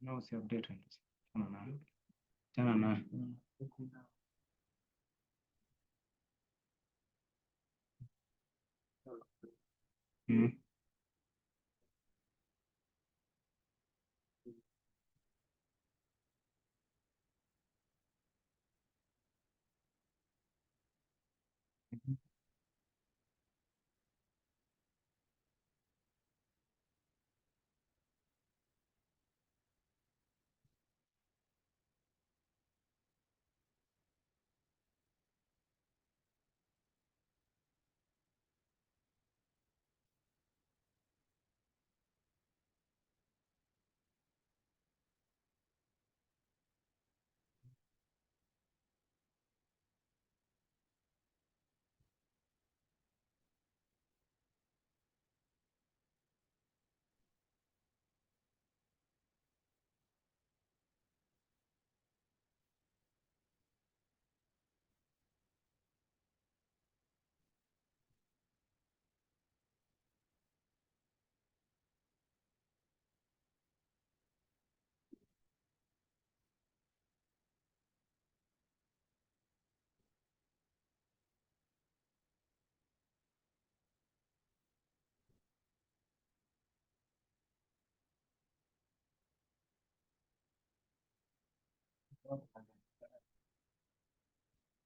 No, si update. Chana na. Chana na. Mm.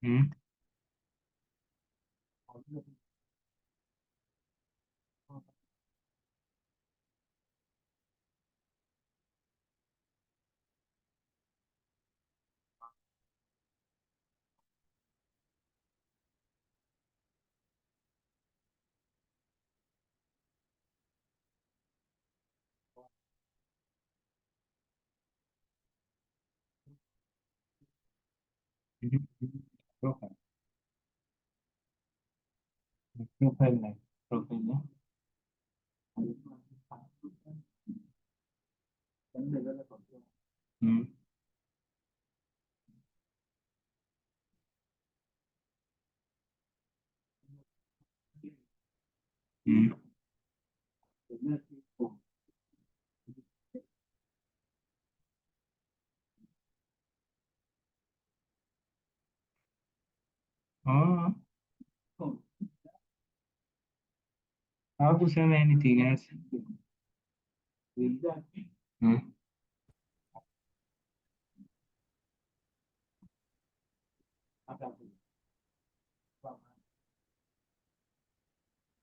Mm. Mhm. Profile. Profile like profile, yeah. Mm. Mm. Oh, hakusema anything else. Mm.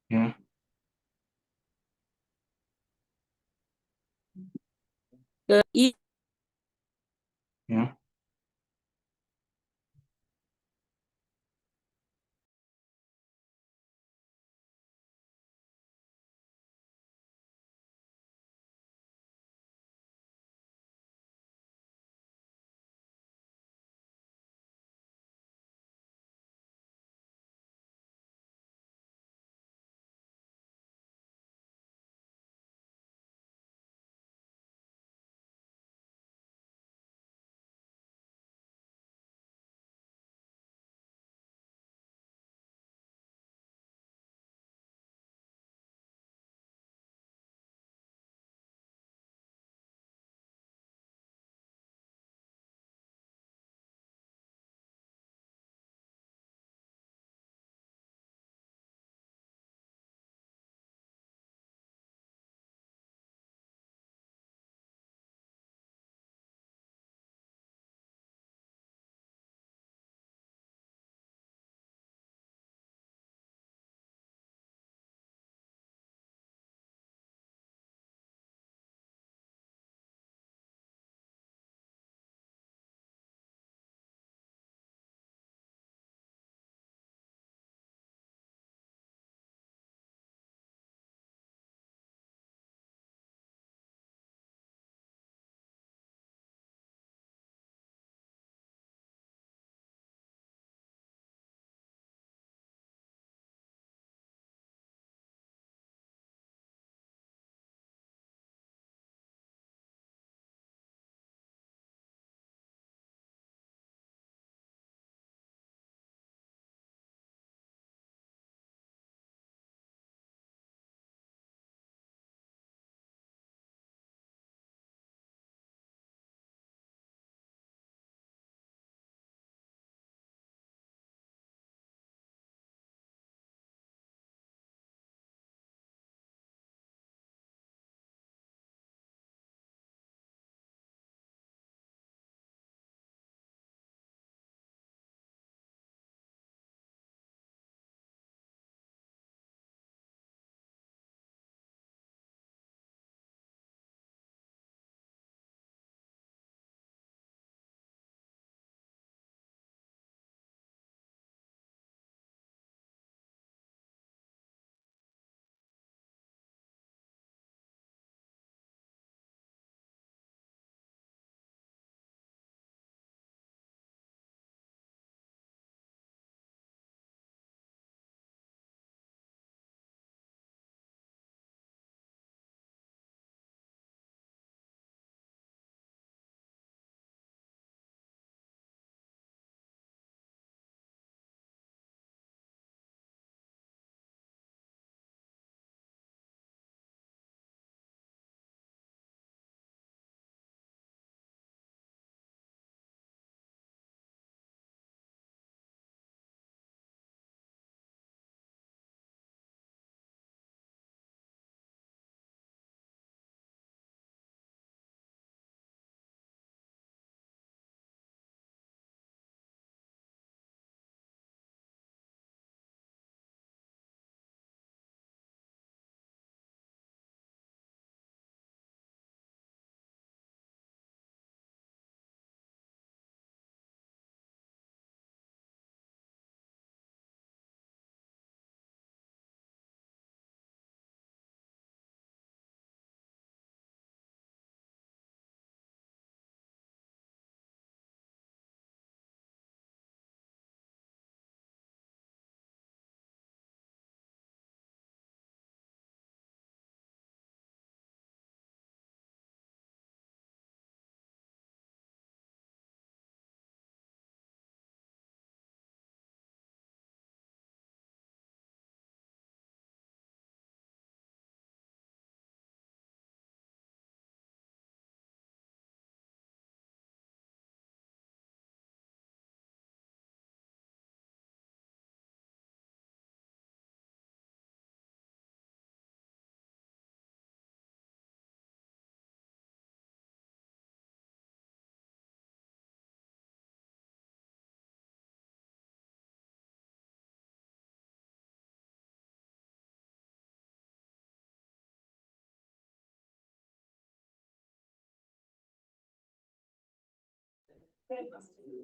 Yeah. Uh, Yeah.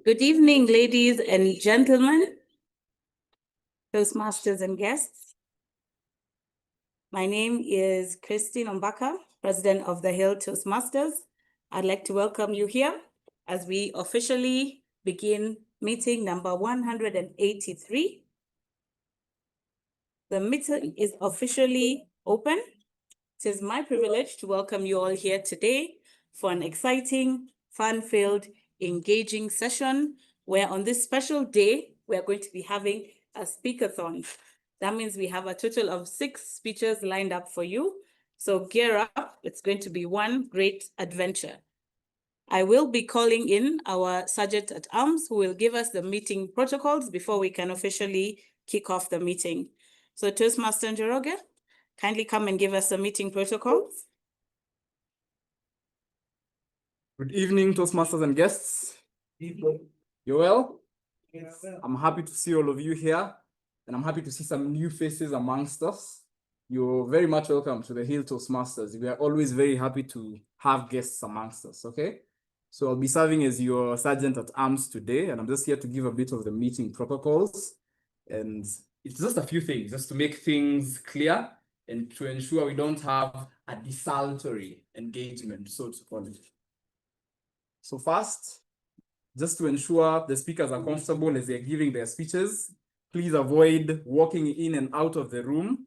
Good evening, ladies and gentlemen, Toastmasters and guests. My name is Christine Ombaka, President of the Hill Toastmasters. I'd like to welcome you here as we officially begin meeting number 183. The meeting is officially open. It is my privilege to welcome you all here today for an exciting, fun-filled, engaging session where on this special day, we're going to be having a speakathon. That means we have a total of 6 speeches lined up for you. So gear up, it's going to be one great adventure. I will be calling in our Sergeant at Arms who will give us the meeting protocols before we can officially kick off the meeting. So Toastmaster Njoroge, kindly come and give us the meeting protocols. Good evening, Toastmasters and guests. You well? Yes. I'm happy to see all of you here, and I'm happy to see some new faces amongst us. You're very much welcome to the Hill Toastmasters. We are always very happy to have guests amongst us, okay? So I'll be serving as your Sergeant at Arms today, and I'm just here to give a bit of the meeting protocols. And it's just a few things, just to make things clear and to ensure we don't have a desultory engagement, so to call it. So first, just to ensure the speakers are comfortable as they're giving their speeches, please avoid walking in and out of the room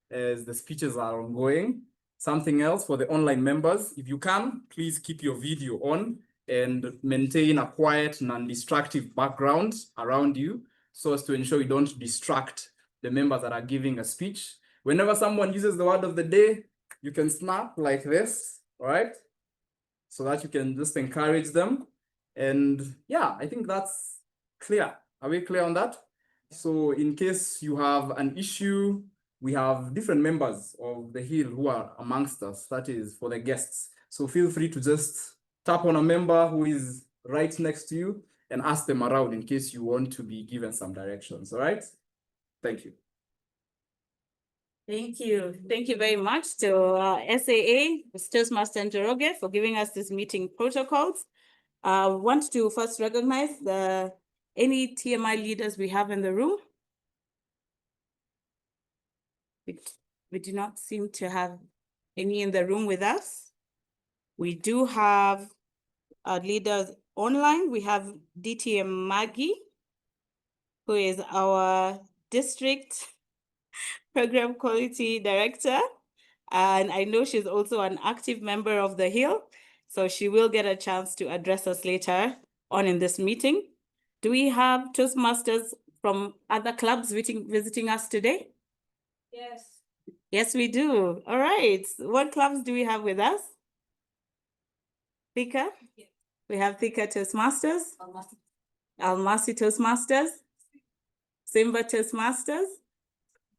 as the speeches are ongoing. Something else for the online members, if you can, please keep your video on and maintain a quiet, non-distractive background around you so as to ensure you don't distract the members that are giving a speech. Whenever someone uses the word of the day, you can snap like this, all right? So that you can just encourage them. And yeah, I think that's clear. Are we clear on that? So in case you have an issue, we have different members of the Hill who are amongst us, that is for the guests. So feel free to just tap on a member who is right next to you and ask them around in case you want to be given some directions, all right? Thank you. Thank you. Thank you very much to SAA, Toastmaster Njoroge, for giving us this meeting protocols. I want to first recognize any TMI leaders we have in the room. We do not seem to have any in the room with us. We do have leaders online. We have DTM Maggie, who is our district program quality director. And I know she's also an active member of the Hill, so she will get a chance to address us later on in this meeting. Do we have Toastmasters from other clubs visiting us today? Yes. Yes, we do. All right. What clubs do we have with us? Thika? Yes. We have Thika Toastmasters. Almasi Toastmasters. Simba Toastmasters.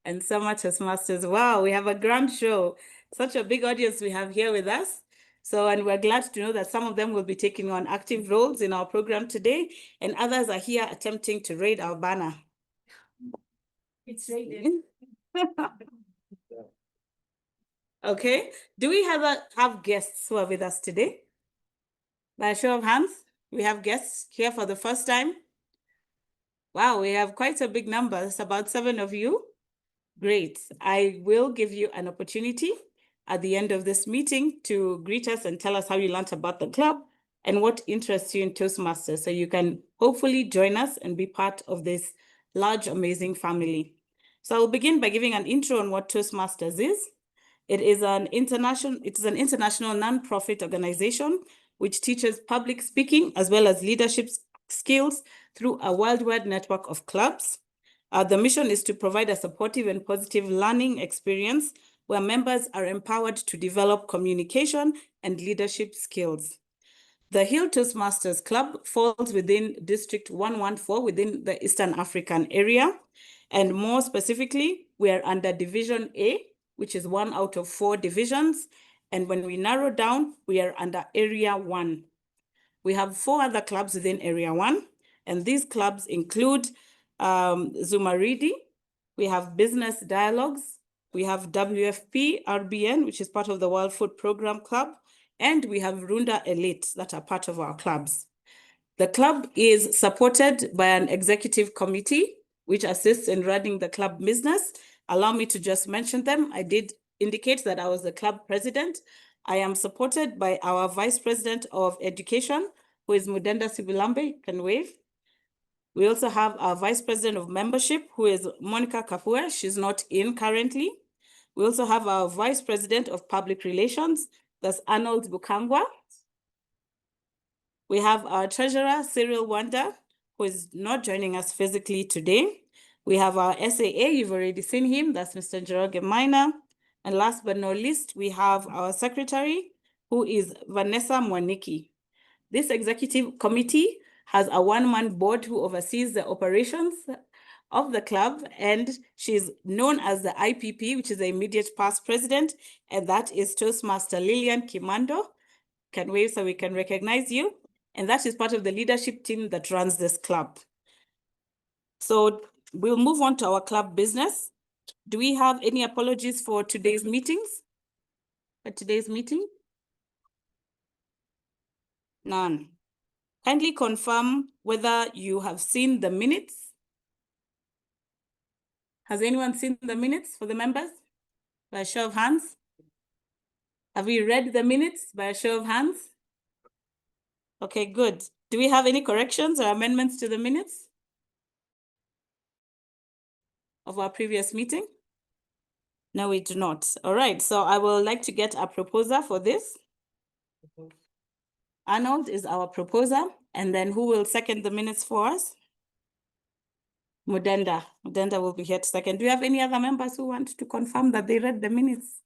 And Summer Toastmasters. Wow, we have a grand show. Such a big audience we have here with us. So, and we're glad to know that some of them will be taking on active roles in our program today, and others are here attempting to raid our banner. It's raided. Okay, do we have guests who are with us today? By a show of hands, we have guests here for the first time. Wow, we have quite a big number. It's about 7 of you. Great. I will give you an opportunity at the end of this meeting to greet us and tell us how you learned about the club and what interests you in Toastmasters, so you can hopefully join us and be part of this large, amazing family. So I'll begin by giving an intro on what Toastmasters is. It is an international non-profit organization which teaches public speaking as well as leadership skills through a worldwide network of clubs. The mission is to provide a supportive and positive learning experience where members are empowered to develop communication and leadership skills. The Hill Toastmasters Club falls within District 114 within the Eastern African area. And more specifically, we are under Division A, which is 1 out of 4 divisions. And when we narrow down, we are under Area 1. We have 4 other clubs within Area 1. And these clubs include Zumaridi, we have Business Dialogues, we have WFP RBN, which is part of the World Food Program Club, and we have Runda Elite that are part of our clubs. The club is supported by an executive committee, which assists in running the club business. Allow me to just mention them. I did indicate that I was the club president. I am supported by our vice president of education, who is Mudenda Sibulambe. You can wave. We also have our vice president of membership, who is Monica Kapua. She's not in currently. We also have our vice president of public relations, that's Arnold Bukangwa. We have our treasurer, Cyril Wanda, who is not joining us physically today. We have our SAA, you've already seen him, that's Mr. Njoroge Maina. And last but not least, we have our secretary, who is Vanessa Mwaniki. This executive committee has a one-man board who oversees the operations of the club, and she's known as the IPP, which is the immediate past president, and that is Toastmaster Lillian Kimando. Can wave so we can recognize you. And that is part of the leadership team that runs this club. So we'll move on to our club business. Do we have any apologies for today's meetings? For today's meeting? None. Kindly confirm whether you have seen the minutes. Has anyone seen the minutes for the members? By a show of hands. Have we read the minutes by a show of hands? Okay, good. Do we have any corrections or amendments to the minutes of our previous meeting? No, we do not. All right, so I would like to get a proposer for this. Arnold is our proposer, and then who will second the minutes for us? Mudenda. Mudenda will be here to second. Do you have any other members who want to confirm that they read the minutes?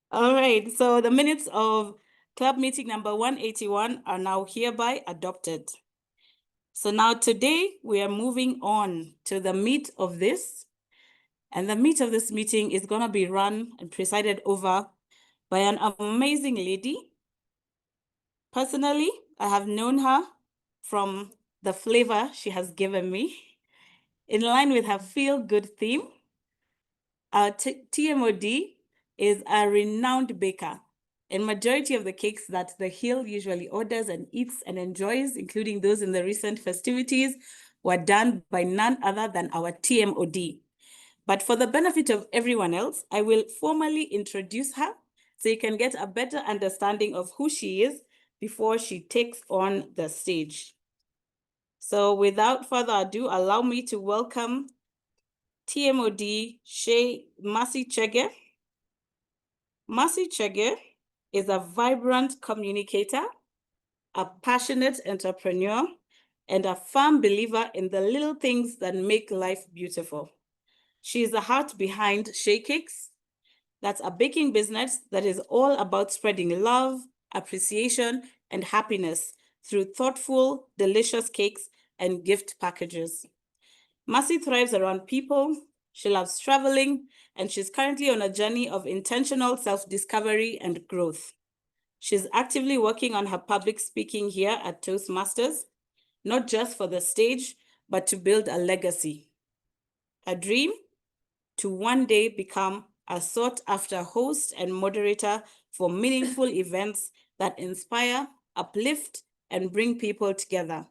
All right, so the minutes of club meeting number 181 are now hereby adopted. So now today we are moving on to the meat of this. And the meat of this meeting is going to be run and presided over by an amazing lady. Personally, I have known her from the flavor she has given me. In line with her feel-good theme, our TMOD is a renowned baker, and majority of the cakes that the Hill usually orders and eats and enjoys, including those in the recent festivities, were done by none other than our TMOD. But for the benefit of everyone else, I will formally introduce her so you can get a better understanding of who she is before she takes on the stage. So without further ado, allow me to welcome TMOD Mercy Chege. Mercy Chege is a vibrant communicator, a passionate entrepreneur, and a firm believer in the little things that make life beautiful. She is the heart behind Shea Cakes. That's a baking business that is all about spreading love, appreciation, and happiness through thoughtful, delicious cakes and gift packages. Mercy thrives around people. She loves traveling, and she's currently on a journey of intentional self-discovery and growth. She's actively working on her public speaking here at Toastmasters, not just for the stage, but to build a legacy. Her dream? To one day become a sought-after host and moderator for meaningful events that inspire, uplift, and bring people together.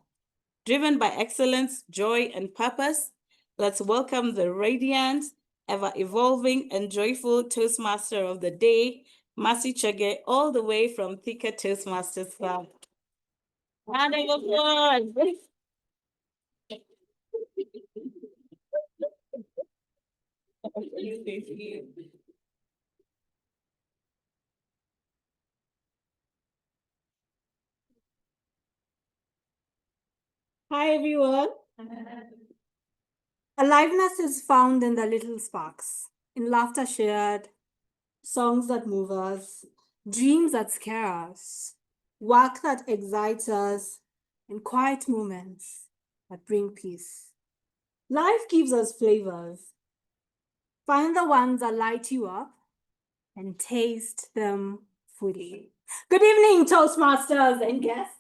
Driven by excellence, joy, and purpose, let's welcome the radiant, ever-evolving, and joyful Toastmaster of the day, Mercy Chege, all the way from Thika Toastmasters Club. Round of applause. Hi, everyone. Aliveness is found in the little sparks, in laughter shared, songs that move us, dreams that scare us, work that excites us, and quiet moments that bring peace. Life gives us flavors. Find the ones that light you up and taste them fully. Good evening, Toastmasters and guests.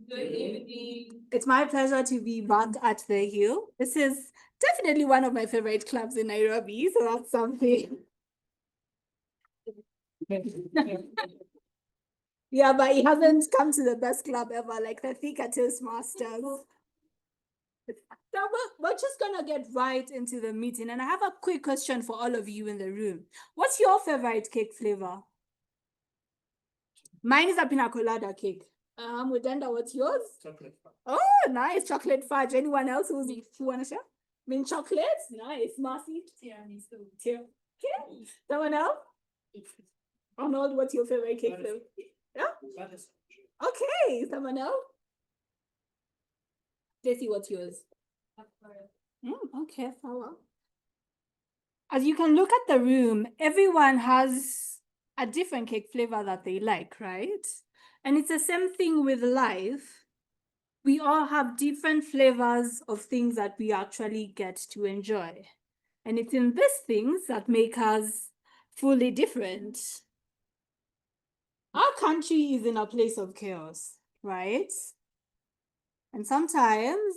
Good evening. It's my pleasure to be back at the Hill. This is definitely one of my favorite clubs in Nairobi, so that's something. Yeah, but he hasn't come to the best club ever, like the Thika Toastmasters. So we're just gonna get right into the meeting, and I have a quick question for all of you in the room. What's your favorite cake flavor? Mine is a pina colada cake. Mudenda, what's yours? Chocolate fudge. Oh, nice, chocolate fudge. Anyone else who wanna share? Mint chocolate? Nice, Marcy. Tiramisu. Okay. Someone else? Arnold, what's your favorite cake flavor? Yeah. Okay, someone else? Jesse, what's yours? Okay, flower. As you can look at the room, everyone has a different cake flavor that they like, right? And it's the same thing with life. We all have different flavors of things that we actually get to enjoy. And it's in these things that make us fully different. Our country is in a place of chaos, right? And sometimes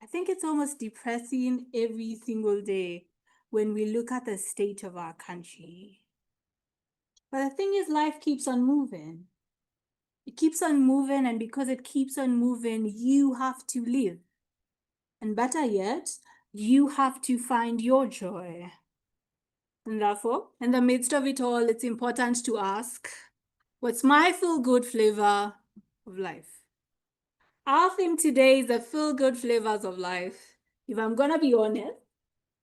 I think it's almost depressing every single day when we look at the state of our country. But the thing is, life keeps on moving. It keeps on moving, and because it keeps on moving, you have to live. And better yet, you have to find your joy. And therefore, in the midst of it all, it's important to ask, what's my feel-good flavor of life? Our theme today is the feel-good flavors of life. If I'm gonna be honest,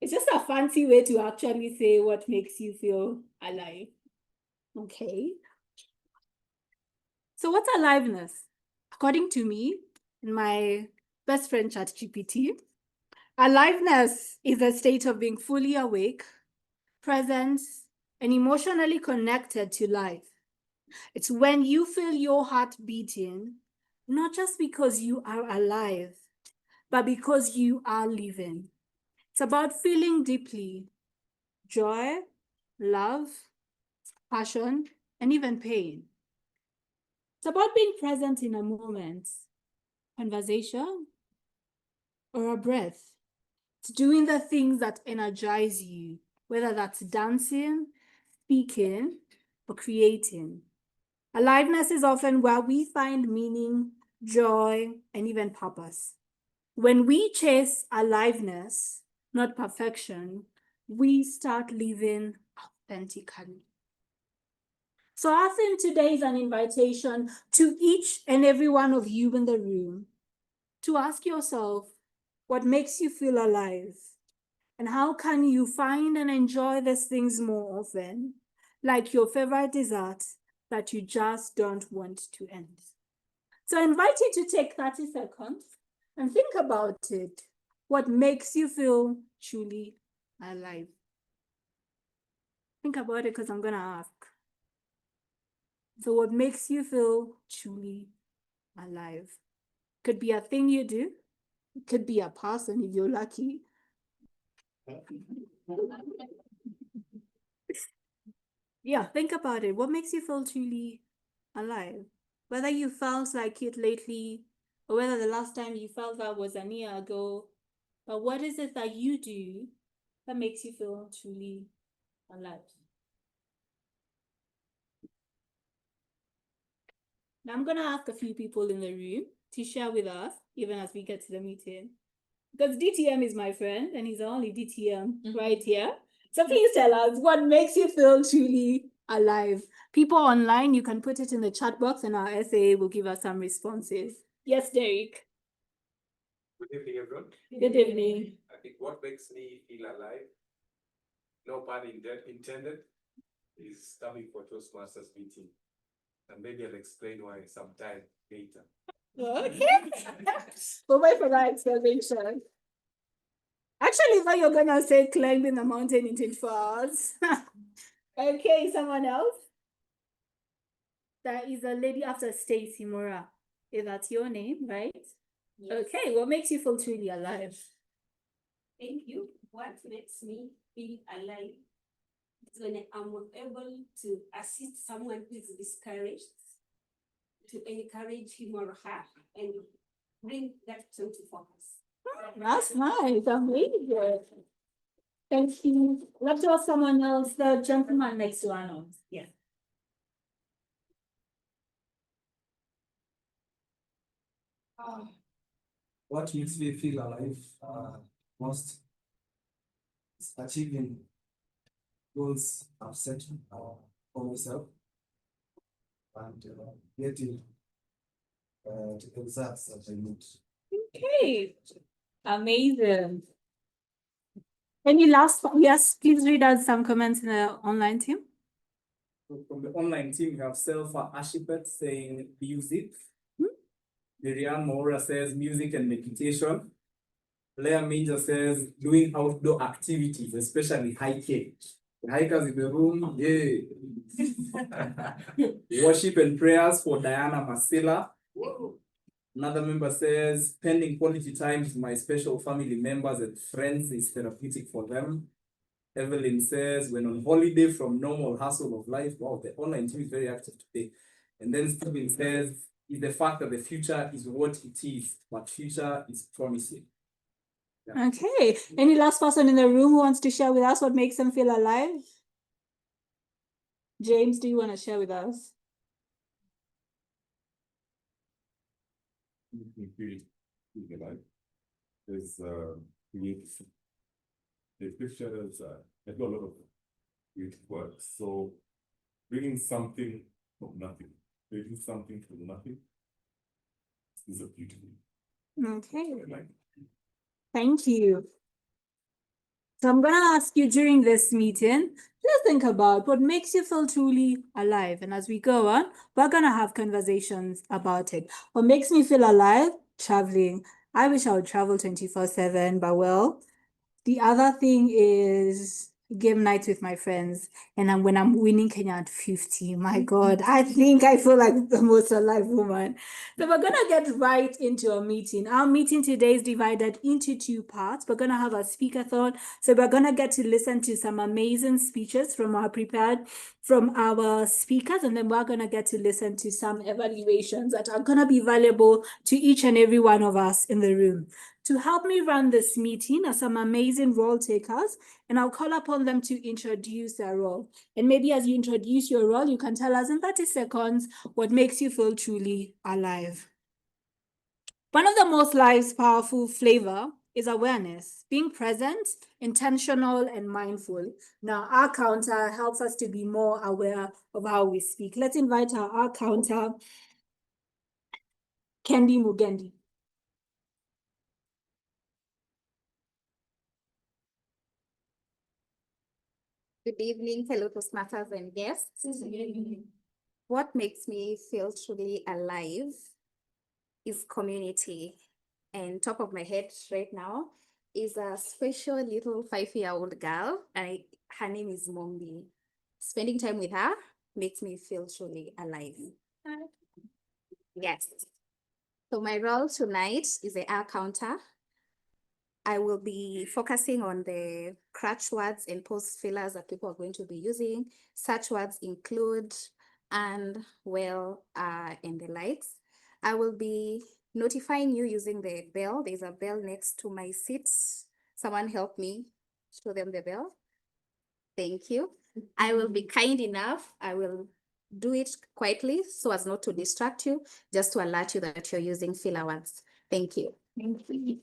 it's just a fancy way to actually say what makes you feel alive. Okay. So what's aliveness? According to me, and my best friend ChatGPT, aliveness is a state of being fully awake, present, and emotionally connected to life. It's when you feel your heart beating, not just because you are alive, but because you are living. It's about feeling deeply, joy, love, passion, and even pain. It's about being present in a moment, conversation, or a breath. It's doing the things that energize you, whether that's dancing, speaking, or creating. Aliveness is often where we find meaning, joy, and even purpose. When we chase aliveness, not perfection, we start living authentically. So our theme today is an invitation to each and every one of you in the room to ask yourself, what makes you feel alive? And how can you find and enjoy these things more often, like your favorite dessert that you just don't want to end? So I invite you to take 30 seconds and think about it. What makes you feel truly alive? Think about it because I'm going to ask. So what makes you feel truly alive? Could be a thing you do. It could be a person if you're lucky. Yeah, think about it. What makes you feel truly alive? Whether you felt like it lately, or whether the last time you felt that was a year ago, but what is it that you do that makes you feel truly alive? Now I'm going to ask a few people in the room to share with us, even as we get to the meeting. Because DTM is my friend, and he's the only DTM right here. So please tell us what makes you feel truly alive. People online, you can put it in the chat box, and our SA will give us some responses. Yes, Derek. Good evening, everyone. Good evening. I think what makes me feel alive, no pun intended, is coming for Toastmasters meeting. And maybe I'll explain why sometime later. Okay. We'll wait for that explanation. Actually, I thought you're gonna say climbing the mountain in 24 hours. Okay, someone else? There is a lady after Stacy Mora. Is that your name, right? Yes. Okay, what makes you feel truly alive? Thank you. What makes me feel alive is when I'm able to assist someone who is discouraged, to encourage him or her and bring that person to focus. That's nice. Amazing. Thank you. Let's ask someone else, the gentleman next to Arnold. Yeah. What makes me feel alive most is achieving goals I've set for myself and getting to the results that I need. Okay, amazing. Any last, yes, please read out some comments in the online team. So from the online team, we have Selfa Ashipet saying music. Miriam Maura says music and meditation. Leah Major says doing outdoor activities, especially hiking. The hikers in the room, yay. Worship and prayers for Diana Masila. Another member says spending quality time with my special family members and friends is therapeutic for them. Evelyn says, when on holiday from normal hustle of life. Wow, the online team is very active today. And then Stephen says, is the fact that the future is what it is, but future is promising. Yeah. Okay, any last person in the room who wants to share with us what makes them feel alive? James, do you want to share with us? There's creative. The pictures I do a lot of creative work. So bringing something from nothing, creating something from nothing is a beautiful. Okay, I like it. thank you. So I'm going to ask you during this meeting, just think about what makes you feel truly alive. And as we go on, we're going to have conversations about it. What makes me feel alive? Traveling. I wish I would travel 24/7, but well, the other thing is game nights with my friends. And when I'm winning Kenya at 50, my God, I think I feel like the most alive woman. So we're going to get right into our meeting. Our meeting today is divided into two parts. We're going to have a speaker-thon. So we're going to get to listen to some amazing speeches from our speakers. And then we're going to get to listen to some evaluations that are going to be valuable to each and every one of us in the room. To help me run this meeting are some amazing role takers, and I'll call upon them to introduce their role. And maybe as you introduce your role, you can tell us in 30 seconds what makes you feel truly alive. One of the most life's powerful flavor is awareness, being present, intentional, and mindful. Now, our counter helps us to be more aware of how we speak. Let's invite our counter, Kendi Mugendi. Good evening, fellow Toastmasters and guests. What makes me feel truly alive is community. And top of my head right now is a special little 5-year-old girl. Her name is Mombi. Spending time with her makes me feel truly alive. Yes. So my role tonight is the R counter. I will be focusing on the crutch words and post fillers that people are going to be using. Such words include and, well, and the likes. I will be notifying you using the bell. There's a bell next to my seat. Someone help me show them the bell. Thank you. I will be kind enough. I will do it quietly so as not to distract you, just to alert you that you're using filler words. Thank you. Thank you.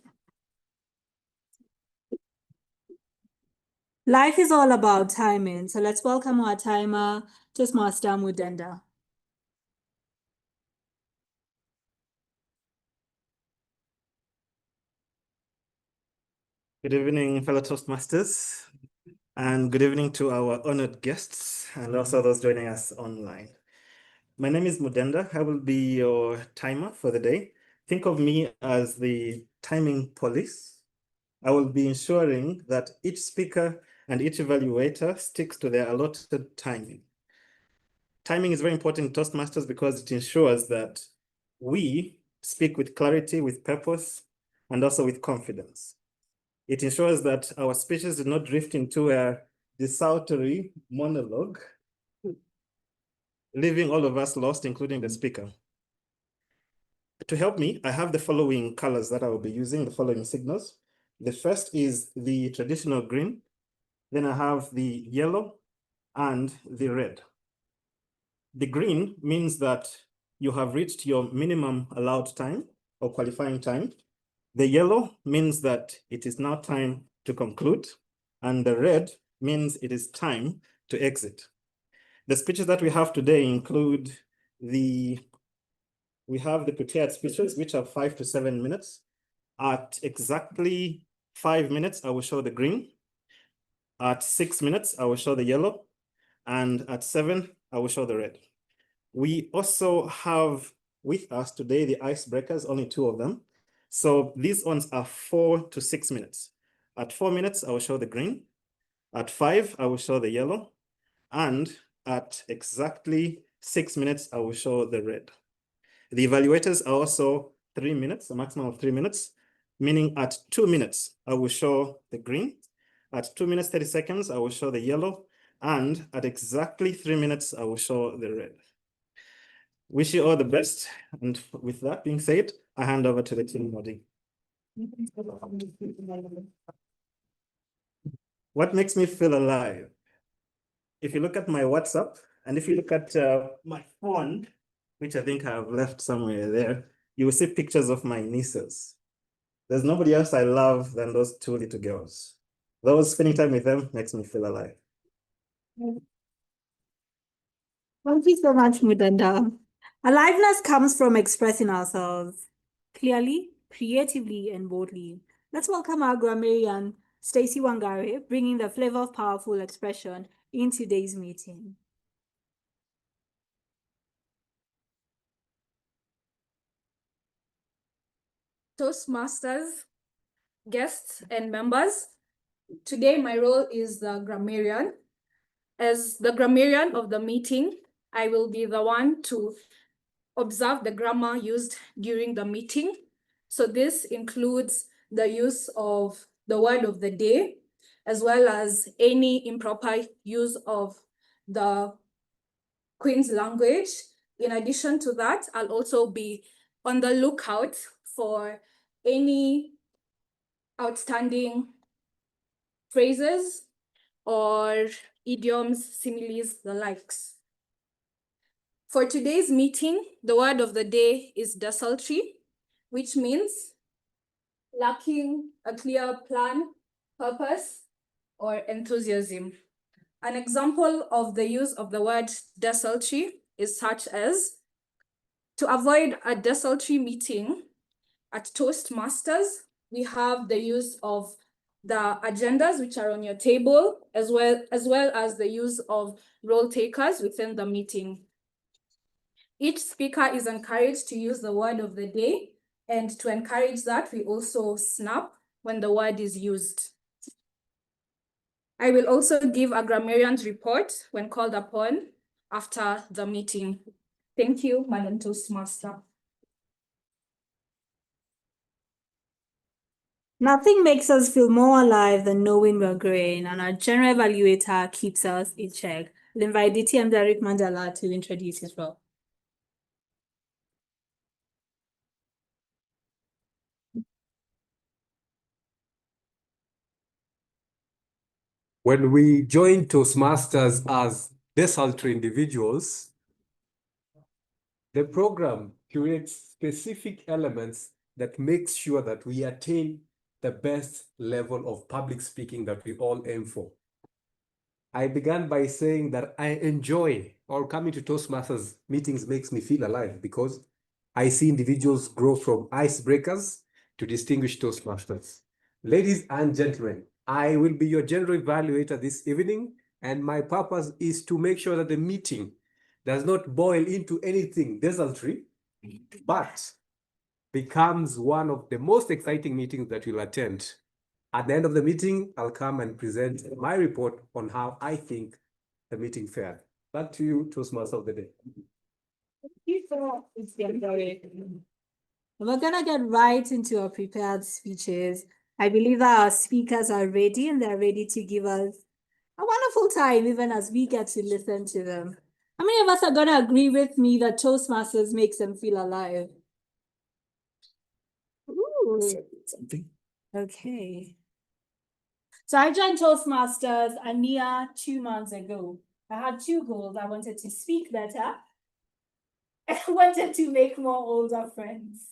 Life is all about timing. So let's welcome our timer, Toastmaster Mudenda. Good evening, fellow Toastmasters, and good evening to our honored guests and also those joining us online. My name is Mudenda. I will be your timer for the day. Think of me as the timing police. I will be ensuring that each speaker and each evaluator sticks to their allotted timing. Timing is very important in Toastmasters because it ensures that we speak with clarity, with purpose, and also with confidence. It ensures that our speeches do not drift into a desultory monologue, leaving all of us lost, including the speaker. To help me, I have the following colors that I will be using, the following signals. The first is the traditional green. Then I have the yellow and the red. The green means that you have reached your minimum allowed time. or qualifying time. The yellow means that it is now time to conclude, and the red means it is time to exit. The speeches that we have today include we have the prepared speeches, which are 5 to 7 minutes. At exactly 5 minutes, I will show the green. At 6 minutes, I will show the yellow. And at 7, I will show the red. We also have with us today the icebreakers, only 2 of them. So these ones are 4 to 6 minutes. At 4 minutes, I will show the green. At 5, I will show the yellow. And at exactly 6 minutes, I will show the red. The evaluators are also 3 minutes, a maximum of 3 minutes, meaning at 2 minutes, I will show the green. At 2 minutes, 30 seconds, I will show the yellow. And at exactly 3 minutes, I will show the red. Wish you all the best. And with that being said, I hand over to the team body. What makes me feel alive? If you look at my WhatsApp, and if you look at my phone, which I think I have left somewhere there, you will see pictures of my nieces. There's nobody else I love than those 2 little girls. Those spending time with them makes me feel alive. Thank you so much, Mudanda. Aliveness comes from expressing ourselves clearly, creatively, and boldly. Let's welcome our grammarian, Stacey Wangare, bringing the flavor of powerful expression in today's meeting. Toastmasters, guests, and members. Today, my role is the grammarian. As the grammarian of the meeting, I will be the one to observe the grammar used during the meeting. So this includes the use of the word of the day, as well as any improper use of the Queen's language. In addition to that, I'll also be on the lookout for any outstanding phrases or idioms, similes, the likes. For today's meeting, the word of the day is desultory, which means lacking a clear plan, purpose, or enthusiasm. An example of the use of the word desultory is such as to avoid a desultory meeting at Toastmasters, we have the use of the agendas which are on your table, as well as the use of role takers within the meeting. Each speaker is encouraged to use the word of the day, and to encourage that, we also snap when the word is used. I will also give a grammarian's report when called upon after the meeting. Thank you, Madam Toastmaster. Nothing makes us feel more alive than knowing we're growing, and our general evaluator keeps us in check. I'll invite DT and Derek Mandela to introduce his role. When we join Toastmasters as desultory individuals, the program curates specific elements that makes sure that we attain the best level of public speaking that we all aim for. I began by saying that I enjoy, or coming to Toastmasters meetings makes me feel alive, because I see individuals grow from icebreakers to distinguished Toastmasters. Ladies and gentlemen, I will be your general evaluator this evening, and my purpose is to make sure that the meeting does not boil into anything desultory, but becomes one of the most exciting meetings that you'll attend. At the end of the meeting, I'll come and present my report on how I think the meeting fared. Back to you, Toastmaster of the day. We're gonna get right into our prepared speeches. I believe that our speakers are ready, and they're ready to give us a wonderful time, even as we get to listen to them. How many of us are gonna agree with me that Toastmasters makes them feel alive? Ooh. Something. Okay. So I joined Toastmasters a near 2 months ago. I had 2 goals. I wanted to speak better. I wanted to make more older friends.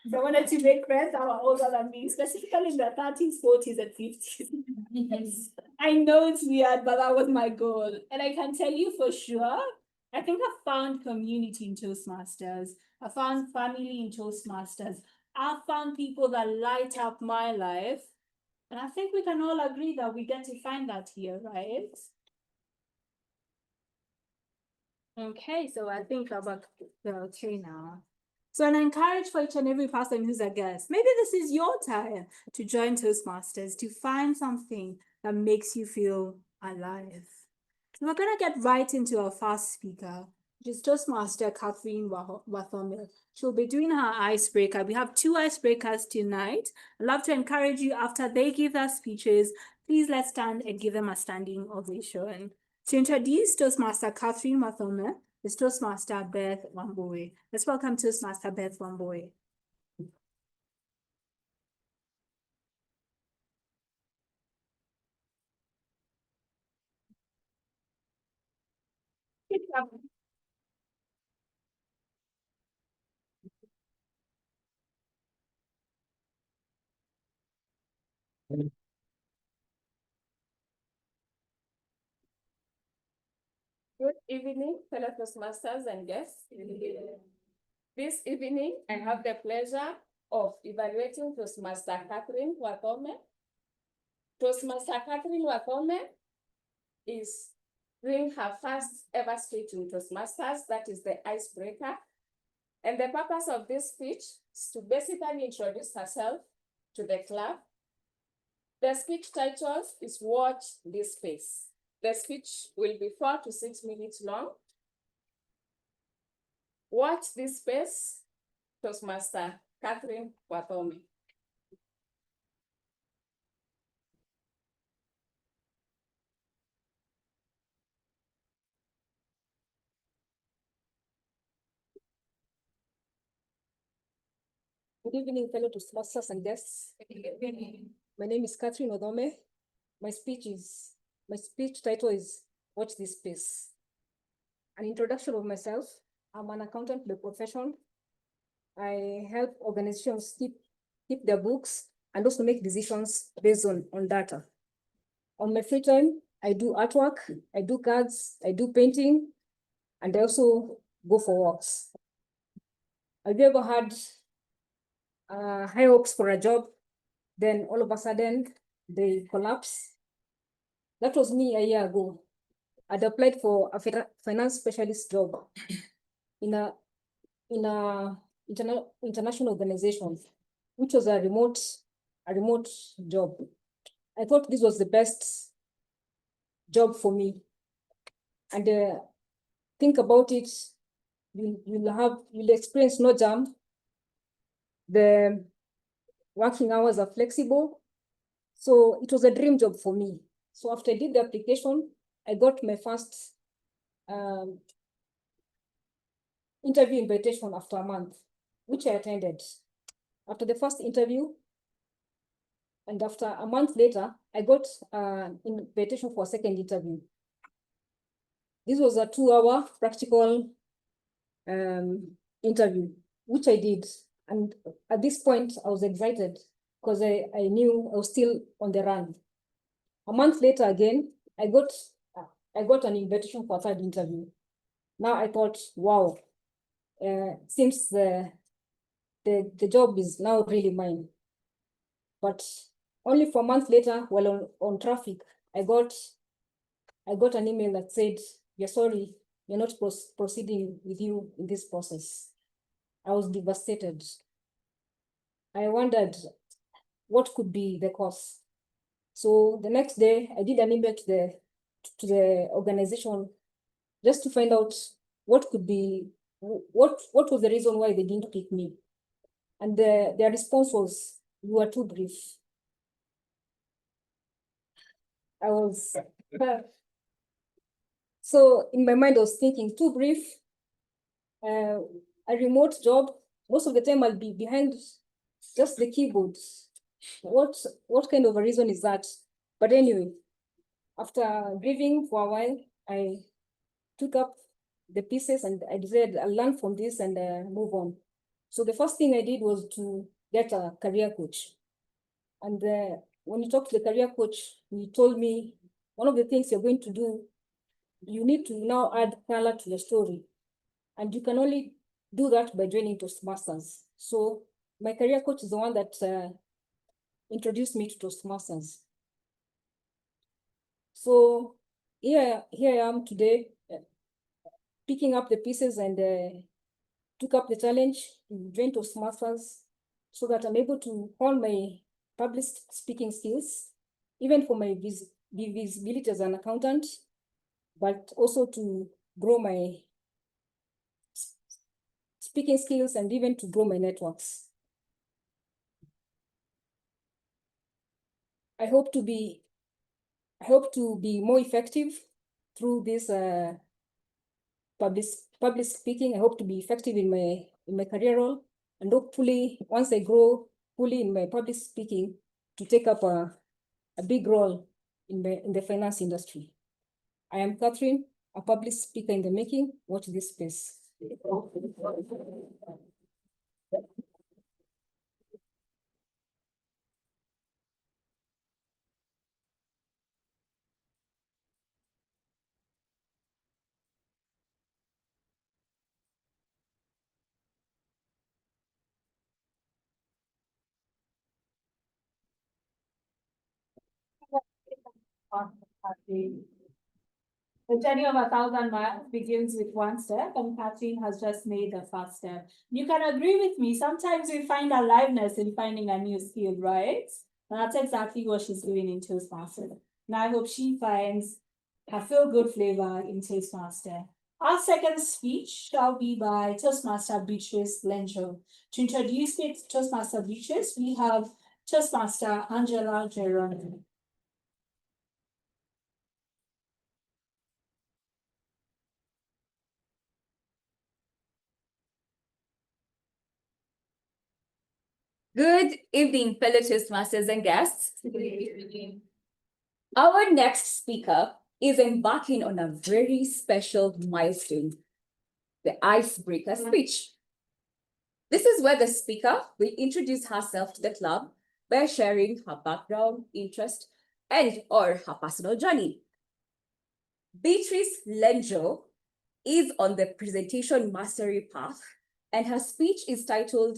They wanted to make friends that were older than me, specifically in their 30s, 40s, and 50s. I know it's weird, but that was my goal. And I can tell you for sure, I think I found community in Toastmasters. I found family in Toastmasters. I found people that light up my life. And I think we can all agree that we get to find that here, right? Okay, so I think we're okay now. So I encourage for each and every person who's a guest, maybe this is your time to join Toastmasters, to find something that makes you feel alive. So we're going to get right into our first speaker, which is Toastmaster Catherine Wathome. She'll be doing her icebreaker. We have 2 icebreakers tonight. I'd love to encourage you, after they give their speeches, please let's stand and give them a standing ovation. To introduce Toastmaster Catherine Wathome is Toastmaster Beth Wamboe. Let's welcome Toastmaster Beth Wamboe. Good evening, fellow Toastmasters and guests. This evening, I have the pleasure of evaluating Toastmaster Catherine Wathome. Toastmaster Catherine Wathome is doing her first ever speech in Toastmasters, that is the icebreaker. And the purpose of this speech is to basically introduce herself to the club. The speech title is Watch This Space. The speech will be 4 to 6 minutes long. Watch this space, Toastmaster Catherine Wathome. Good evening, fellow Toastmasters and guests. My name is Catherine Wathome. My speech title is Watch This Space. An introduction of myself. I'm an accountant by profession. I help organizations keep their books and also make decisions based on data. On my free time, I do artwork, I do cards, I do painting, and I also go for walks. Have you ever had high hopes for a job, then all of a sudden they collapse? That was me a year ago. I'd applied for a finance specialist job in a international organization, which was a remote job. I thought this was the best job for me. And think about it, you'll experience no jam. The working hours are flexible. So it was a dream job for me. So after I did the application, I got my first interview invitation after a month, which I attended. After the first interview, and after a month later, I got an invitation for a second interview. This was a 2-hour practical interview, which I did. And at this point, I was excited because I knew I was still on the run. A month later again, I got an invitation for a third interview. Now I thought, wow, since the job is now really mine. But only 4 months later, while on traffic, I got an email that said, "We're sorry, we're not proceeding with you in this process." I was devastated. I wondered what could be the cause. So the next day, I did an email to the organization just to find out what could be, what was the reason why they didn't pick me. And their response was, "You were too brief." I was, so in my mind, I was thinking, too brief, a remote job, most of the time I'll be behind just the keyboard. What kind of a reason is that? But anyway, after grieving for a while, I took up the pieces and I decided I'll learn from this and move on. So the first thing I did was to get a career coach. And when you talk to the career coach, he told me one of the things you're going to do, you need to now add color to your story. And you can only do that by joining Toastmasters. So my career coach is the one that introduced me to Toastmasters. So here I am today, picking up the pieces and took up the challenge to join Toastmasters so that I'm able to hone my public speaking skills, even for my visibility as an accountant, but also to grow my speaking skills and even to grow my networks. I hope to be more effective through this public speaking. I hope to be effective in my career role, and hopefully once I grow fully in my public speaking, to take up a big role in the finance industry. I am Catherine, a public speaker in the making. Watch this space. The journey of 1,000 miles begins with one step, and Kathleen has just made the first step. You can agree with me, sometimes we find aliveness in finding a new skill, right? And that's exactly what she's doing in Toastmaster. And I hope she finds her feel-good flavor in Toastmaster. Our second speech shall be by Toastmaster Beatrice Lenjo. To introduce Toastmaster Beatrice, we have Toastmaster Angela Geronimo. Good evening, fellow Toastmasters and guests. Our next speaker is embarking on a very special milestone, the icebreaker speech. This is where the speaker will introduce herself to the club by sharing her background, interest, and or her personal journey. Beatrice Lenjo is on the presentation mastery path, and her speech is titled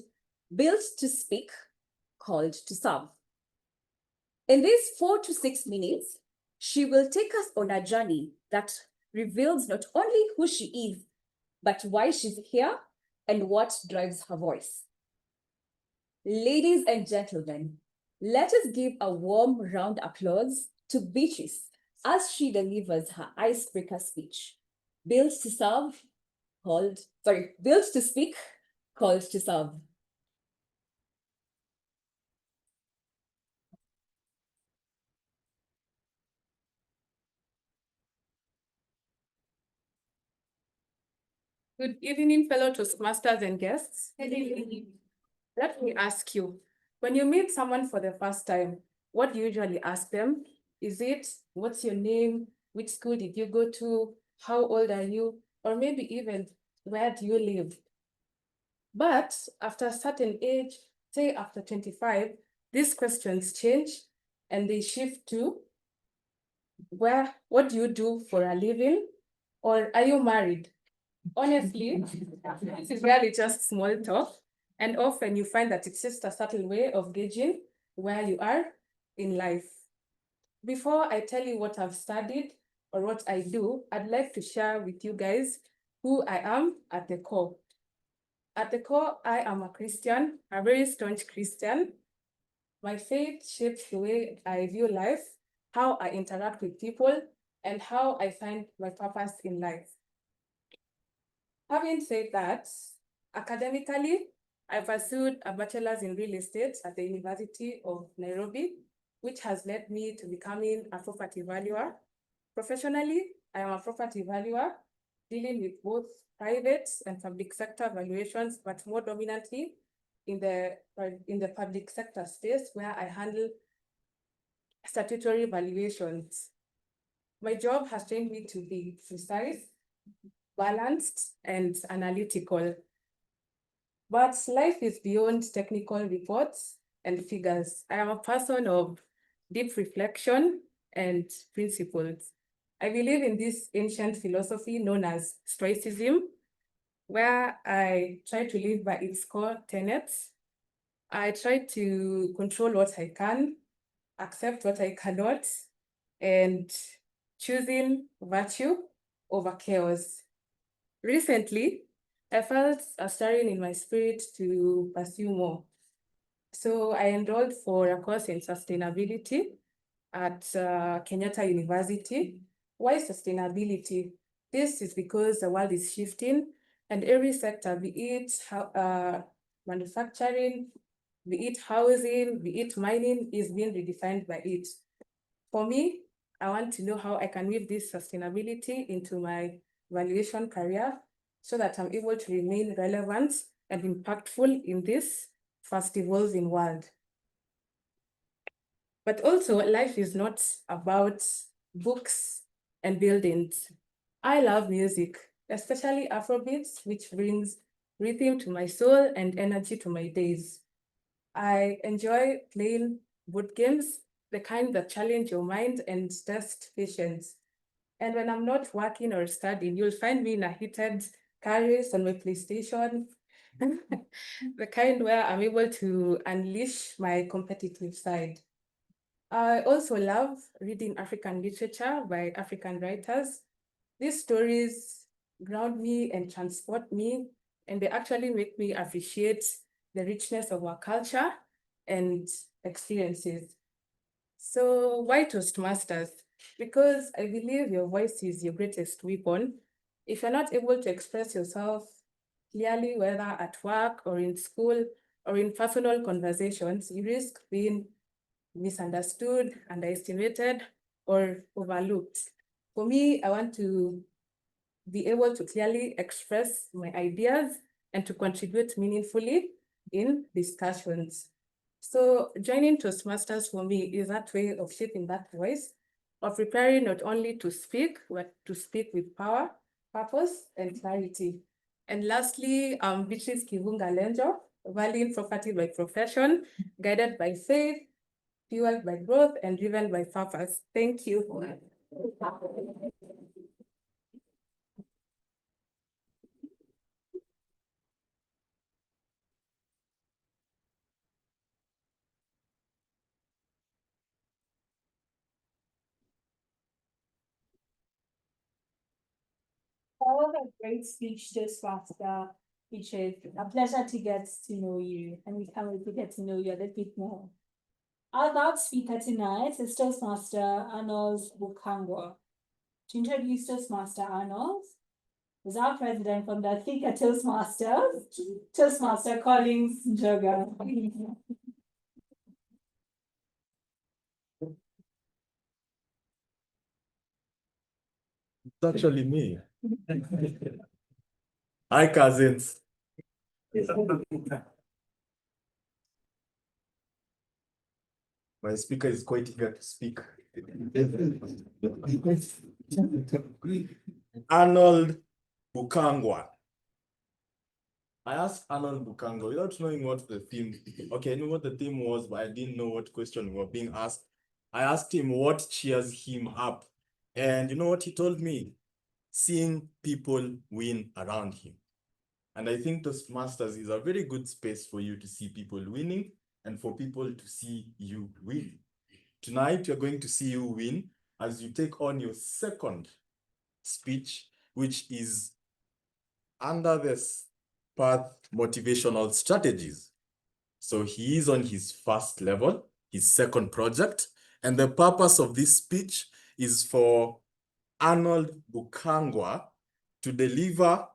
Built to Speak, Called to Serve. In these 4 to 6 minutes, she will take us on a journey that reveals not only who she is, but why she's here and what drives her voice. Ladies and gentlemen, let us give a warm round of applause to Beatrice as she delivers her icebreaker speech. Built to speak, called to serve. Good evening, fellow Toastmasters and guests. Good evening. Let me ask you, when you meet someone for the first time, what do you usually ask them? Is it, what's your name? Which school did you go to? How old are you? Or maybe even, where do you live? But after a certain age, say after 25, these questions change and they shift to, what do you do for a living? Or are you married? Honestly, this is really just small talk. And often you find that it's just a subtle way of gauging where you are in life. Before I tell you what I've studied or what I do, I'd like to share with you guys who I am at the core. At the core, I am a Christian, a very staunch Christian. My faith shapes the way I view life, how I interact with people, and how I find my purpose in life. Having said that, academically, I pursued a bachelor's in real estate at the University of Nairobi, which has led me to becoming a property valuer. Professionally, I am a property valuer, dealing with both private and public sector valuations, but more dominantly in the public sector space where I handle statutory valuations. My job has trained me to be precise, balanced, and analytical. But life is beyond technical reports and figures. I am a person of deep reflection and principles. I believe in this ancient philosophy known as Stoicism, where I try to live by its core tenets. I try to control what I can, accept what I cannot, and choosing virtue over chaos. Recently, I felt a stirring in my spirit to pursue more. So I enrolled for a course in sustainability at Kenyatta University. Why sustainability? This is because the world is shifting and every sector, be it manufacturing, be it housing, be it mining, is being redefined by it. For me, I want to know how I can weave this sustainability into my valuation career so that I'm able to remain relevant and impactful in this fast evolving world. But also, life is not about books and buildings. I love music, especially Afrobeats, which brings rhythm to my soul and energy to my days. I enjoy playing board games, the kind that challenge your mind and test patience. And when I'm not working or studying, you'll find me in a heated car race on my PlayStation, the kind where I'm able to unleash my competitive side. I also love reading African literature by African writers. These stories ground me and transport me, and they actually make me appreciate the richness of our culture and experiences. So why Toastmasters? Because I believe your voice is your greatest weapon. If you're not able to express yourself clearly, whether at work or in school or in personal conversations, you risk being misunderstood, underestimated, or overlooked. For me, I want to be able to clearly express my ideas and to contribute meaningfully in discussions. So joining Toastmasters for me is that way of shaping that voice, of preparing not only to speak, but to speak with power, purpose, and clarity. And lastly, Beatrice Kivunga Lenjo, valuing property by profession, guided by faith, fueled by growth, and driven by purpose. Thank you. That was a great speech, Toastmaster. Which is a pleasure to get to know you, and we can't wait to get to know you a little bit more. Our last speaker tonight is Toastmaster Arnold Bukangwa. To introduce Toastmaster Arnold is our president from the Thika Toastmasters, Toastmaster Collins Njoga. It's actually me. Hi, cousins. My speaker is quite eager to speak. Arnold Bukangwa. I asked Arnold Bukangwa without knowing what the theme, okay, I knew what the theme was, but I didn't know what question we were being asked. I asked him what cheers him up. And you know what he told me? Seeing people win around him. And I think Toastmasters is a very good space for you to see people winning and for people to see you win. Tonight, you're going to see you win as you take on your second speech, which is under this path motivational strategies. So he is on his first level, his second project, and the purpose of this speech is for Arnold Bukangwa to deliver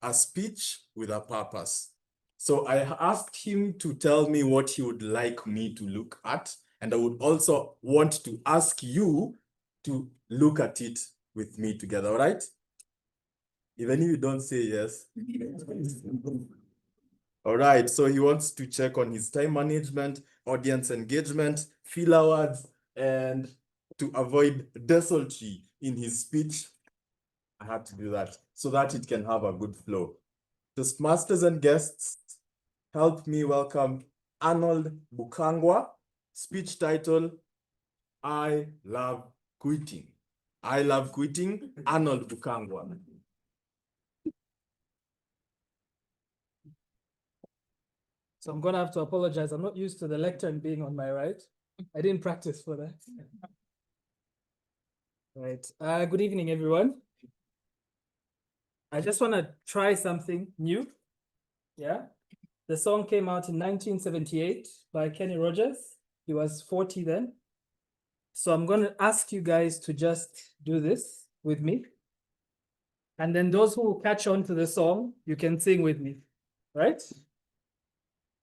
a speech with a purpose. So I asked him to tell me what he would like me to look at, and I would also want to ask you to look at it with me together, all right? Even if you don't say yes. All right, so he wants to check on his time management, audience engagement, filler words, and to avoid desultory in his speech. I had to do that so that it can have a good flow. Toastmasters and guests, help me welcome Arnold Bukangwa. Speech title, I Love Quitting. I Love Quitting, Arnold Bukangwa. So I'm gonna have to apologize. I'm not used to the lectern being on my right. I didn't practice for that. Right. Good evening, everyone. I just want to try something new. Yeah. The song came out in 1978 by Kenny Rogers. He was 40 then. So I'm going to ask you guys to just do this with me. And then those who catch on to the song, you can sing with me, right?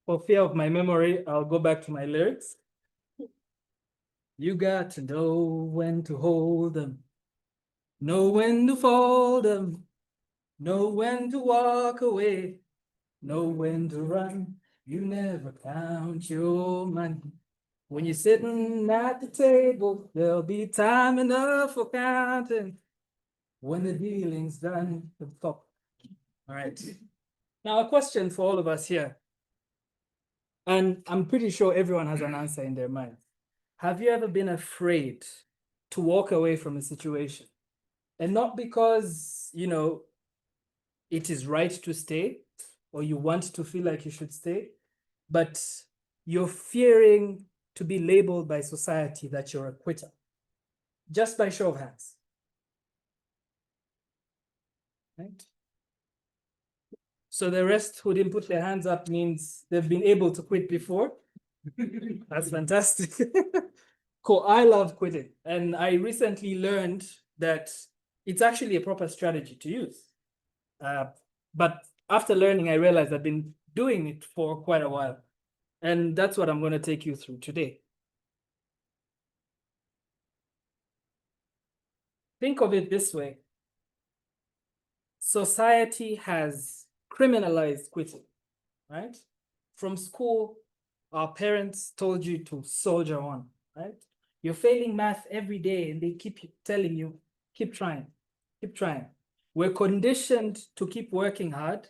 For fear of my memory, I'll go back to my lyrics. You got to know when to hold them, know when to fold them, know when to walk away, know when to run. You never count your money. When you're sitting at the table, there'll be time enough for counting. When the dealing's done, the top. All right. Now a question for all of us here. And I'm pretty sure everyone has an answer in their mind. Have you ever been afraid to walk away from a situation? And not because, you know, it is right to stay or you want to feel like you should stay, but you're fearing to be labeled by society that you're a quitter. Just by show of hands. Right? So the rest who didn't put their hands up means they've been able to quit before. That's fantastic. Cool. I love quitting. And I recently learned that it's actually a proper strategy to use. But after learning, I realized I've been doing it for quite a while. And that's what I'm going to take you through today. Think of it this way. Society has criminalized quitting, right? From school, our parents told you to soldier on, right? You're failing math every day and they keep telling you, keep trying, keep trying. We're conditioned to keep working hard,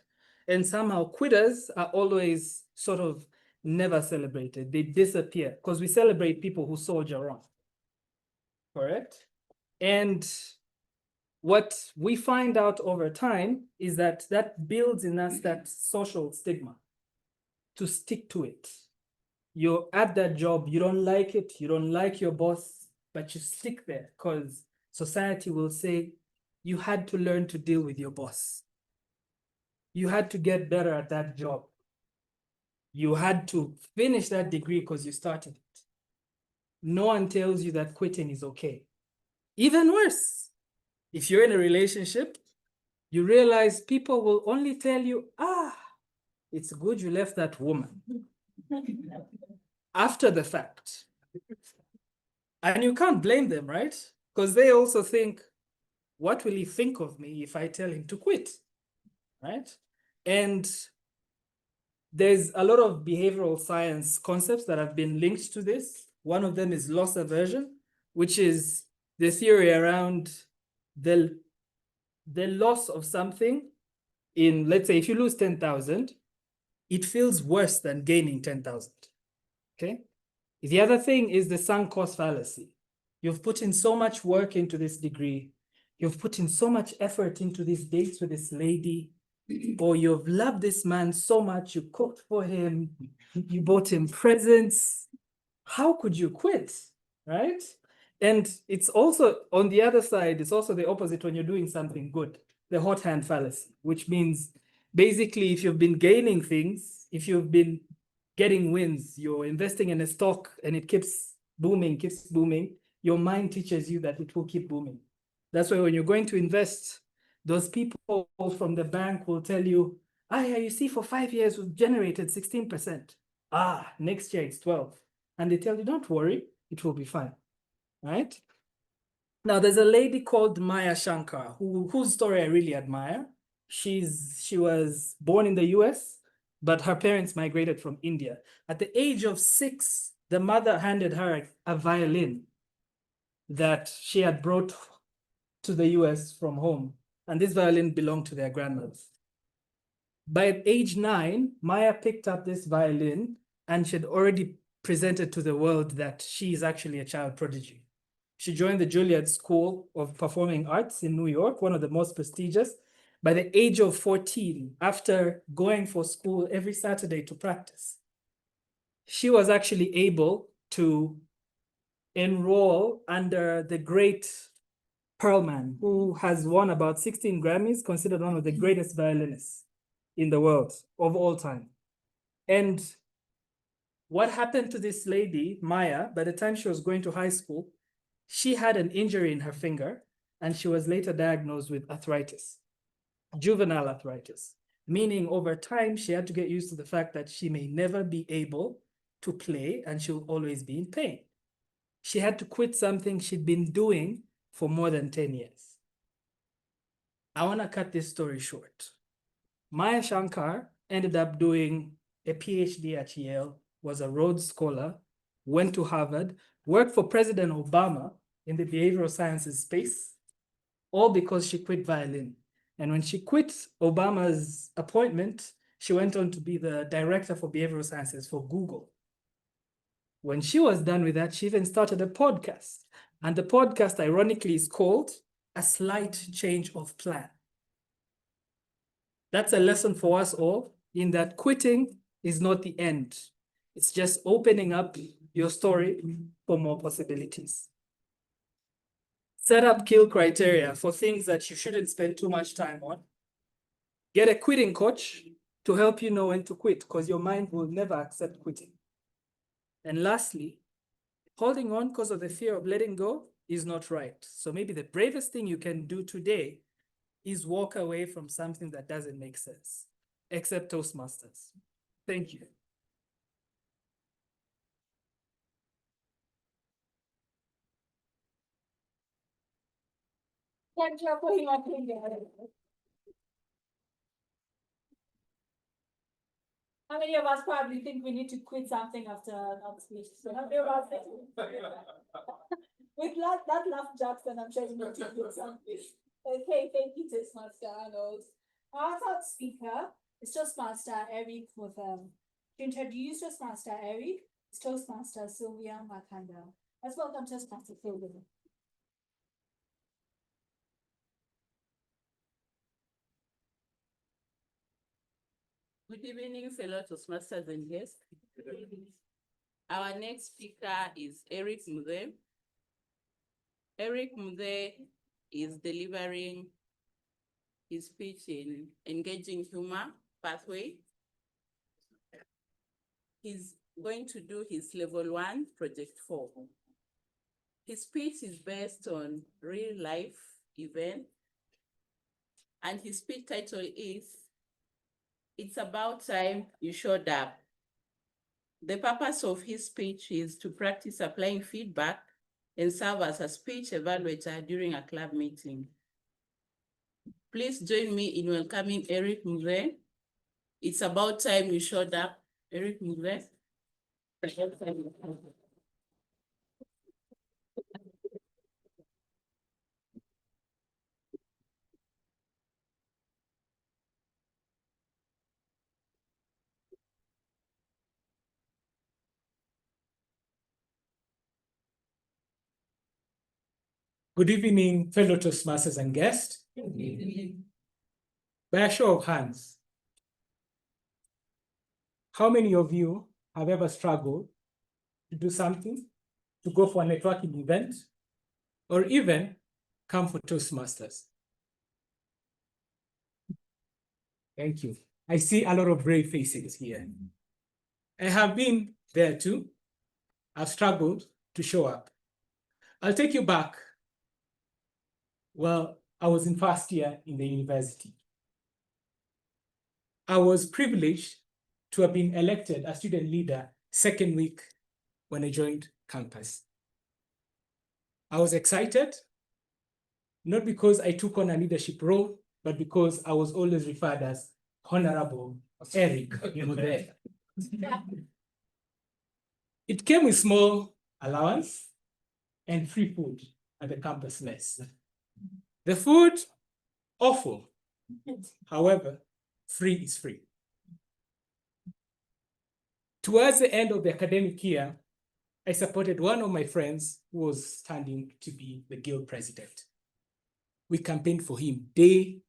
and somehow quitters are always sort of never celebrated. They disappear because we celebrate people who soldier on, correct? And what we find out over time is that that builds in us that social stigma to stick to it. You're at that job, you don't like it, you don't like your boss, but you stick there because society will say you had to learn to deal with your boss. You had to get better at that job. You had to finish that degree because you started it. No one tells you that quitting is okay. Even worse, if you're in a relationship, you realize people will only tell you, it's good you left that woman. After the fact. And you can't blame them, right? Because they also think, what will he think of me if I tell him to quit, right? And there's a lot of behavioral science concepts that have been linked to this. One of them is loss aversion, which is the theory around the loss of something in, let's say, if you lose 10,000, it feels worse than gaining 10,000, okay? The other thing is the sunk cost fallacy. You've put in so much work into this degree. You've put in so much effort into these dates with this lady, or you've loved this man so much, you cooked for him, you bought him presents. How could you quit, right? And it's also, on the other side, it's also the opposite when you're doing something good, the hot hand fallacy, which means basically if you've been gaining things, if you've been getting wins, you're investing in a stock and it keeps booming, your mind teaches you that it will keep booming. That's why when you're going to invest, those people from the bank will tell you, yeah, you see, for 5 years, we've generated 16%. Next year it's 12. And they tell you, don't worry, it will be fine, right? Now, there's a lady called Maya Shankar, whose story I really admire. She was born in the US, but her parents migrated from India. At the age of 6, the mother handed her a violin that she had brought to the US from home. And this violin belonged to their grandmother. By age 9, Maya picked up this violin and she had already presented to the world that she is actually a child prodigy. She joined the Juilliard School of Performing Arts in New York, one of the most prestigious. By the age of 14, after going for school every Saturday to practice, she was actually able to enroll under the great Perlman, who has won about 16 Grammys, considered one of the greatest violinists in the world of all time. And what happened to this lady, Maya, by the time she was going to high school, she had an injury in her finger and she was later diagnosed with arthritis, juvenile arthritis, meaning over time she had to get used to the fact that she may never be able to play and she'll always be in pain. She had to quit something she'd been doing for more than 10 years. I want to cut this story short. Maya Shankar ended up doing a PhD at Yale, was a Rhodes Scholar, went to Harvard, worked for President Obama in the behavioral sciences space, all because she quit violin. And when she quit Obama's appointment, she went on to be the director for behavioral sciences for Google. When she was done with that, she even started a podcast. And the podcast, ironically, is called A Slight Change of Plan. That's a lesson for us all, in that quitting is not the end. It's just opening up your story for more possibilities. Set up kill criteria for things that you shouldn't spend too much time on. Get a quitting coach to help you know when to quit, because your mind will never accept quitting. And lastly, holding on because of the fear of letting go is not right. So maybe the bravest thing you can do today is walk away from something that doesn't make sense, except Toastmasters. Thank you. Thank you for putting up in there. How many of us probably think we need to quit something after not speech? So how many of us think? With that laugh, Jackson, I'm sure you need to quit something. Okay, thank you, Toastmaster Arnold. Our third speaker is Toastmaster Eric with to introduce Toastmaster Eric, is Toastmaster Sylvia Makanda. Let's welcome Toastmaster Sylvia. Good evening, fellow Toastmasters and guests. Our next speaker is Eric Mude. Eric Mude is delivering his speech in Engaging Humor Pathway. He's going to do his level 1, project 4. His speech is based on real life event, and his speech title is It's About Time You Showed Up. The purpose of his speech is to practice applying feedback and serve as a speech evaluator during a club meeting. Please join me in welcoming Eric Mude. It's about time you showed up. Eric Mude. Good evening, fellow Toastmasters and guests. Good evening. By a show of hands, how many of you have ever struggled to do something, to go for a networking event, or even come for Toastmasters? Thank you. I see a lot of brave faces here. I have been there too. I've struggled to show up. I'll take you back. Well, I was in first year in the university. I was privileged to have been elected a student leader second week when I joined campus. I was excited, not because I took on a leadership role, but because I was always referred as Honorable Eric Mude. It came with small allowance and free food at the campus mess. The food, awful. However, free is free. Towards the end of the academic year, I supported one of my friends who was standing to be the guild president. We campaigned for him day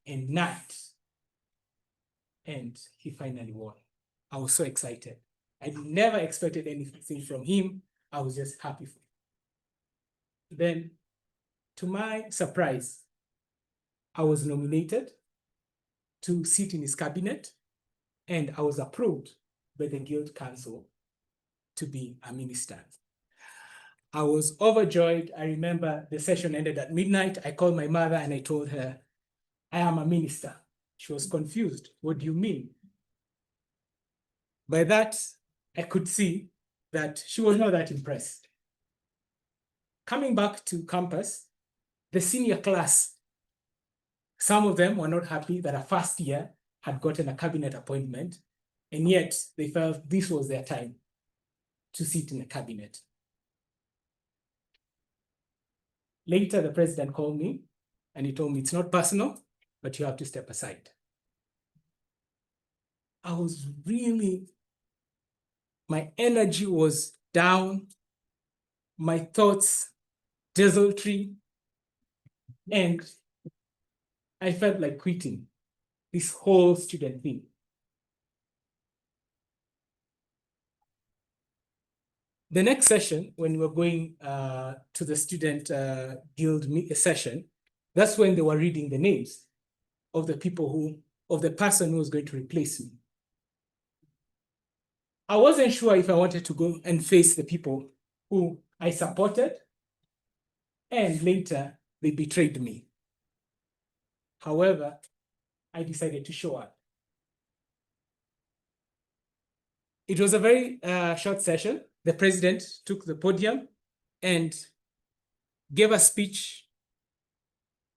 and night, and he finally won. I was so excited. I never expected anything from him. I was just happy for him. Then, to my surprise, I was nominated to sit in his cabinet, and I was approved by the Guild Council to be a minister. I was overjoyed. I remember the session ended at midnight. I called my mother and I told her, I am a minister. She was confused. What do you mean? By that, I could see that she was not that impressed. Coming back to campus, the senior class, some of them were not happy that a first year had gotten a cabinet appointment, and yet they felt this was their time to sit in the cabinet. Later, the president called me and he told me it's not personal, but you have to step aside. I was really, my energy was down, my thoughts desultory, and I felt like quitting this whole student thing. The next session, when we were going to the student guild session, that's when they were reading the names of the people of the person who was going to replace me. I wasn't sure if I wanted to go and face the people who I supported, and later they betrayed me. However, I decided to show up. It was a very short session. The president took the podium and gave a speech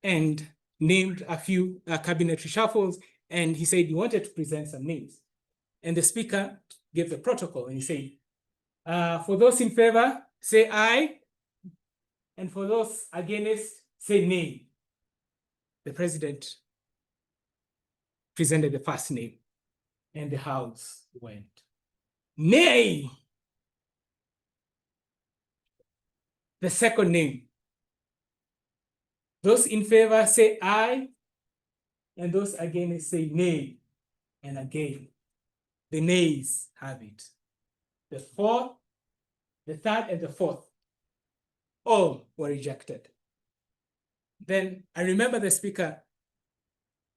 and named a few cabinet reshuffles, and he said he wanted to present some names. And the speaker gave the protocol and he said, for those in favor, say aye, and for those against, say nay. The president presented the first name, and the house went, nay. The second name, those in favor say aye, and those against say nay. And again, the nays have it. The fourth, the third, and the fourth, all were rejected. Then I remember the speaker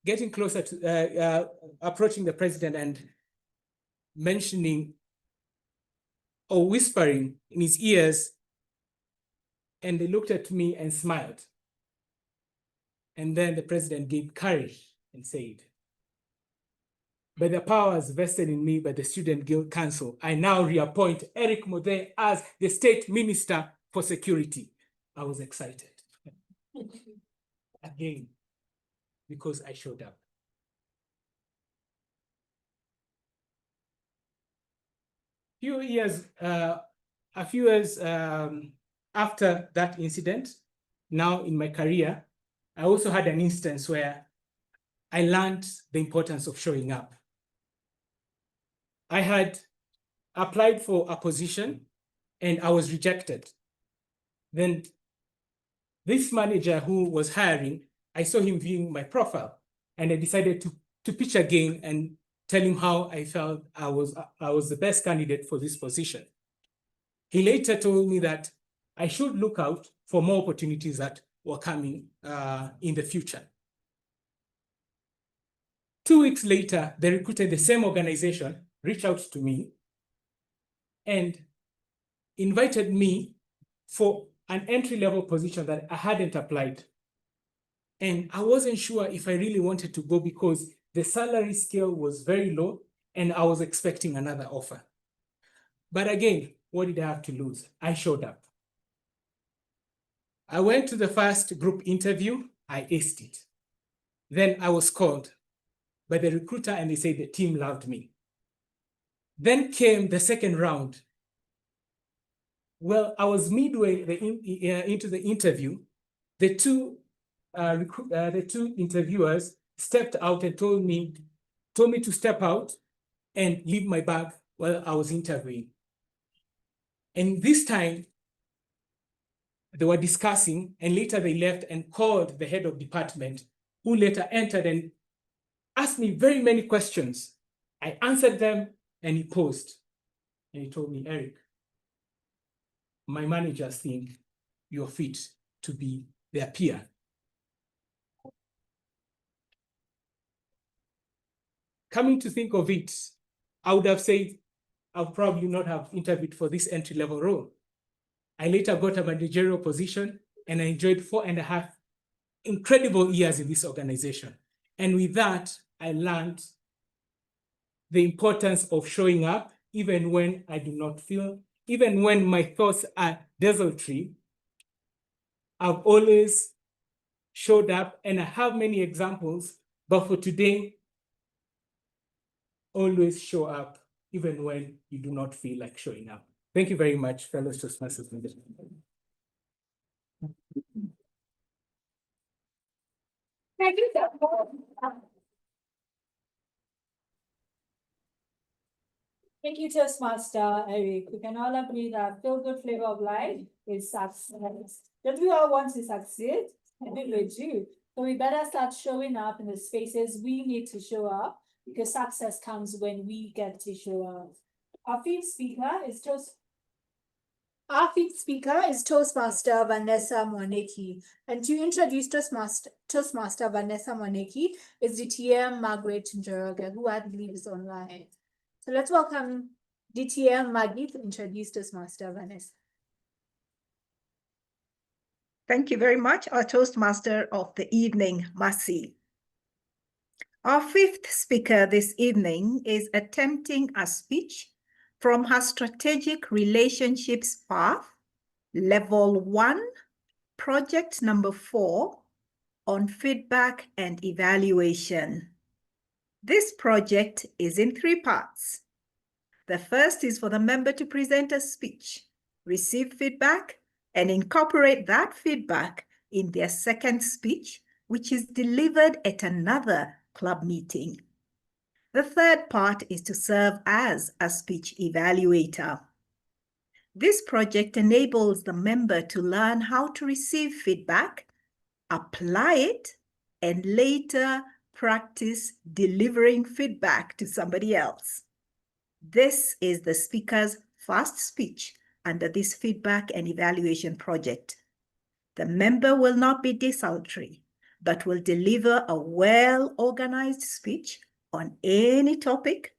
getting closer to, approaching the president and mentioning or whispering in his ears, and they looked at me and smiled. And then the president gave courage and said, by the powers vested in me by the Student Guild Council, I now reappoint Eric Mode as the State Minister for Security. I was excited. Again, because I showed up. A few years after that incident, now in my career, I also had an instance where I learned the importance of showing up. I had applied for a position and I was rejected. Then this manager who was hiring, I saw him viewing my profile, and I decided to pitch again and tell him how I felt I was the best candidate for this position. He later told me that I should look out for more opportunities that were coming in the future. 2 weeks later, the recruiter in the same organization reached out to me and invited me for an entry-level position that I hadn't applied. And I wasn't sure if I really wanted to go because the salary scale was very low and I was expecting another offer. But again, what did I have to lose? I showed up. I went to the first group interview, I aced it. Then I was called by the recruiter and they said the team loved me. Then came the second round. Well, I was midway into the interview. The two interviewers stepped out and told me told me to step out and leave my bag while I was interviewing. And this time, they were discussing, and later they left and called the head of department, who later entered and asked me very many questions. I answered them, and he paused. And he told me, Eric, my managers think you're fit to be their peer. Coming to think of it, I would have said, I'll probably not have interviewed for this entry-level role. I later got a managerial position, and I enjoyed 4.5 incredible years in this organization. And with that, I learned the importance of showing up, even when I do not feel, even when my thoughts are desultory. I've always showed up, and I have many examples, but for today, always show up, even when you do not feel like showing up. Thank you very much, fellow Toastmasters. Thank you, Toastmaster Eric. We can all agree that feel-good flavor of life is success. Don't we all want to succeed? I think we do. So we better start showing up in the spaces we need to show up, because success comes when we get to show up. Our fifth speaker is Toastmaster Vanessa Mwaneki. And to introduce Toastmaster Vanessa Mwaneki is DTM Margaret Njoroge, who I believe is online. So let's welcome DTM Maggie to introduce Toastmaster Vanessa. Thank you very much, our Toastmaster of the evening, Masi. Our fifth speaker this evening is attempting a speech from her Strategic Relationships Path, Level 1, Project number 4, on feedback and evaluation. This project is in 3 parts. The first is for the member to present a speech, receive feedback, and incorporate that feedback in their second speech, which is delivered at another club meeting. The third part is to serve as a speech evaluator. This project enables the member to learn how to receive feedback, apply it, and later practice delivering feedback to somebody else. This is the speaker's first speech under this feedback and evaluation project. The member will not be desultory, but will deliver a well-organized speech on any topic,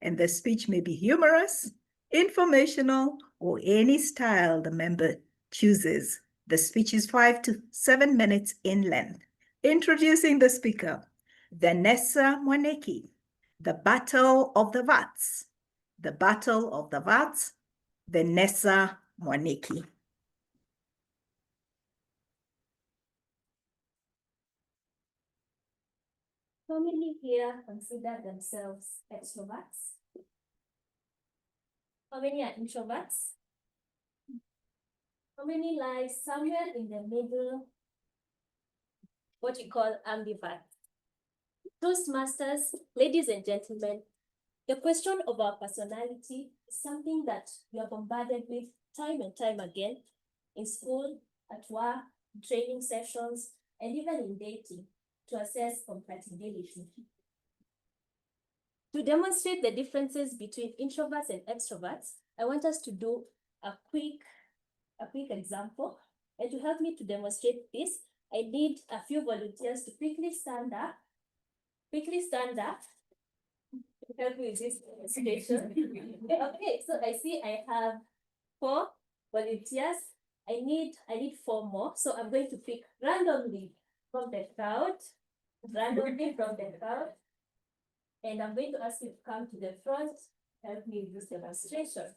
and the speech may be humorous, informational, or any style the member chooses. The speech is 5 to 7 minutes in length. Introducing the speaker, Vanessa Mwaneki, the Battle of the Vats. The Battle of the Vats, Vanessa Mwaneki. How many here consider themselves extroverts? How many are introverts? How many lie somewhere in the middle, what you call ambivert? Toastmasters, ladies and gentlemen, the question of our personality is something that we are bombarded with time and time again in school, at work, training sessions, and even in dating to assess compatibility. To demonstrate the differences between introverts and extroverts, I want us to do a quick example. And to help me to demonstrate this, I need a few volunteers to quickly stand up. Help me with this demonstration. Okay, so I see I have 4 volunteers. I need 4 more. So I'm going to pick randomly from the crowd. And I'm going to ask you to come to the front. Help me with this demonstration.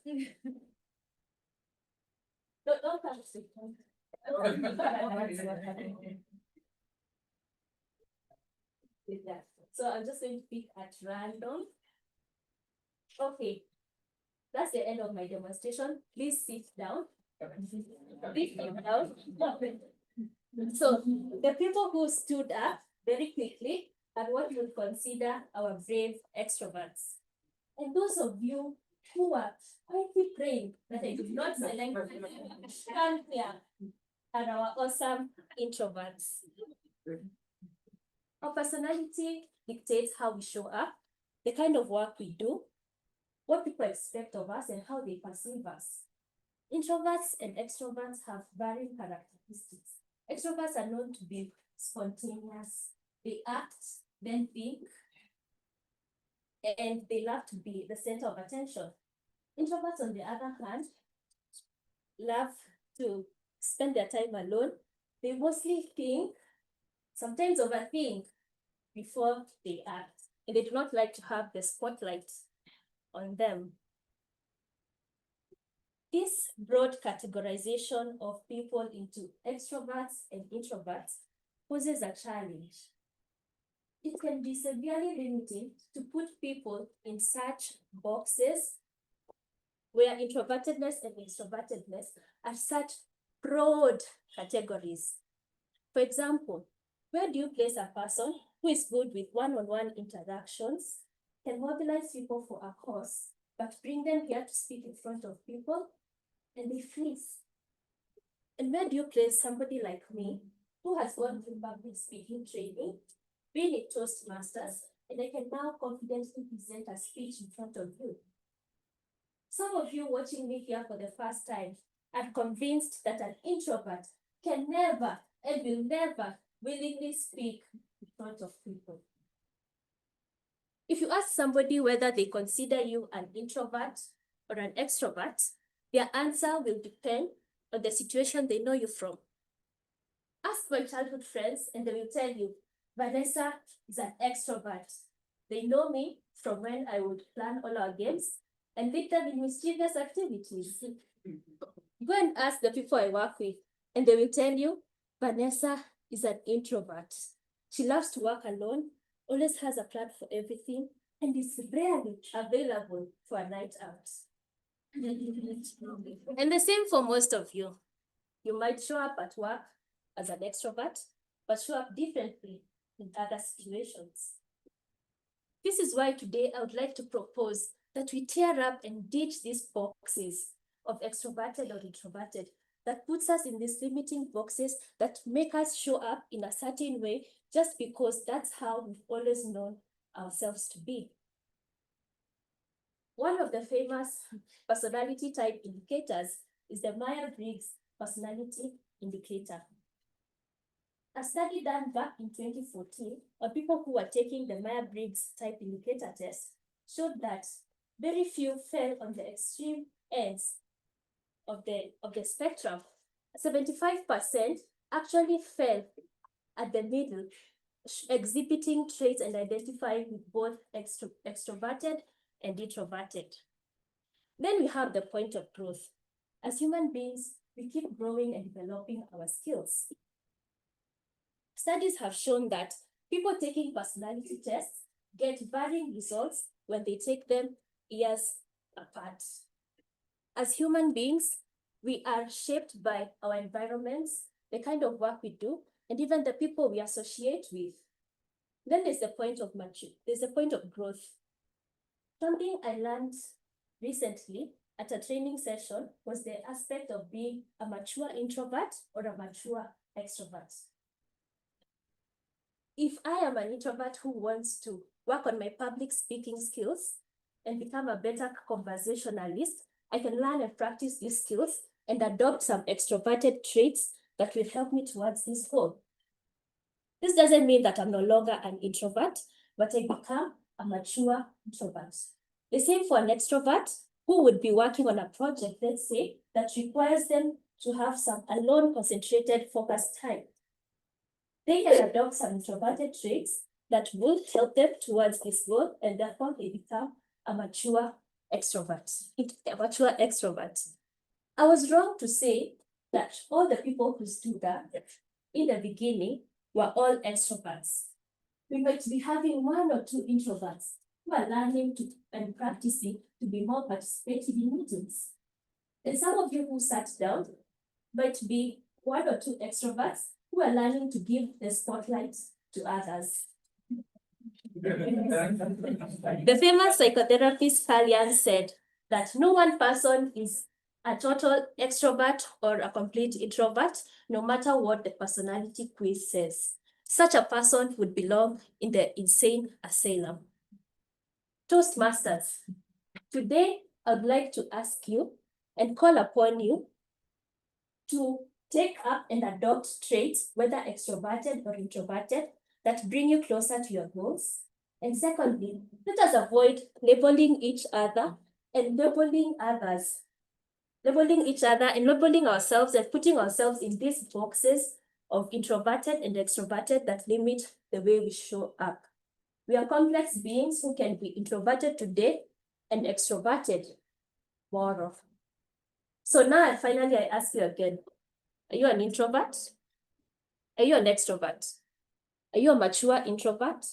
Don't come to the front. So I'm just going to pick at random. Okay, that's the end of my demonstration. Please sit down. Please sit down. So the people who stood up very quickly, are what we would consider our brave extroverts. And those of you who are quietly praying that I do not select come here are our awesome introverts. Our personality dictates how we show up, the kind of work we do, what people expect of us, and how they perceive us. Introverts and extroverts have varying characteristics. Extroverts are known to be spontaneous. They act, then think, and they love to be the center of attention. Introverts, on the other hand, love to spend their time alone. They mostly think, sometimes overthink, before they act. And they do not like to have the spotlight on them. This broad categorization of people into extroverts and introverts poses a challenge. It can be severely limiting to put people in such boxes where introvertedness and extrovertedness are such broad categories. For example, where do you place a person who is good with one-on-one interactions, can mobilize people for a cause, but bring them here to speak in front of people, and they freeze? And where do you place somebody like me, who has gone through public speaking training, been in Toastmasters, and I can now confidently present a speech in front of you? Some of you watching me here for the first time are convinced that an introvert can never and will never willingly speak in front of people. If you ask somebody whether they consider you an introvert or an extrovert, their answer will depend on the situation they know you from. Ask my childhood friends and they will tell you, Vanessa is an extrovert. They know me from when I would plan all our games and lead them in mischievous activities. Go and ask the people I work with and they will tell you, Vanessa is an introvert. She loves to work alone, always has a plan for everything, and is rarely available for a night out. And the same for most of you. You might show up at work as an extrovert, but show up differently in other situations. This is why today I would like to propose that we tear up and ditch these boxes of extroverted or introverted that puts us in these limiting boxes that make us show up in a certain way just because that's how we've always known ourselves to be. One of the famous personality type indicators is the Myers-Briggs personality indicator. A study done back in 2014 on people who were taking the Myers-Briggs type indicator test showed that very few fell on the extreme ends of the spectrum. 75% actually fell at the middle, exhibiting traits and identifying with both extroverted and introverted. Then we have the point of growth. As human beings, we keep growing and developing our skills. Studies have shown that people taking personality tests get varying results when they take them years apart. As human beings, we are shaped by our environments, the kind of work we do, and even the people we associate with. Then there's the point of growth. Something I learned recently at a training session was the aspect of being a mature introvert or a mature extrovert. If I am an introvert who wants to work on my public speaking skills and become a better conversationalist, I can learn and practice these skills and adopt some extroverted traits that will help me towards this goal. This doesn't mean that I'm no longer an introvert, but I become a mature introvert. The same for an extrovert who would be working on a project, let's say, that requires them to have some alone, concentrated, focused time. They can adopt some introverted traits that will help them towards this goal, and therefore they become a mature extrovert. I was wrong to say that all the people who stood up in the beginning were all extroverts. We might be having one or two introverts who are learning and practicing to be more participative in meetings. And some of you who sat down might be one or two extroverts who are learning to give the spotlight to others. The famous psychotherapist Carl Jung said that no one person is a total extrovert or a complete introvert, no matter what the personality quiz says. Such a person would belong in the insane asylum. Toastmasters, today I'd like to ask you and call upon you to take up and adopt traits, whether extroverted or introverted, that bring you closer to your goals. And secondly, let us avoid labeling each other and labeling others, labeling each other and labeling ourselves and putting ourselves in these boxes of introverted and extroverted that limit the way we show up. We are complex beings who can be introverted today and extroverted tomorrow. So now, finally, I ask you again, are you an introvert? Are you an extrovert? Are you a mature introvert?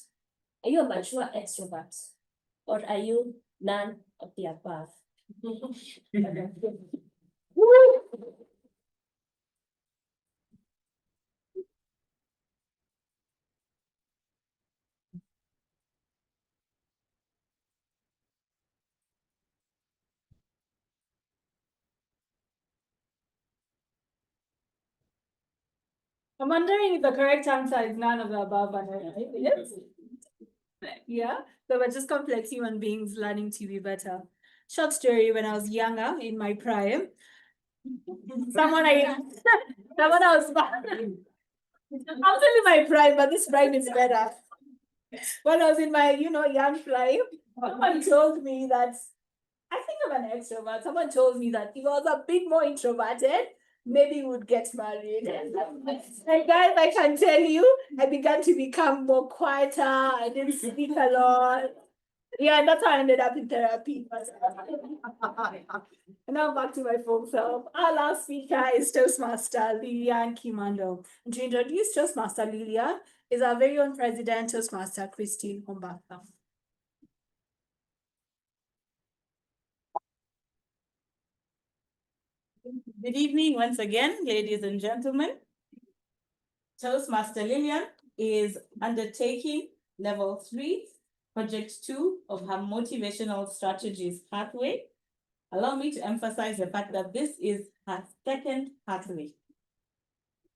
Are you a mature extrovert? Or are you none of the above? I'm wondering if the correct answer is none of the above. Yes. Yeah, so we're just complex human beings learning to be better. Short story, when I was younger, in my prime, someone I was, I'm still in my prime, but this prime is better. When I was in my, young prime, someone told me that, I think I'm an extrovert. Someone told me that if I was a bit more introverted, maybe we would get married. And guys, I can tell you, I began to become more quieter. I didn't speak a lot. Yeah, and that's how I ended up in therapy. And now back to my full self. Our last speaker is Toastmaster Lilian Kimando. And to introduce Toastmaster Lilian is our very own president, Toastmaster Christine Hombaka. Good evening once again, ladies and gentlemen. Toastmaster Lilian is undertaking level 3, project 2 of her motivational strategies pathway. Allow me to emphasize the fact that this is her second pathway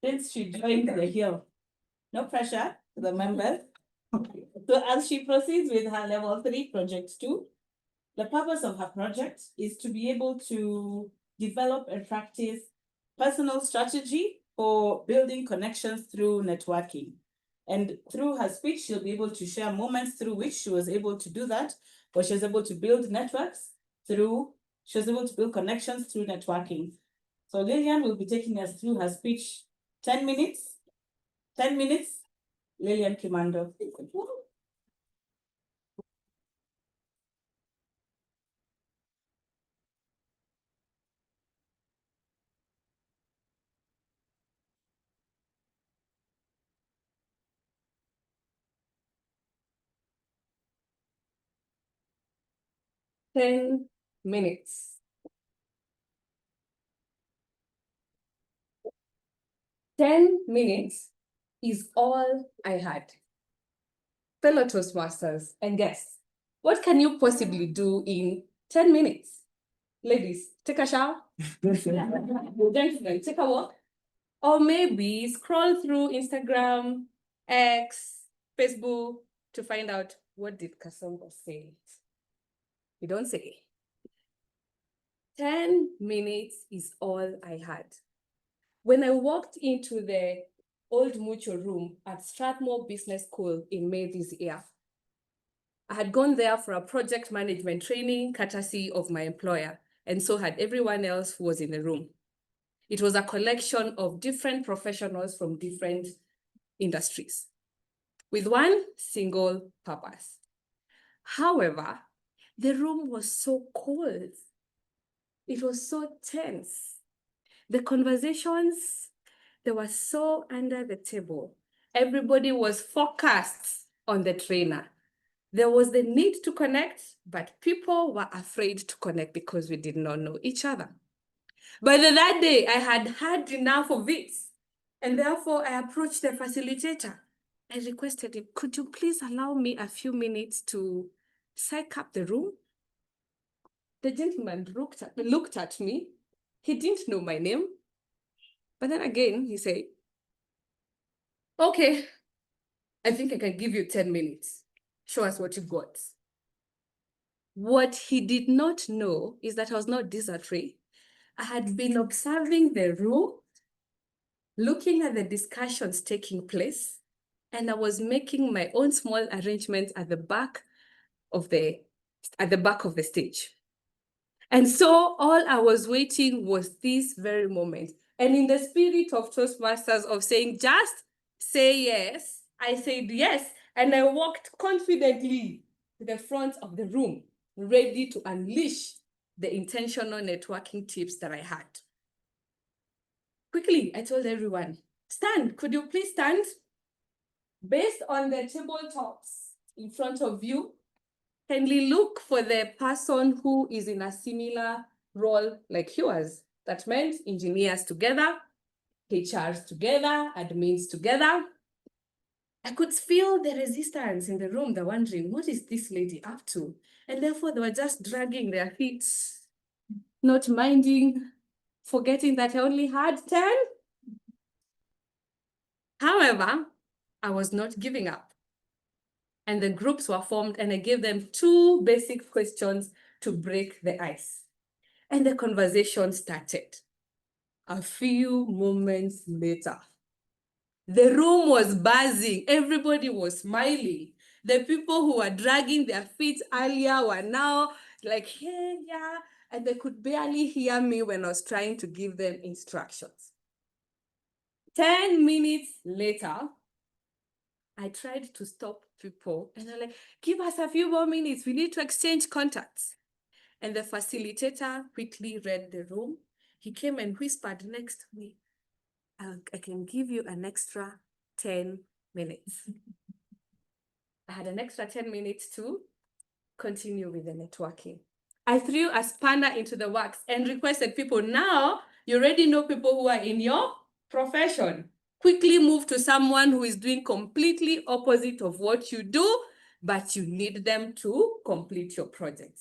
since she joined the Hill. No pressure to the members. So as she proceeds with her level 3 project 2, the purpose of her project is to be able to develop and practice personal strategy for building connections through networking. And through her speech, she'll be able to share moments through which she was able to do that, or she was able to build networks through, she was able to build connections through networking. So Lilian will be taking us through her speech. 10 minutes. 10 minutes. Lilian Kimando. Minutes. 10 minutes is all I had. Fellow Toastmasters and guests, what can you possibly do in 10 minutes? Ladies, take a shower. Gentlemen, take a walk. Or maybe scroll through Instagram, X, Facebook to find out what did Kasongo say. You don't say. 10 minutes is all I had. When I walked into the old mutual room at Strathmore Business School in May this year, I had gone there for a project management training courtesy of my employer, and so had everyone else who was in the room. It was a collection of different professionals from different industries with one single purpose. However, the room was so cold. It was so tense. The conversations, they were so under the table. Everybody was focused on the trainer. There was the need to connect, but people were afraid to connect because we did not know each other. By that day, I had had enough of it, and therefore I approached the facilitator. I requested him, could you please allow me a few minutes to psych up the room? The gentleman looked at me. He didn't know my name. But then again, he said, okay, I think I can give you 10 minutes. Show us what you got. What he did not know is that I was not dilatory. I had been observing the room, looking at the discussions taking place, and I was making my own small arrangements at the back of the stage. And so all I was waiting was this very moment. And in the spirit of Toastmasters of saying, just say yes, I said yes. And I walked confidently to the front of the room, ready to unleash the intentional networking tips that I had. Quickly, I told everyone, stand, could you please stand? Based on the tabletops in front of you, kindly look for the person who is in a similar role like yours. That meant engineers together, HRs together, admins together. I could feel the resistance in the room. They're wondering, what is this lady up to? And therefore, they were just dragging their feet, not minding, forgetting that I only had 10. However, I was not giving up. And the groups were formed, and I gave them 2 basic questions to break the ice. And the conversation started. A few moments later, the room was buzzing. Everybody was smiling. The people who were dragging their feet earlier were now like, hey, yeah. And they could barely hear me when I was trying to give them instructions. 10 minutes later, I tried to stop people and they're like, give us a few more minutes. We need to exchange contacts. And the facilitator quickly read the room. He came and whispered next to me, I can give you an extra 10 minutes. I had an extra 10 minutes to continue with the networking. I threw a spanner into the works and requested people, now you already know people who are in your profession. Quickly move to someone who is doing completely opposite of what you do, but you need them to complete your project.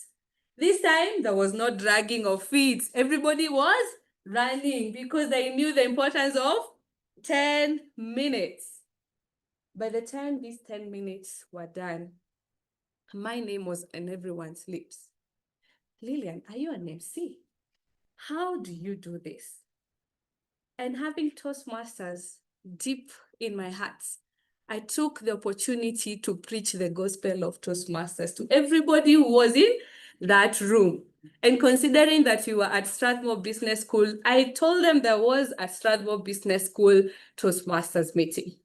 This time, there was no dragging of feet. Everybody was running because they knew the importance of 10 minutes. By the time these 10 minutes were done, my name was on everyone's lips. Lillian, are you an MC? How do you do this? And having Toastmasters deep in my heart, I took the opportunity to preach the gospel of Toastmasters to everybody who was in that room. And considering that we were at Strathmore Business School, I told them there was a Strathmore Business School Toastmasters meeting.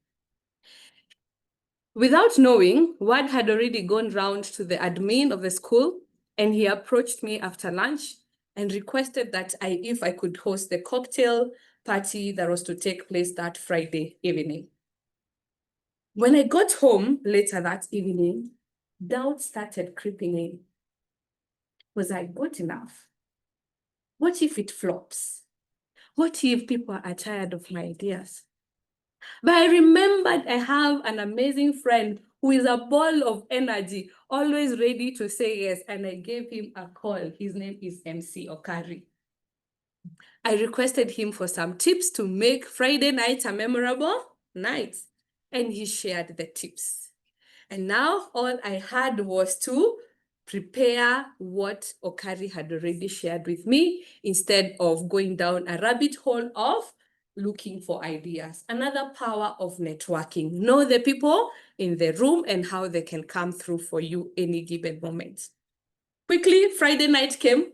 Without knowing, word had already gone round to the admin of the school, and he approached me after lunch and requested that if I could host the cocktail party that was to take place that Friday evening. When I got home later that evening, doubt started creeping in. Was I good enough? What if it flops? What if people are tired of my ideas? But I remembered I have an amazing friend who is a ball of energy, always ready to say yes, and I gave him a call. His name is MC Okari. I requested him for some tips to make Friday night a memorable night, and he shared the tips. And now all I had was to prepare what Okari had already shared with me instead of going down a rabbit hole of looking for ideas. Another power of networking. Know the people in the room and how they can come through for you any given moment. Quickly, Friday night came.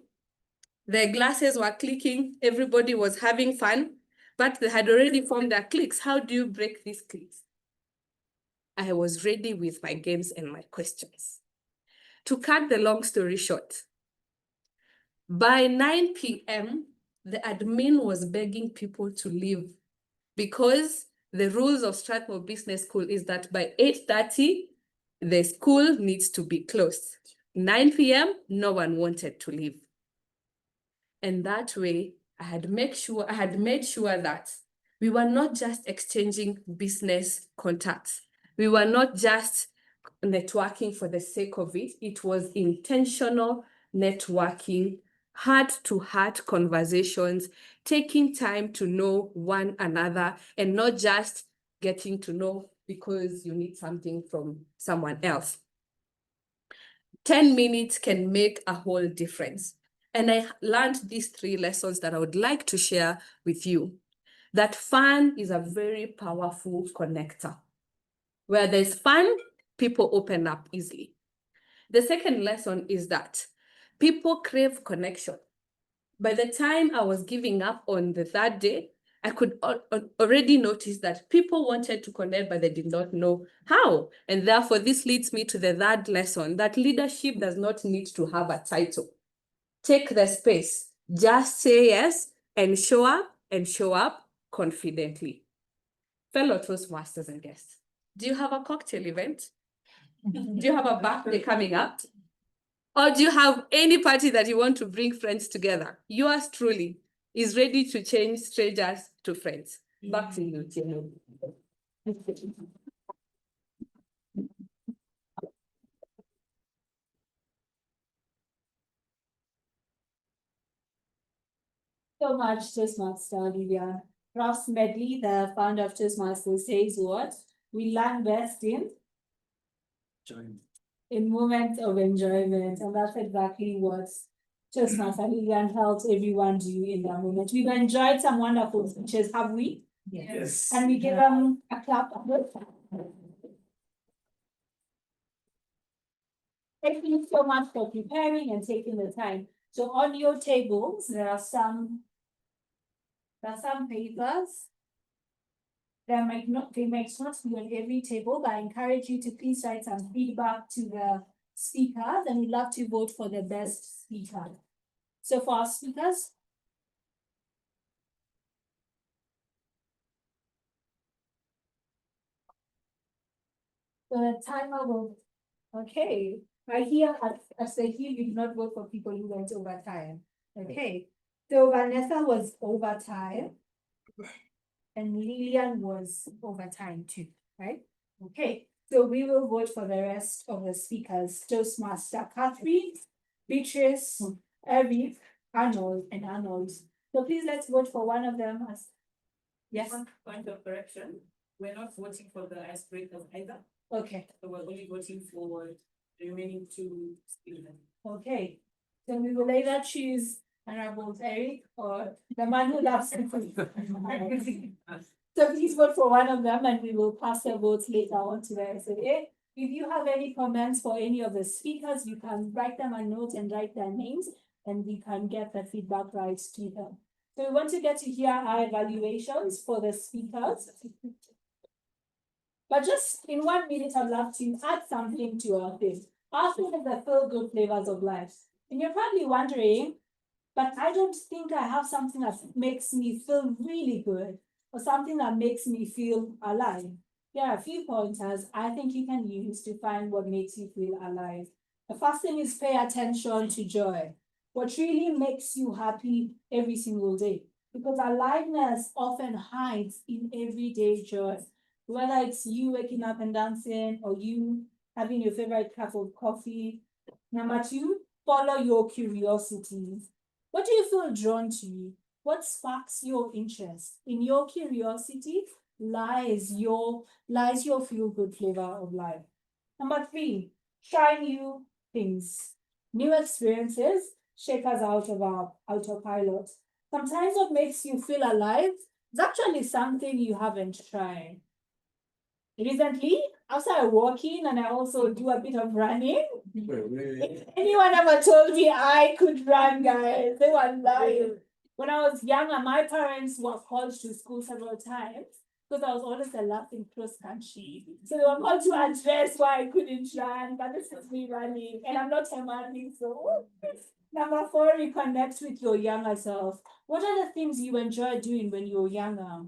The glasses were clicking. Everybody was having fun, but they had already formed their cliques. How do you break these cliques? I was ready with my games and my questions. To cut the long story short, by 9 p.m., the admin was begging people to leave because the rules of Strathmore Business School is that by 8:30, the school needs to be closed. 9 p.m., no one wanted to leave. And that way, I had made sure that we were not just exchanging business contacts, We were not just networking for the sake of it. It was intentional networking, heart-to-heart conversations, taking time to know one another and not just getting to know because you need something from someone else. 10 minutes can make a whole difference. And I learned these 3 lessons that I would like to share with you. That fun is a very powerful connector. Where there's fun, people open up easily. The second lesson is that people crave connection. By the time I was giving up on the 3rd day, I could already notice that people wanted to connect, but they did not know how. And therefore, this leads me to the 3rd lesson, that leadership does not need to have a title. Take the space. Just say yes and show up confidently. Fellow Toastmasters and guests, do you have a cocktail event? Do you have a birthday coming up? Or do you have any party that you want to bring friends together? Yours truly is ready to change strangers to friends. Back to you, Tino. So much, Toastmaster Olivia. Ross Medley, the founder of Toastmasters, says what? We learn best in moments of enjoyment. And that's exactly what Toastmaster Olivia helped everyone do in that moment. We've enjoyed some wonderful speeches, have we? Yes. And we give them a clap. Thank you so much for preparing and taking the time. So on your tables, there are some papers. They might not be on every table, but I encourage you to please write some feedback to the speakers, and we'd love to vote for the best speaker. So for our speakers, the timer will, okay. Right here at the Hill, we did not vote for people who went overtime. Okay, so Vanessa was overtime. And Lillian was overtime too, right? Okay, so we will vote for the rest of the speakers. Toastmaster Catherine, Beatrice, Evie, Arnold, and Arnold. So please let's vote for one of them as. Yes. One point of correction, we're not voting for the icebreakers either. Okay. So we're only voting for the remaining 2 speakers. Okay, so we will either choose Honorable Eric or the man who loves people. So please vote for one of them and we will pass the votes later on to the SAA. If you have any comments for any of the speakers, you can write them a note and write their names and we can get the feedback right to them. So we want to get to hear our evaluations for the speakers. But just in 1 minute, I'd love to add something to our thing. Our thing is the feel-good flavors of life. And you're probably wondering, but I don't think I have something that makes me feel really good or something that makes me feel alive. There are a few pointers I think you can use to find what makes you feel alive. The first thing is pay attention to joy. What really makes you happy every single day? Because aliveness often hides in everyday joy. Whether it's you waking up and dancing or you having your favorite cup of coffee. Number 2, follow your curiosities. What do you feel drawn to? What sparks your interest? In your curiosity lies your feel-good flavor of life. Number 3, try new things. New experiences shake us out of our autopilot. Sometimes what makes you feel alive is actually something you haven't tried. Recently, I started walking and I also do a bit of running. Anyone ever told me I could run, guys? They were lying. When I was younger, my parents were called to school several times because I was always the last in cross country. So they were called to address why I couldn't run, but this is me running and I'm not a man, so. Number 4, reconnect with your younger self. What are the things you enjoy doing when you were younger?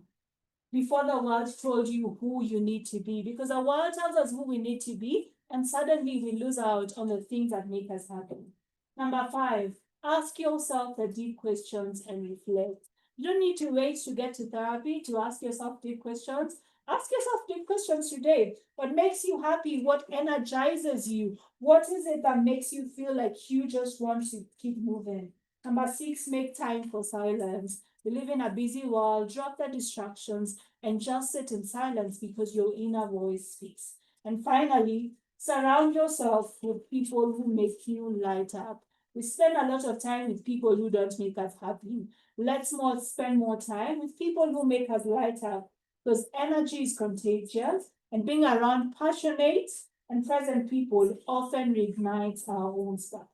Before the world told you who you need to be, because the world tells us who we need to be, and suddenly we lose out on the things that make us happy. Number 5, ask yourself the deep questions and reflect. You don't need to wait to get to therapy to ask yourself deep questions. Ask yourself deep questions today. What makes you happy? What energizes you? What is it that makes you feel like you just want to keep moving? Number 6, make time for silence. We live in a busy world. Drop the distractions and just sit in silence because your inner voice speaks. And finally, surround yourself with people who make you light up. We spend a lot of time with people who don't make us happy. Let's spend more time with people who make us light up, because energy is contagious, and being around passionate and present people often reignites our own stuff.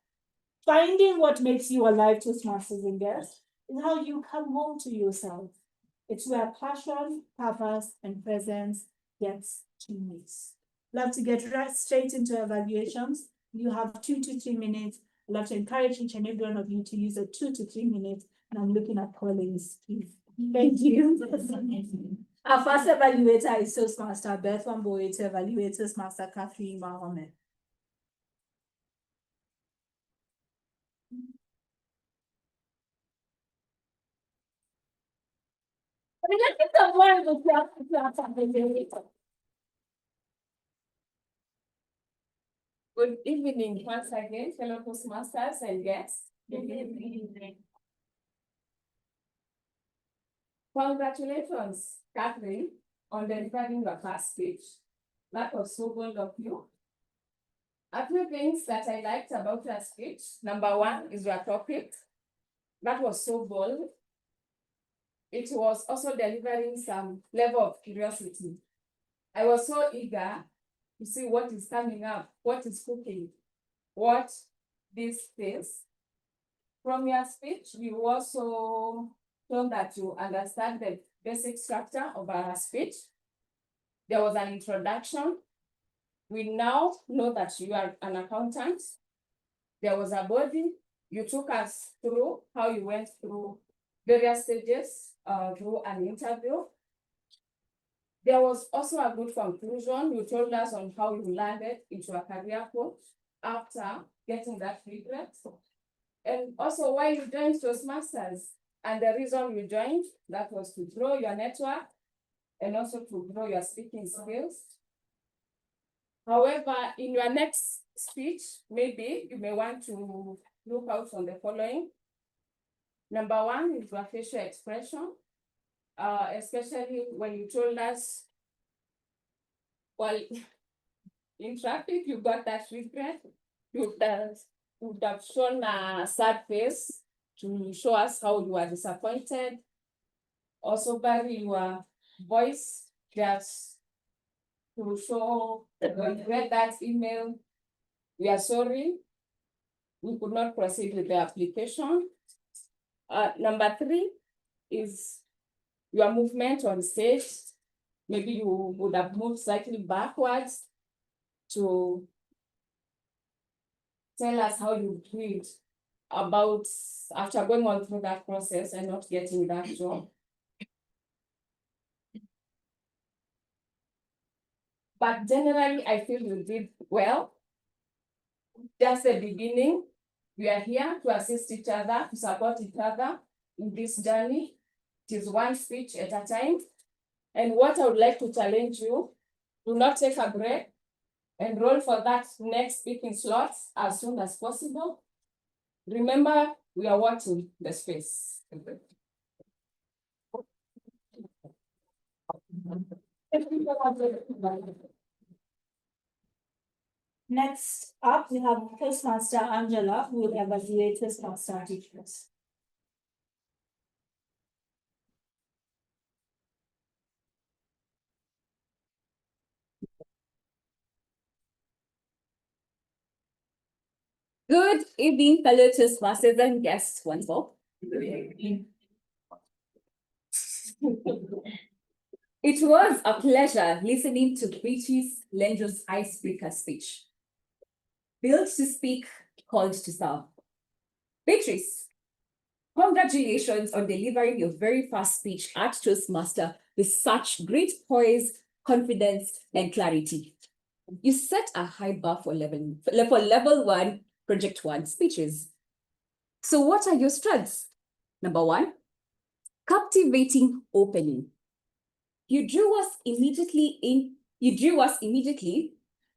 Finding what makes you alive, Toastmasters and guests, is how you come home to yourself. It's where passion, purpose, and presence gets to mix. Love to get right straight into evaluations. You have 2 to 3 minutes. I'd love to encourage each and every one of you to use the 2 to 3 minutes. And I'm looking at Collins. Thank you. Our first evaluator is Toastmaster Beth Wamboye to evaluate Toastmaster Catherine Mahome. Good evening once again, fellow Toastmasters and guests. Good evening. Congratulations, Catherine, on delivering your first speech. That was so bold of you. A few things that I liked about your speech. Number 1 is your topic. That was so bold. It was also delivering some level of curiosity. I was so eager to see what is coming up, what is cooking, what this is. From your speech, you also shown that you understand the basic structure of our speech. There was an introduction. We now know that you are an accountant. There was a body. You took us through how you went through various stages through an interview. There was also a good conclusion. You told us on how you landed into a career coach after getting that regret. And also why you joined Toastmasters. And the reason you joined, that was to grow your network and also to grow your speaking skills. However, in your next speech, maybe you may want to look out on the following. Number 1 is your facial expression, especially when you told us, well, in traffic, you got that regret. You would have shown a sad face to show us how you are disappointed. Also, bury your voice just to show when you read that email, we are sorry. We could not proceed with the application. Number 3 is your movement on stage. Maybe you would have moved slightly backwards to tell us how you feel about after going on through that process and not getting that job. But generally, I feel you did well. Just the beginning. We are here to assist each other, to support each other in this journey. It is one speech at a time. And what I would like to challenge you, do not take a break. Enroll for that next speaking slot as soon as possible. Remember, we are watching the space. Next up, we have Toastmaster Angela, who will evaluate Toastmaster teachers. Good evening, fellow Toastmasters and guests once more. It was a pleasure listening to Beatrice Lenjo's icebreaker speech. Built to speak, called to serve. Beatrice, congratulations on delivering your very first speech at Toastmaster with such great poise, confidence, and clarity. You set a high bar for level 1, Project 1 speeches. So what are your strengths? Number 1, captivating opening. You drew us immediately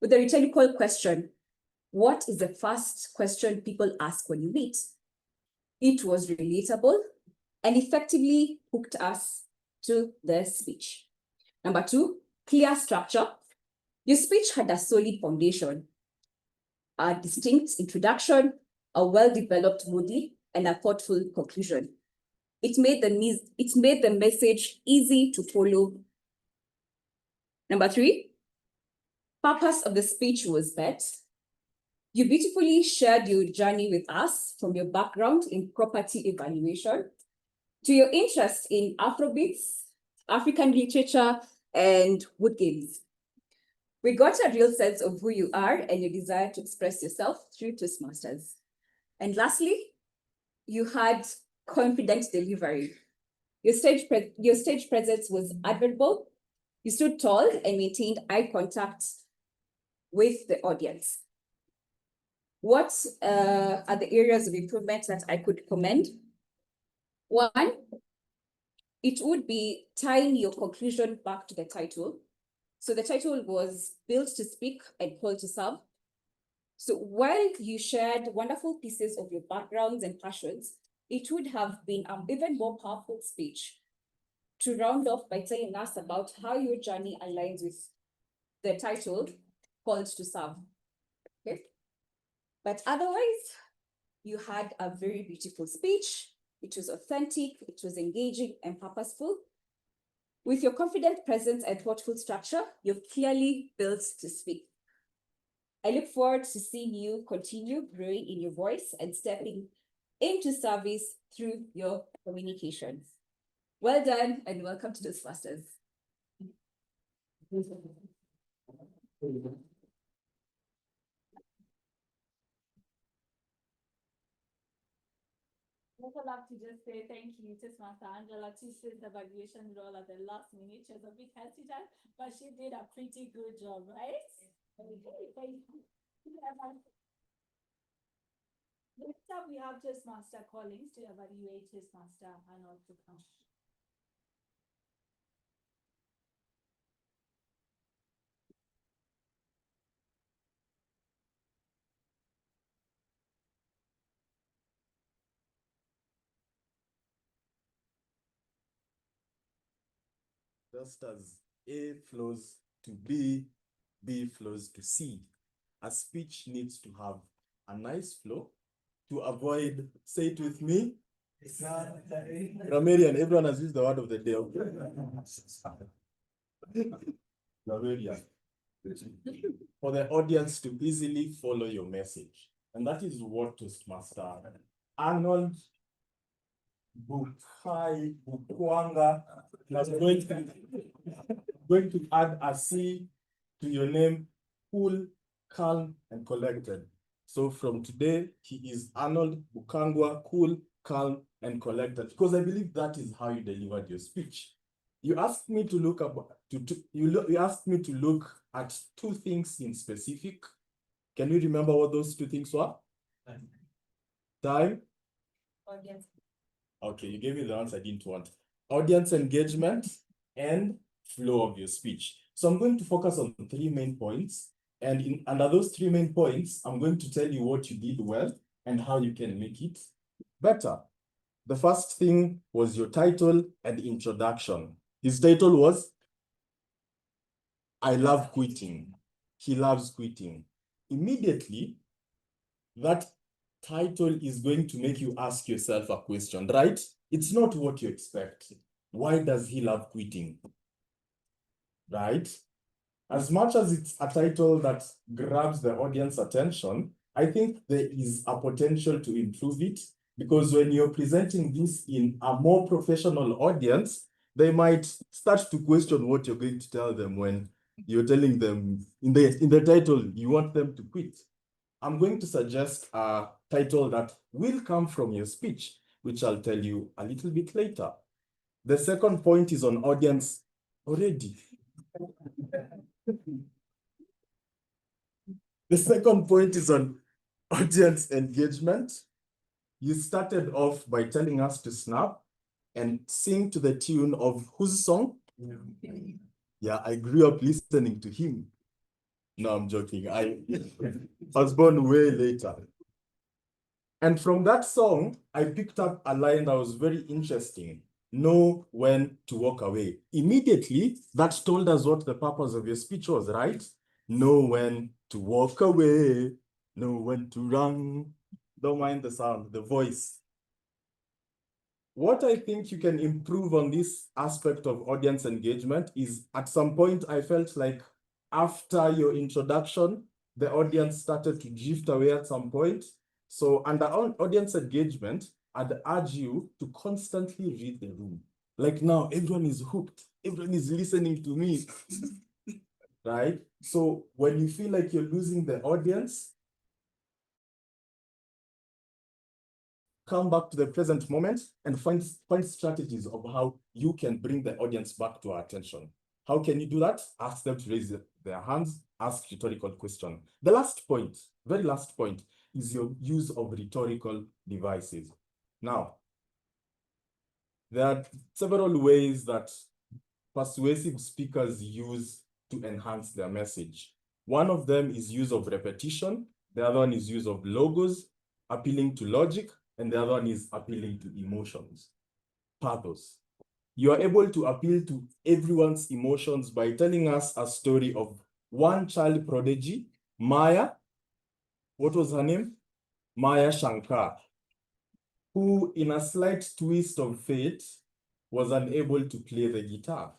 with the rhetorical question, what is the first question people ask when you meet? It was relatable and effectively hooked us to the speech. Number 2, clear structure. Your speech had a solid foundation, a distinct introduction, a well-developed body, and a thoughtful conclusion. It made the message easy to follow. Number 3, purpose of the speech was met. You beautifully shared your journey with us, from your background in property evaluation to your interest in Afrobeats, African literature, and wood games. We got a real sense of who you are and your desire to express yourself through Toastmasters. And lastly, you had confident delivery. Your stage presence was admirable. You stood tall and maintained eye contact with the audience. What are the areas of improvement that I could commend? 1, it would be tying your conclusion back to the title. So the title was Built to Speak and Called to Serve. So while you shared wonderful pieces of your backgrounds and passions, it would have been an even more powerful speech to round off by telling us about how your journey aligns with the title, Called to Serve. Okay? But otherwise, you had a very beautiful speech. It was authentic, it was engaging and purposeful. With your confident presence and thoughtful structure, you're clearly built to speak. I look forward to seeing you continue growing in your voice and stepping into service through your communications. Well done and welcome to Toastmasters. I'd also love to just say thank you to Toastmaster Angela to the evaluation role at the last minute. She was a bit hesitant, but she did a pretty good job, right? Okay, thank you. Next up, we have Toastmaster Collins to evaluate Toastmaster Arnold to come. Just as A flows to B, B flows to C. A speech needs to have a nice flow to avoid, say it with me, grammarian, everyone has used the word of the day. Grammarian. For the audience to easily follow your message. And that is what Toastmaster Arnold Bukwanga was going to add a C to your name, cool, calm, and collected. So from today, he is Arnold Bukangwa, cool, calm, and collected, because I believe that is how you delivered your speech. You asked me to look you asked me to look at 2 things in specific. Can you remember what those 2 things were? Time? Audience. Okay, you gave me the answer I didn't want. Audience engagement and flow of your speech. So I'm going to focus on 3 main points. And under those 3 main points, I'm going to tell you what you did well and how you can make it better. The first thing was your title and introduction. His title was, I love quitting. He loves quitting. Immediately, that title is going to make you ask yourself a question, right? It's not what you expect. Why does he love quitting? Right? As much as it's a title that grabs the audience attention, I think there is a potential to improve it, because when you're presenting this in a more professional audience, they might start to question what you're going to tell them when you're telling them in the title, you want them to quit. I'm going to suggest a title that will come from your speech, which I'll tell you a little bit later. The second point is on audience already. The second point is on audience engagement. You started off by telling us to snap and sing to the tune of whose song? Yeah, I grew up listening to him. No, I'm joking. I was born way later. And from that song, I picked up a line that was very interesting. Know when to walk away. Immediately, that told us what the purpose of your speech was, right? Know when to walk away. Know when to run. Don't mind the sound, the voice. What I think you can improve on this aspect of audience engagement is at some point, I felt like after your introduction, the audience started to drift away at some point. So under audience engagement, I'd urge you to constantly read the room. Like now, everyone is hooked. Everyone is listening to me, right? So when you feel like you're losing the audience, come back to the present moment and find strategies of how you can bring the audience back to our attention. How can you do that? Ask them to raise their hands, ask rhetorical question. The last point, very last point, is your use of rhetorical devices. Now, there are several ways that persuasive speakers use to enhance their message. One of them is use of repetition. The other one is use of logos, appealing to logic, and the other one is appealing to emotions, pathos. You are able to appeal to everyone's emotions by telling us a story of one child prodigy, Maya. What was her name? Maya Shankar, who in a slight twist of fate was unable to play the guitar.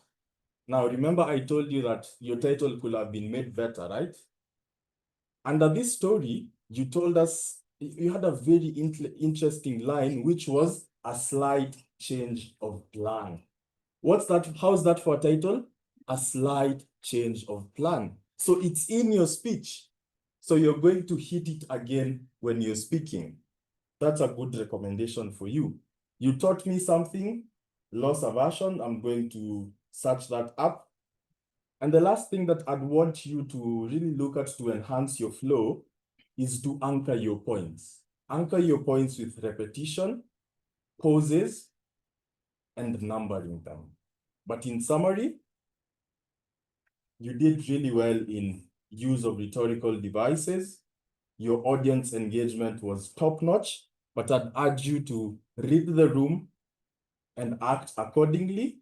Now, remember I told you that your title could have been made better, right? Under this story, you told us, you had a very interesting line, which was a slight change of plan. What's that? How's that for a title? A slight change of plan. So it's in your speech. So you're going to hit it again when you're speaking. That's a good recommendation for you. You taught me something, loss aversion. I'm going to search that up. And the last thing that I'd want you to really look at to enhance your flow is to anchor your points. Anchor your points with repetition, pauses, and numbering them. But in summary, you did really well in use of rhetorical devices. Your audience engagement was top-notch, but I'd urge you to read the room and act accordingly,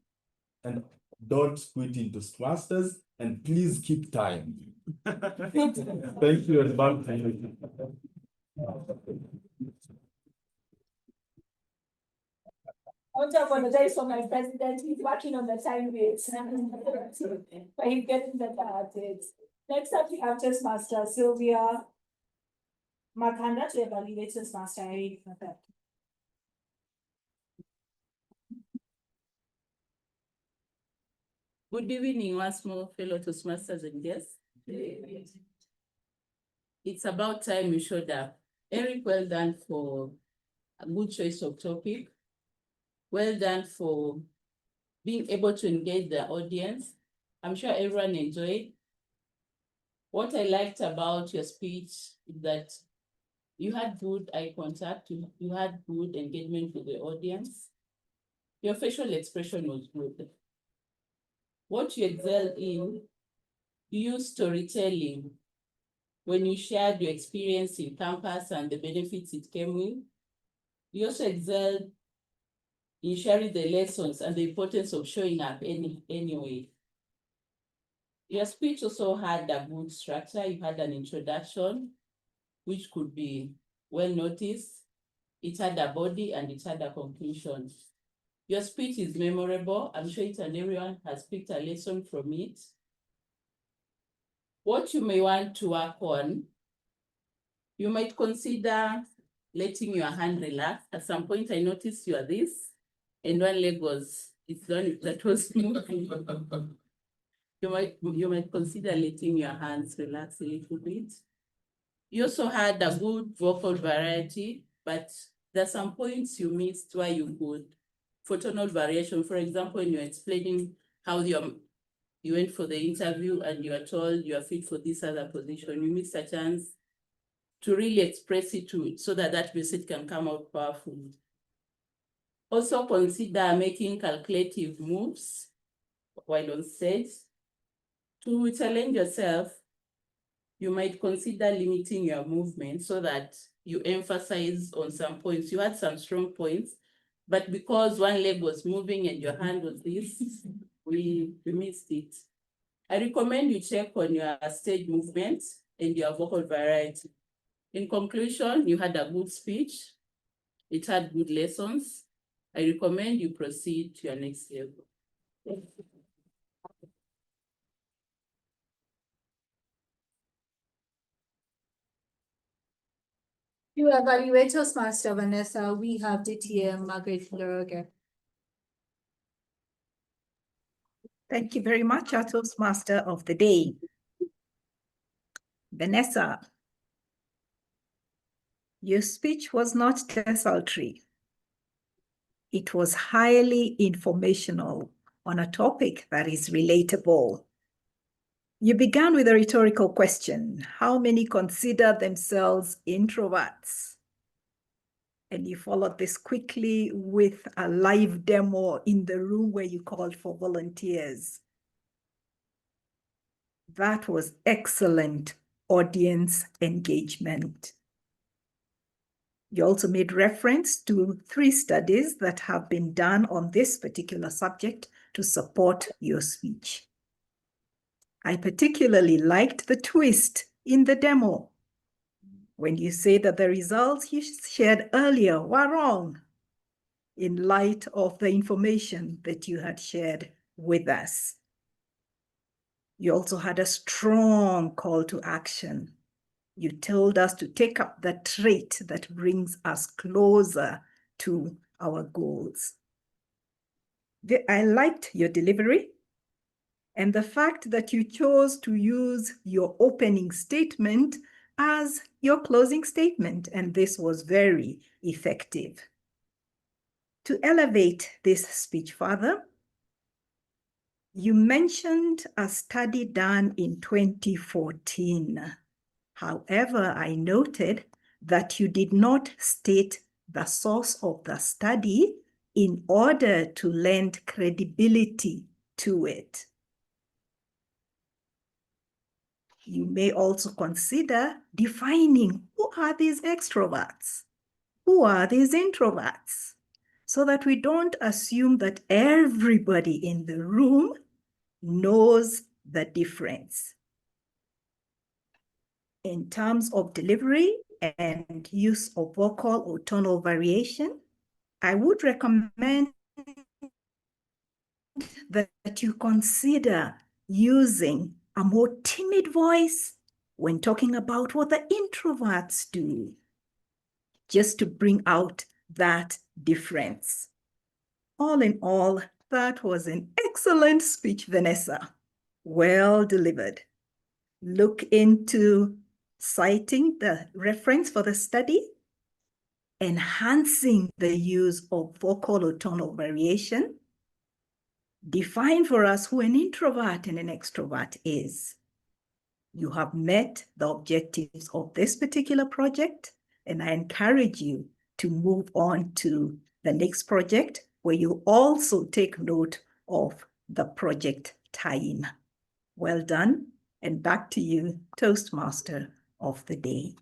and don't quit in Toastmasters, and please keep time. Thank you, and back to you. I want to apologize for my president. He's working on the time base. But he's getting better at it. Next up, we have Toastmaster Sylvia Makanda to evaluate Toastmaster Irene. Good evening once more, fellow Toastmasters and guests. It's about time you showed up. Eric, well done for a good choice of topic. Well done for being able to engage the audience. I'm sure everyone enjoyed. What I liked about your speech is that you had good eye contact, you had good engagement with the audience. Your facial expression was good. What you excelled in, you used storytelling when you shared your experience in campus and the benefits it came with. You also excelled in sharing the lessons and the importance of showing up anyway. Your speech also had a good structure. You had an introduction, which could be well noticed. It had a body and it had a conclusion. Your speech is memorable. I'm sure each and everyone has picked a lesson from it. What you may want to work on, you might consider letting your hand relax. At some point, I noticed you are this, and one leg was, it's done, that was moving. You might consider letting your hands relax a little bit. You also had a good vocal variety, but there's some points you missed where you could, for tonal variation. For example, when you're explaining how you went for the interview and you are told you are fit for this other position, you missed a chance to really express it so that that message can come out powerfully. Also consider making calculative moves while on stage. To challenge yourself, you might consider limiting your movement so that you emphasize on some points. You had some strong points, but because one leg was moving and your hand was this, we missed it. I recommend you check on your stage movement and your vocal variety. In conclusion, you had a good speech. It had good lessons. I recommend you proceed to your next level. Thank you. To evaluate Toastmaster Vanessa, we have DTM Margaret Lurger. Thank you very much, our Toastmaster of the day. Vanessa, your speech was not desultory. It was highly informational on a topic that is relatable. You began with a rhetorical question. How many consider themselves introverts? And you followed this quickly with a live demo in the room where you called for volunteers. That was excellent audience engagement. You also made reference to 3 studies that have been done on this particular subject to support your speech. I particularly liked the twist in the demo when you say that the results you shared earlier were wrong in light of the information that you had shared with us. You also had a strong call to action. You told us to take up the trait that brings us closer to our goals. I liked your delivery and the fact that you chose to use your opening statement as your closing statement, and this was very effective. To elevate this speech further, you mentioned a study done in 2014. However, I noted that you did not state the source of the study in order to lend credibility to it. You may also consider defining who are these extroverts? Who are these introverts? So that we don't assume that everybody in the room knows the difference. In terms of delivery and use of vocal or tonal variation, I would recommend that you consider using a more timid voice when talking about what the introverts do, just to bring out that difference. All in all, that was an excellent speech, Vanessa. Well delivered. Look into citing the reference for the study, enhancing the use of vocal or tonal variation. Define for us who an introvert and an extrovert is. You have met the objectives of this particular project, and I encourage you to move on to the next project where you also take note of the project time. Well done, and back to you, Toastmaster of the day.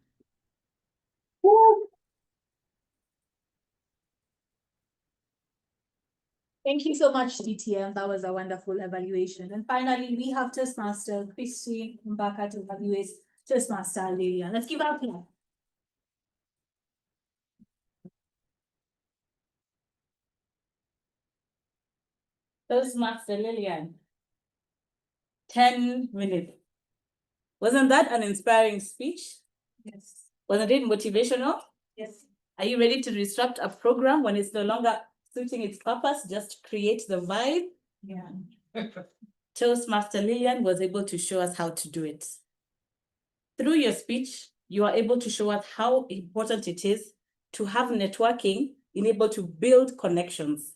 Thank you so much, DTM. That was a wonderful evaluation. And finally, we have Toastmaster Christine Mbaka to evaluate Toastmaster Lillian. Let's give out here. Toastmaster Lillian, 10 minutes. Wasn't that an inspiring speech? Yes. Wasn't it motivational? Yes. Are you ready to disrupt a program when it's no longer suiting its purpose, just create the vibe? Yeah. Toastmaster Lillian was able to show us how to do it. Through your speech, you are able to show us how important it is to have networking, in able to build connections.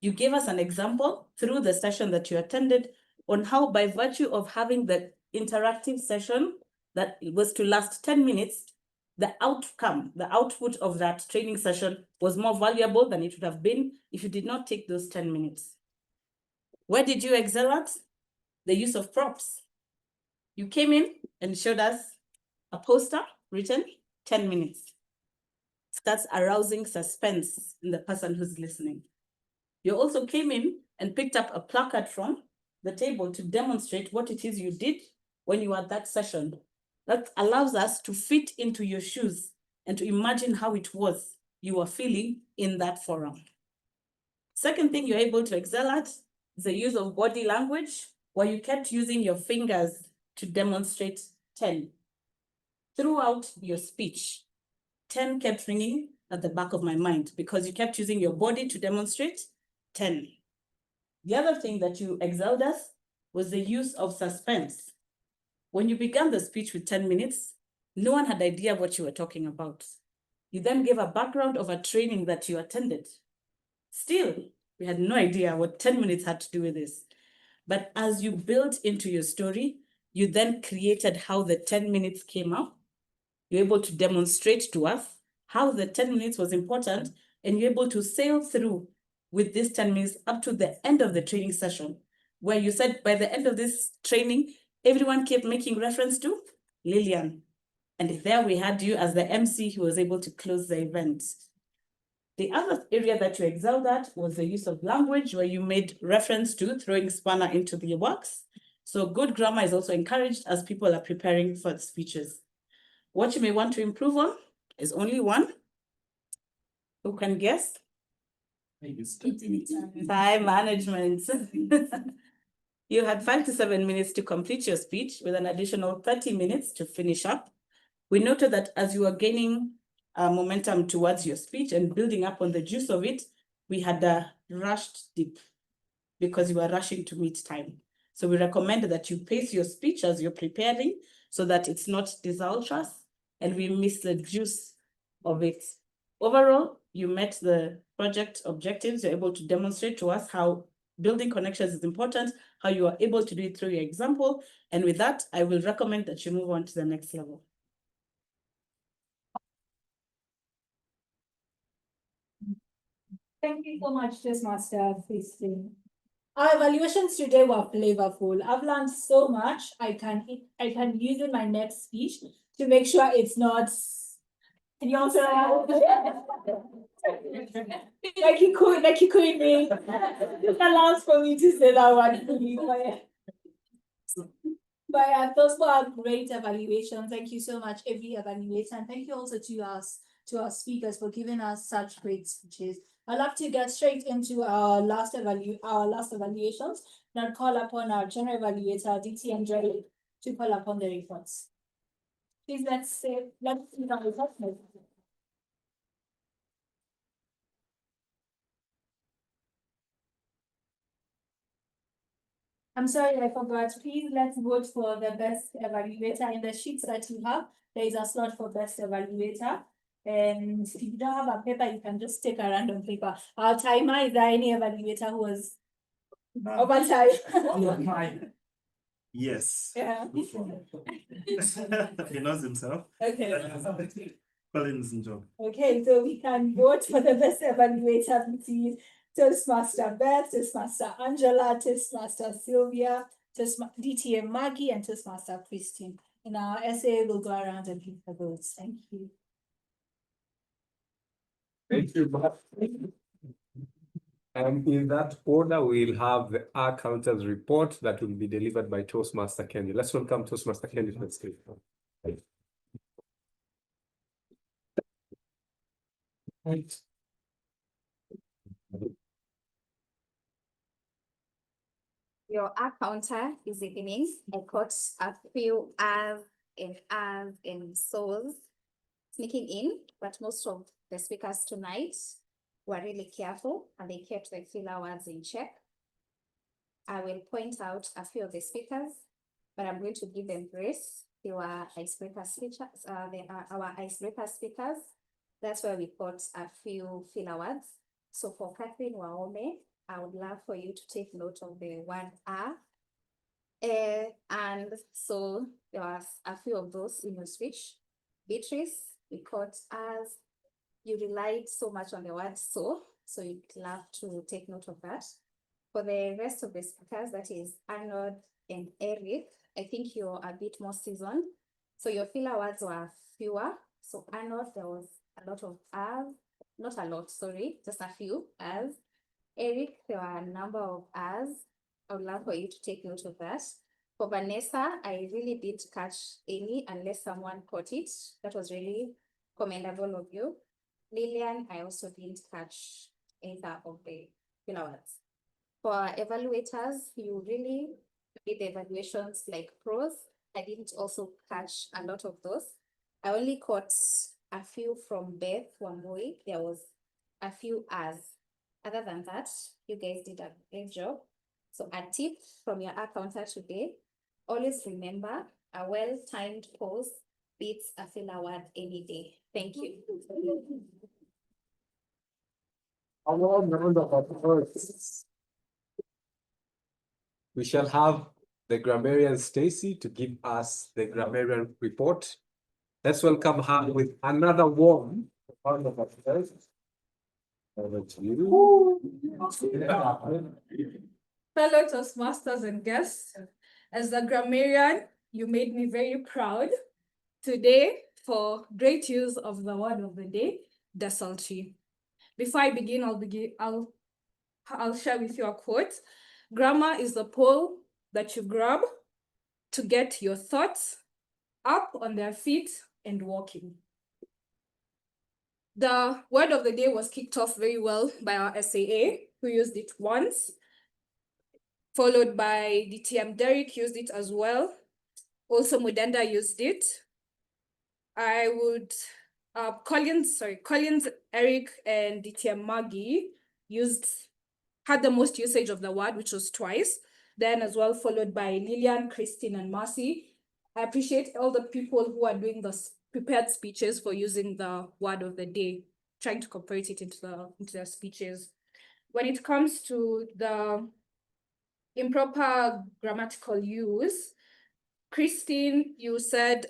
You gave us an example through the session that you attended on how, by virtue of having the interactive session that was to last 10 minutes, the outcome, the output of that training session was more valuable than it would have been if you did not take those 10 minutes. Where did you excel at? The use of props. You came in and showed us a poster written 10 minutes. Starts arousing suspense in the person who's listening. You also came in and picked up a placard from the table to demonstrate what it is you did when you were at that session. That allows us to fit into your shoes and to imagine how it was you were feeling in that forum. Second thing you're able to excel at is the use of body language, where you kept using your fingers to demonstrate 10. Throughout your speech, 10 kept ringing at the back of my mind because you kept using your body to demonstrate 10. The other thing that you excelled at was the use of suspense. When you began the speech with 10 minutes, no one had idea what you were talking about. You then gave a background of a training that you attended. Still, we had no idea what 10 minutes had to do with this. But as you built into your story, you then created how the 10 minutes came up. You're able to demonstrate to us how the 10 minutes was important, and you're able to sail through with this 10 minutes up to the end of the training session, where you said by the end of this training, everyone kept making reference to Lillian. And there we had you as the MC who was able to close the event. The other area that you excelled at was the use of language, where you made reference to throwing spanner into the works. So good grammar is also encouraged as people are preparing for speeches. What you may want to improve on is only one. Who can guess? Time management. You had 5 to 7 minutes to complete your speech with an additional 30 minutes to finish up. We noted that as you were gaining momentum towards your speech and building up on the juice of it, we had rushed deep because you were rushing to meet time. So we recommend that you pace your speech as you're preparing so that it's not disastrous and we miss the juice of it. Overall, you met the project objectives. You're able to demonstrate to us how building connections is important, how you are able to do it through your example. And with that, I will recommend that you move on to the next level. Thank you so much, Toastmaster Christine. Our evaluations today were flavorful. I've learned so much. I can use in my next speech to make sure it's not. Can you also like you couldn't me. It allows for me to say that one, please. But those were great evaluations. Thank you so much, every evaluator, and thank you also to our speakers for giving us such great speeches. I'd love to get straight into our last evaluations, and I'd call upon our general evaluator, DT and Jerry, to call upon the reports. Please let's see the results. I'm sorry, I forgot. Please let's vote for the best evaluator. In the sheets that you have, there is a slot for best evaluator. And if you don't have a paper, you can just take a random paper. Our timer, is there any evaluator who was over time? Yes. Yeah. He knows himself. Okay. Collins and Job. Okay, so we can vote for the best evaluator between Toastmaster Beth, Toastmaster Angela, Toastmaster Sylvia, DTM Maggie, and Toastmaster Christine. In our essay, we'll go around and give the votes. Thank you. Thank you, Matt. And in that order, we'll have the R counters report that will be delivered by Toastmaster Kenny. Let's welcome Toastmaster Kenny to the stage. Right. Your R counter is beginning. I caught a few R's and souls sneaking in, but most of the speakers tonight were really careful and they kept the filler words in check. I will point out a few of the speakers, but I'm going to give them grace. They were icebreaker speakers. They are our icebreaker speakers. That's where we got a few filler words. So for Catherine Waome, I would love for you to take note of the word R. And so there was a few of those in your speech. Beatrice, we caught as you relied so much on the word so you'd love to take note of that. For the rest of the speakers, that is Arnold and Eric, I think you're a bit more seasoned. So your filler words were fewer. So Arnold, there was a lot of as, not a lot, sorry, just a few as. Eric, there were a number of as. I would love for you to take note of that. For Vanessa, I really did catch any unless someone caught it. That was really commendable of you. Lillian, I also didn't catch either of the filler words. For our evaluators, you really did the evaluations like pros. I didn't also catch a lot of those. I only caught a few from Beth Wambui. There was a few as. Other than that, you guys did a great job. So a tip from your accountant today, always remember a well-timed pause beats a filler word any day. Thank you. We shall have the grammarian Stacy to give us the grammarian report. Let's welcome her with another warm round of applause. Over to you. Fellow Toastmasters and guests, as the grammarian, you made me very proud today for great use of the word of the day, desultory. Before I begin, I'll share with you a quote. Grammar is the pole that you grab to get your thoughts up on their feet and walking. The word of the day was kicked off very well by our SAA, who used it once, followed by DTM Derek used it as well. Also Mudenda used it. I would, Collins, Eric, and DTM Maggie had the most usage of the word, which was twice. Then as well, followed by Lillian, Christine, and Marcy. I appreciate all the people who are doing the prepared speeches for using the word of the day, trying to incorporate it into their speeches. When it comes to the improper grammatical use, Christine, you said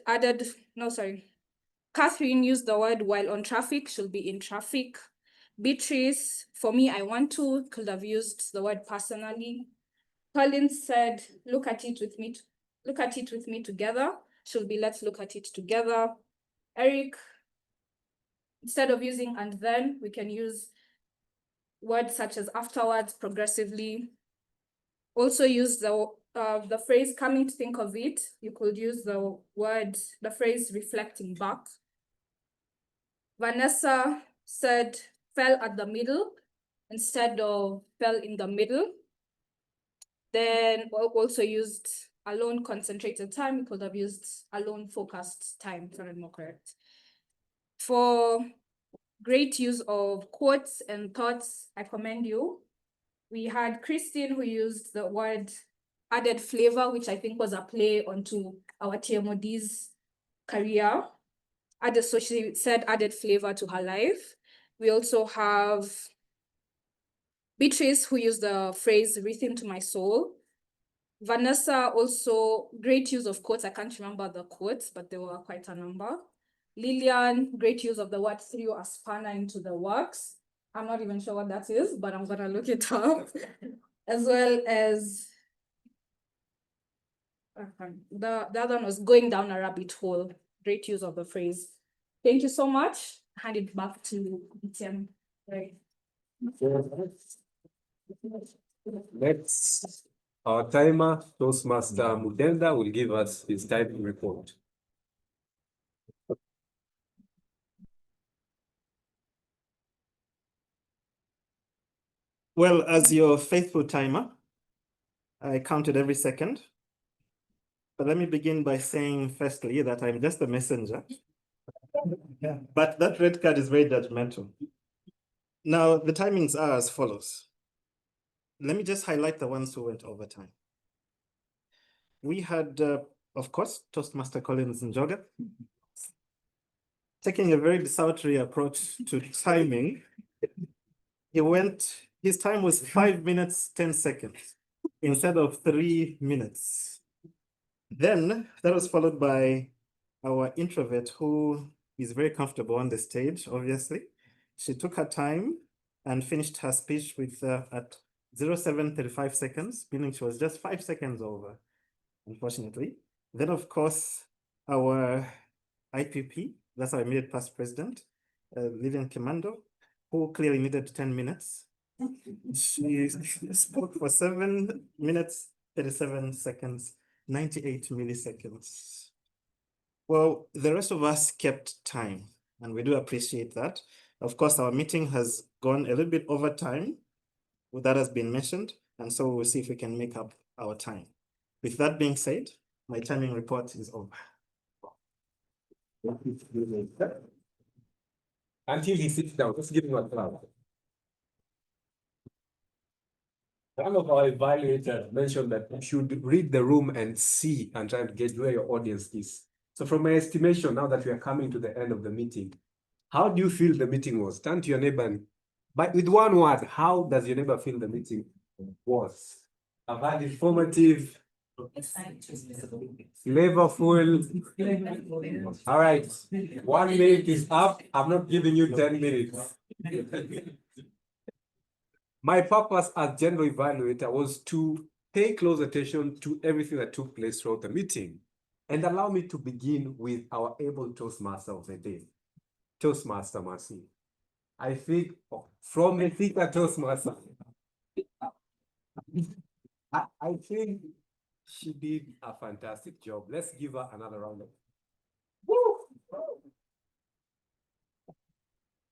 Catherine used the word while on traffic, should be in traffic. Beatrice, for me, I want to, could have used the word personally. Collins said, look at it with me together, should be let's look at it together. Eric, instead of using and then, we can use words such as afterwards, progressively. Also use the phrase coming to think of it, you could use the phrase reflecting back. Vanessa said fell at the middle instead of fell in the middle. Then also used alone concentrated time, you could have used alone focused time, if I'm more correct. For great use of quotes and thoughts, I commend you. We had Christine who used the word added flavor, which I think was a play onto our TMOD's career. So she said added flavor to her life. We also have Beatrice who used the phrase rhythm to my soul. Vanessa also great use of quotes. I can't remember the quotes, but there were quite a number. Lillian, great use of the word threw a spanner into the works. I'm not even sure what that is, but I'm gonna look it up. As well as the other one was going down a rabbit hole. Great use of the phrase. Thank you so much. Hand it back to Etienne. Right. Next, our timer, Toastmaster Mudenda, will give us his time report. Well, as your faithful timer, I counted every second. But let me begin by saying firstly that I'm just a messenger. But that red card is very judgmental. Now, the timings are as follows. Let me just highlight the ones who went over time. We had, of course, Toastmaster Collins Njoga, taking a very desultory approach to timing. His time was 5 minutes, 10 seconds instead of 3 minutes. Then that was followed by our introvert who is very comfortable on the stage, obviously. She took her time and finished her speech with at 07:35 seconds, meaning she was just 5 seconds over. unfortunately. Then, of course, our IPP, that's our immediate past president, Lilian Kimando, who clearly needed 10 minutes. She spoke for 7 minutes, 37 seconds, 98 milliseconds. Well, the rest of us kept time, and we do appreciate that. Of course, our meeting has gone a little bit over time. That has been mentioned, and so we'll see if we can make up our time. With that being said, my timing report is over. Until he sits down, let's give him a clap. One of our evaluators mentioned that you should read the room and see and try to get where your audience is. So from my estimation, now that we are coming to the end of the meeting, how do you feel the meeting was? Turn to your neighbor and, but with one word, how does your neighbor feel the meeting was? I've had informative, flavorful. All right, 1 minute is up. I'm not giving you 10 minutes. My purpose as general evaluator was to pay close attention to everything that took place throughout the meeting and allow me to begin with our able Toastmaster of the day, Toastmaster Mercy. I think from the Thika Toastmaster, I think she did a fantastic job. Let's give her another round of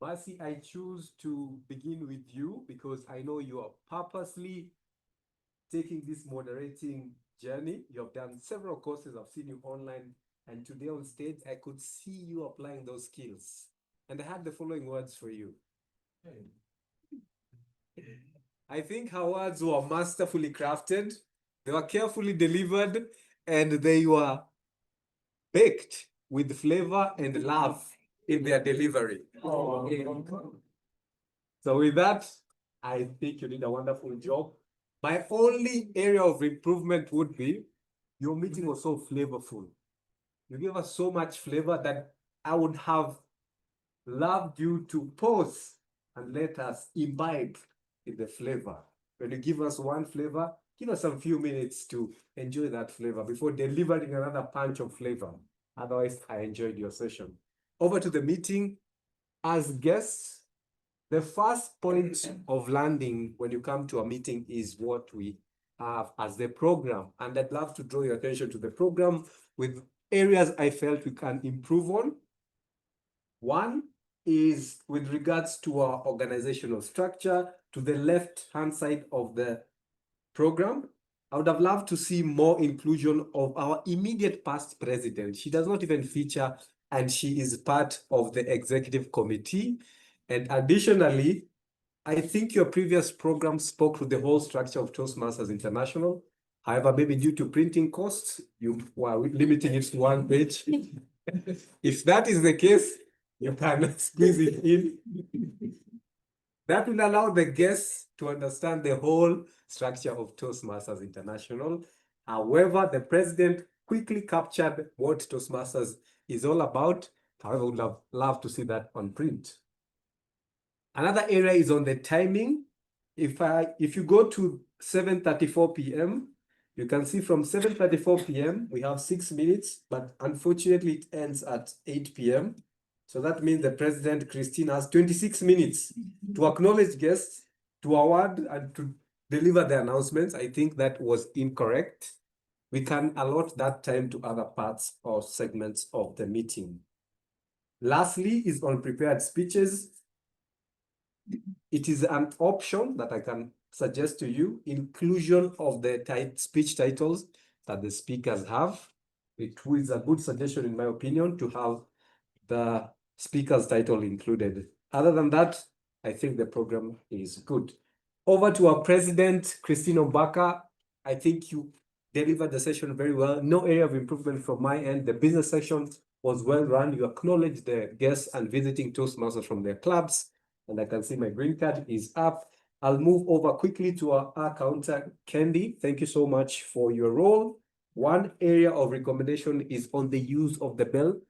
Mercy, I choose to begin with you because I know you are purposely taking this moderating journey. You have done several courses. I've seen you online, and today on stage, I could see you applying those skills. And I had the following words for you. I think her words were masterfully crafted, they were carefully delivered, and they were baked with flavor and love in their delivery. Oh. So with that, I think you did a wonderful job. My only area of improvement would be your meeting was so flavorful. You gave us so much flavor that I would have loved you to pause and let us imbibe in the flavor. When you give us one flavor, give us a few minutes to enjoy that flavor before delivering another punch of flavor. Otherwise, I enjoyed your session. Over to the meeting. As guests, the first point of landing when you come to a meeting is what we have as the program. And I'd love to draw your attention to the program with areas I felt we can improve on. One is with regards to our organizational structure. To the left-hand side of the program, I would have loved to see more inclusion of our immediate past president. She does not even feature, and she is part of the executive committee. And additionally, I think your previous program spoke to the whole structure of Toastmasters International. However, maybe due to printing costs, you were limiting it to one page. If that is the case, you can squeeze it in. That will allow the guests to understand the whole structure of Toastmasters International. However, the president quickly captured what Toastmasters is all about. However, I would have loved to see that on print. Another area is on the timing. If you go to 7:34 p.m., you can see from 7:34 p.m., we have 6 minutes, but unfortunately it ends at 8 p.m. So that means the President, Christine, has 26 minutes to acknowledge guests, to award and to deliver the announcements. I think that was incorrect. We can allot that time to other parts or segments of the meeting. Lastly is on prepared speeches. It is an option that I can suggest to you, inclusion of the speech titles that the speakers have. It is a good suggestion, in my opinion, to have the speaker's title included. Other than that, I think the program is good. Over to our president, Christine Obaka. I think you delivered the session very well. No area of improvement from my end. The business section was well run. You acknowledged the guests and visiting Toastmasters from their clubs. And I can see my green card is up. I'll move over quickly to our counter, Candy. Thank you so much for your role. One area of recommendation is on the use of the bell.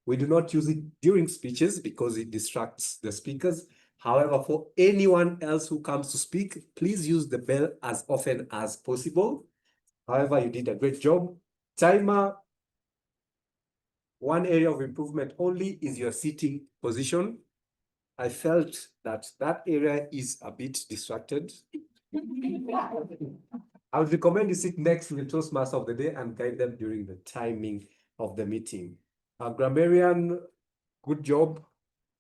We do not use it during speeches because it distracts the speakers. However, for anyone else who comes to speak, please use the bell as often as possible. However, you did a great job. Timer, one area of improvement only is your sitting position. I felt that that area is a bit distracted. I would recommend you sit next to the Toastmaster of the day and guide them during the timing of the meeting. Grammarian, good job.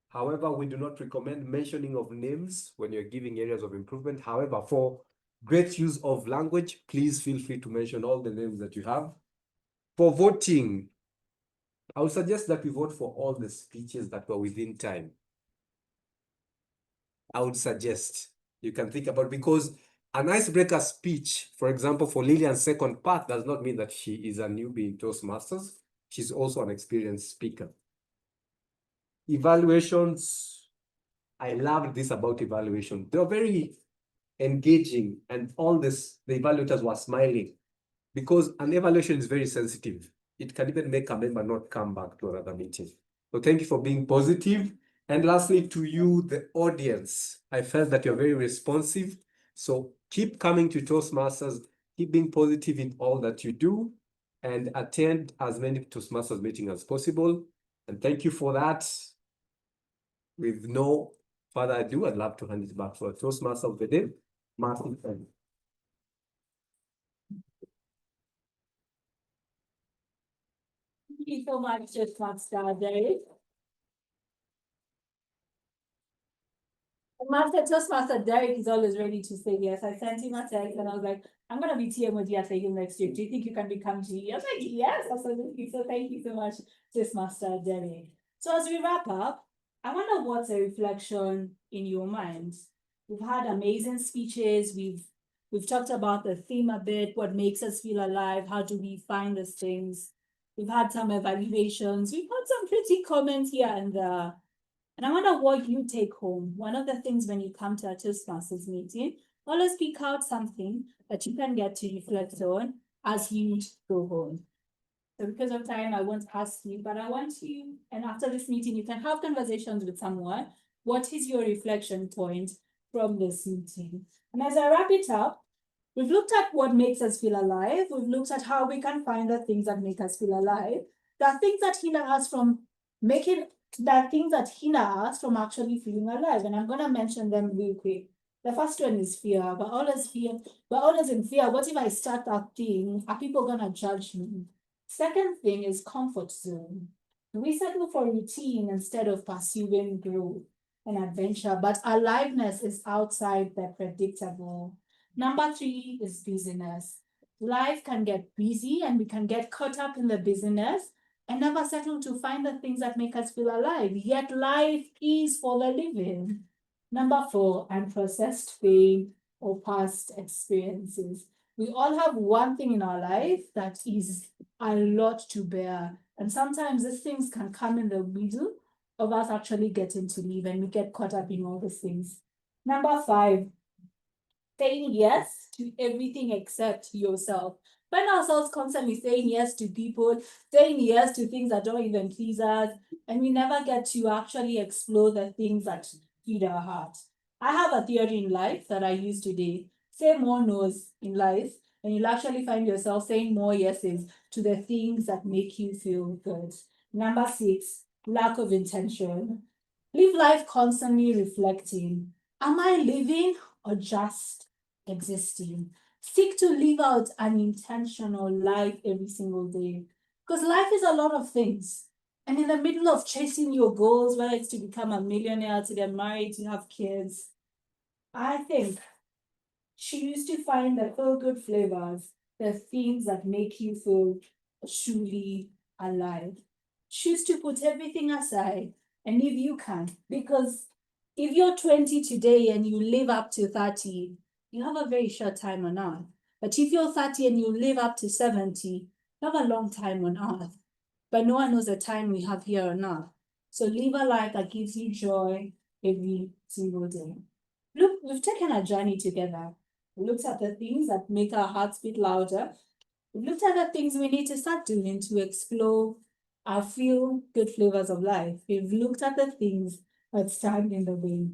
However, we do not recommend mentioning of names when you're giving areas of improvement. However, for great use of language, please feel free to mention all the names that you have. For voting, I would suggest that we vote for all the speeches that were within time. I would suggest you can think about, because an icebreaker speech, for example, for Lillian's second part, does not mean that she is a newbie in Toastmasters. She's also an experienced speaker. Evaluations, I loved this about evaluation. They were very engaging, and all this, the evaluators were smiling, because an evaluation is very sensitive. It can even make a member not come back to another meeting. So thank you for being positive. And lastly, to you, the audience, I felt that you're very responsive. So keep coming to Toastmasters, keep being positive in all that you do, and attend as many Toastmasters meetings as possible. And thank you for that. With no further ado, I'd love to hand it back to our Toastmaster of the day, Martin. Thank you so much, Toastmaster Derek. Toastmaster Derek is always ready to say yes. I sent him a text and I was like, I'm going to be TMOD at him next year. Do you think you can become GE? I was like, yes, absolutely. So thank you so much, Toastmaster Derek. So as we wrap up, I wonder what's a reflection in your mind. We've had amazing speeches. We've talked about the theme a bit, what makes us feel alive, how do we find these things. We've had some evaluations. We've had some pretty comments here and there. And I wonder what you take home. One of the things when you come to a Toastmasters meeting, always pick out something that you can get to reflect on as you go home. So because of time, I won't ask you, but I want you, and after this meeting, you can have conversations with someone. What is your reflection point from this meeting? And as I wrap it up, we've looked at what makes us feel alive. We've looked at how we can find the things that make us feel alive. There are things that hinder us from actually feeling alive. And I'm going to mention them real quick. The first one is fear. We're always in fear. What if I start that thing? Are people going to judge me? Second thing is comfort zone. We settle for routine instead of pursuing growth and adventure, but aliveness is outside the predictable. Number 3 is busyness. Life can get busy and we can get caught up in the busyness and never settle to find the things that make us feel alive. Yet life is for the living. Number 4, unprocessed pain or past experiences. We all have one thing in our life that is a lot to bear. And sometimes these things can come in the middle of us actually getting to live, and we get caught up in all these things. Number 5, saying yes to everything except yourself. Find ourselves constantly saying yes to people, saying yes to things that don't even please us, and we never get to actually explore the things that feed our heart. I have a theory in life that I use today. Say more no's in life, and you'll actually find yourself saying more yeses to the things that make you feel good. Number 6, lack of intention. Live life constantly reflecting. Am I living or just existing? Seek to live out an intentional life every single day. Because life is a lot of things. And in the middle of chasing your goals, whether it's to become a millionaire, to get married, to have kids, I think choose to find the feel-good flavors, the things that make you feel truly alive. Choose to put everything aside, and if you can, because if you're 20 today and you live up to 30, you have a very short time on earth. But if you're 30 and you live up to 70, you have a long time on earth. But no one knows the time we have here on earth. So live a life that gives you joy every single day. Look, we've taken a journey together. We looked at the things that make our hearts beat louder. We looked at the things we need to start doing to explore our feel-good flavors of life. We've looked at the things that stand in the way.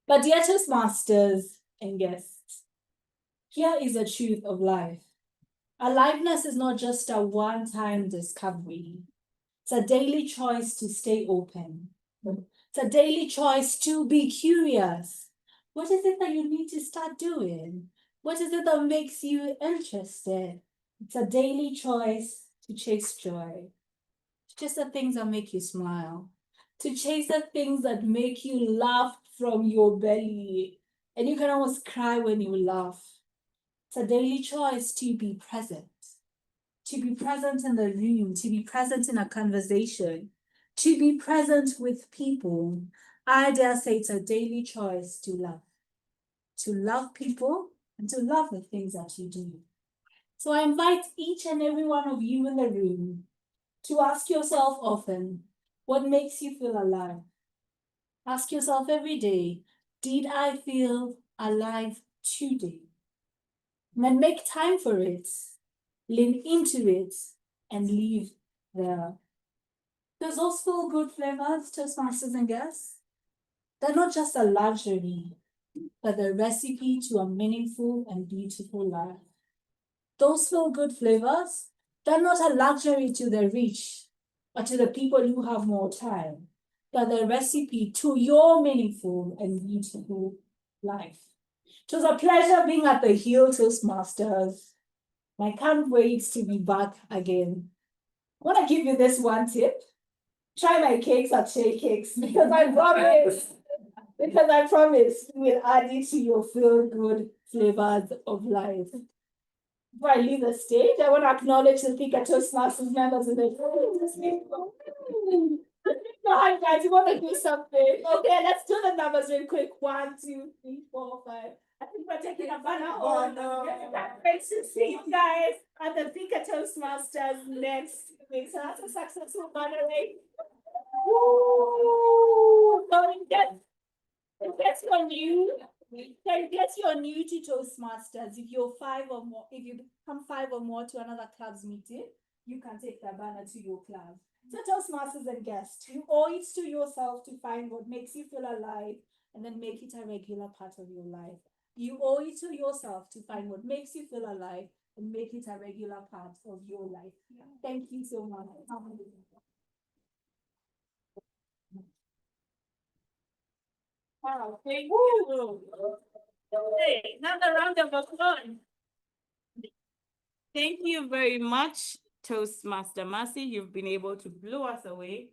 But dear Toastmasters and guests, here is the truth of life. Aliveness is not just a one-time discovery. It's a daily choice to stay open. It's a daily choice to be curious. What is it that you need to start doing? What is it that makes you interested? It's a daily choice to chase joy. To chase the things that make you smile. To chase the things that make you laugh from your belly. And you can almost cry when you laugh. It's a daily choice to be present. To be present in the room, to be present in a conversation, to be present with people. I dare say it's a daily choice to love. To love people and to love the things that you do. So I invite each and every one of you in the room to ask yourself often, what makes you feel alive? Ask yourself every day, did I feel alive today? And then make time for it, lean into it, and live there. There's also good flavors, Toastmasters and guests. They're not just a luxury, but the recipe to a meaningful and beautiful life. Those feel-good flavors, they're not a luxury to the rich or to the people who have more time, but the recipe to your meaningful and beautiful life. It was a pleasure being at the Hill Toastmasters. I can't wait to be back again. I want to give you this one tip. Try my cakes at Shake Cakes because I promise we'll add it to your feel-good flavors of life. Before I leave the stage, I want to acknowledge the Thika Toastmasters members in the room. Hi guys, you want to do something? Okay, let's do the numbers real quick. 1, 2, 3, 4, 5. I think we're taking a banner on. Great to see you guys at the Thika Toastmasters next week. So that's a successful banner, right? Woo! So in case you're new to Toastmasters, if you come 5 or more to another club's meeting, you can take the banner to your club. So Toastmasters and guests, you owe it to yourself to find what makes you feel alive and then make it a regular part of your life. You owe it to yourself to find what makes you feel alive and make it a regular part of your life. Thank you so much. Wow, thank you. Hey, another round of applause. Thank you very much, Toastmaster Mercy. You've been able to blow us away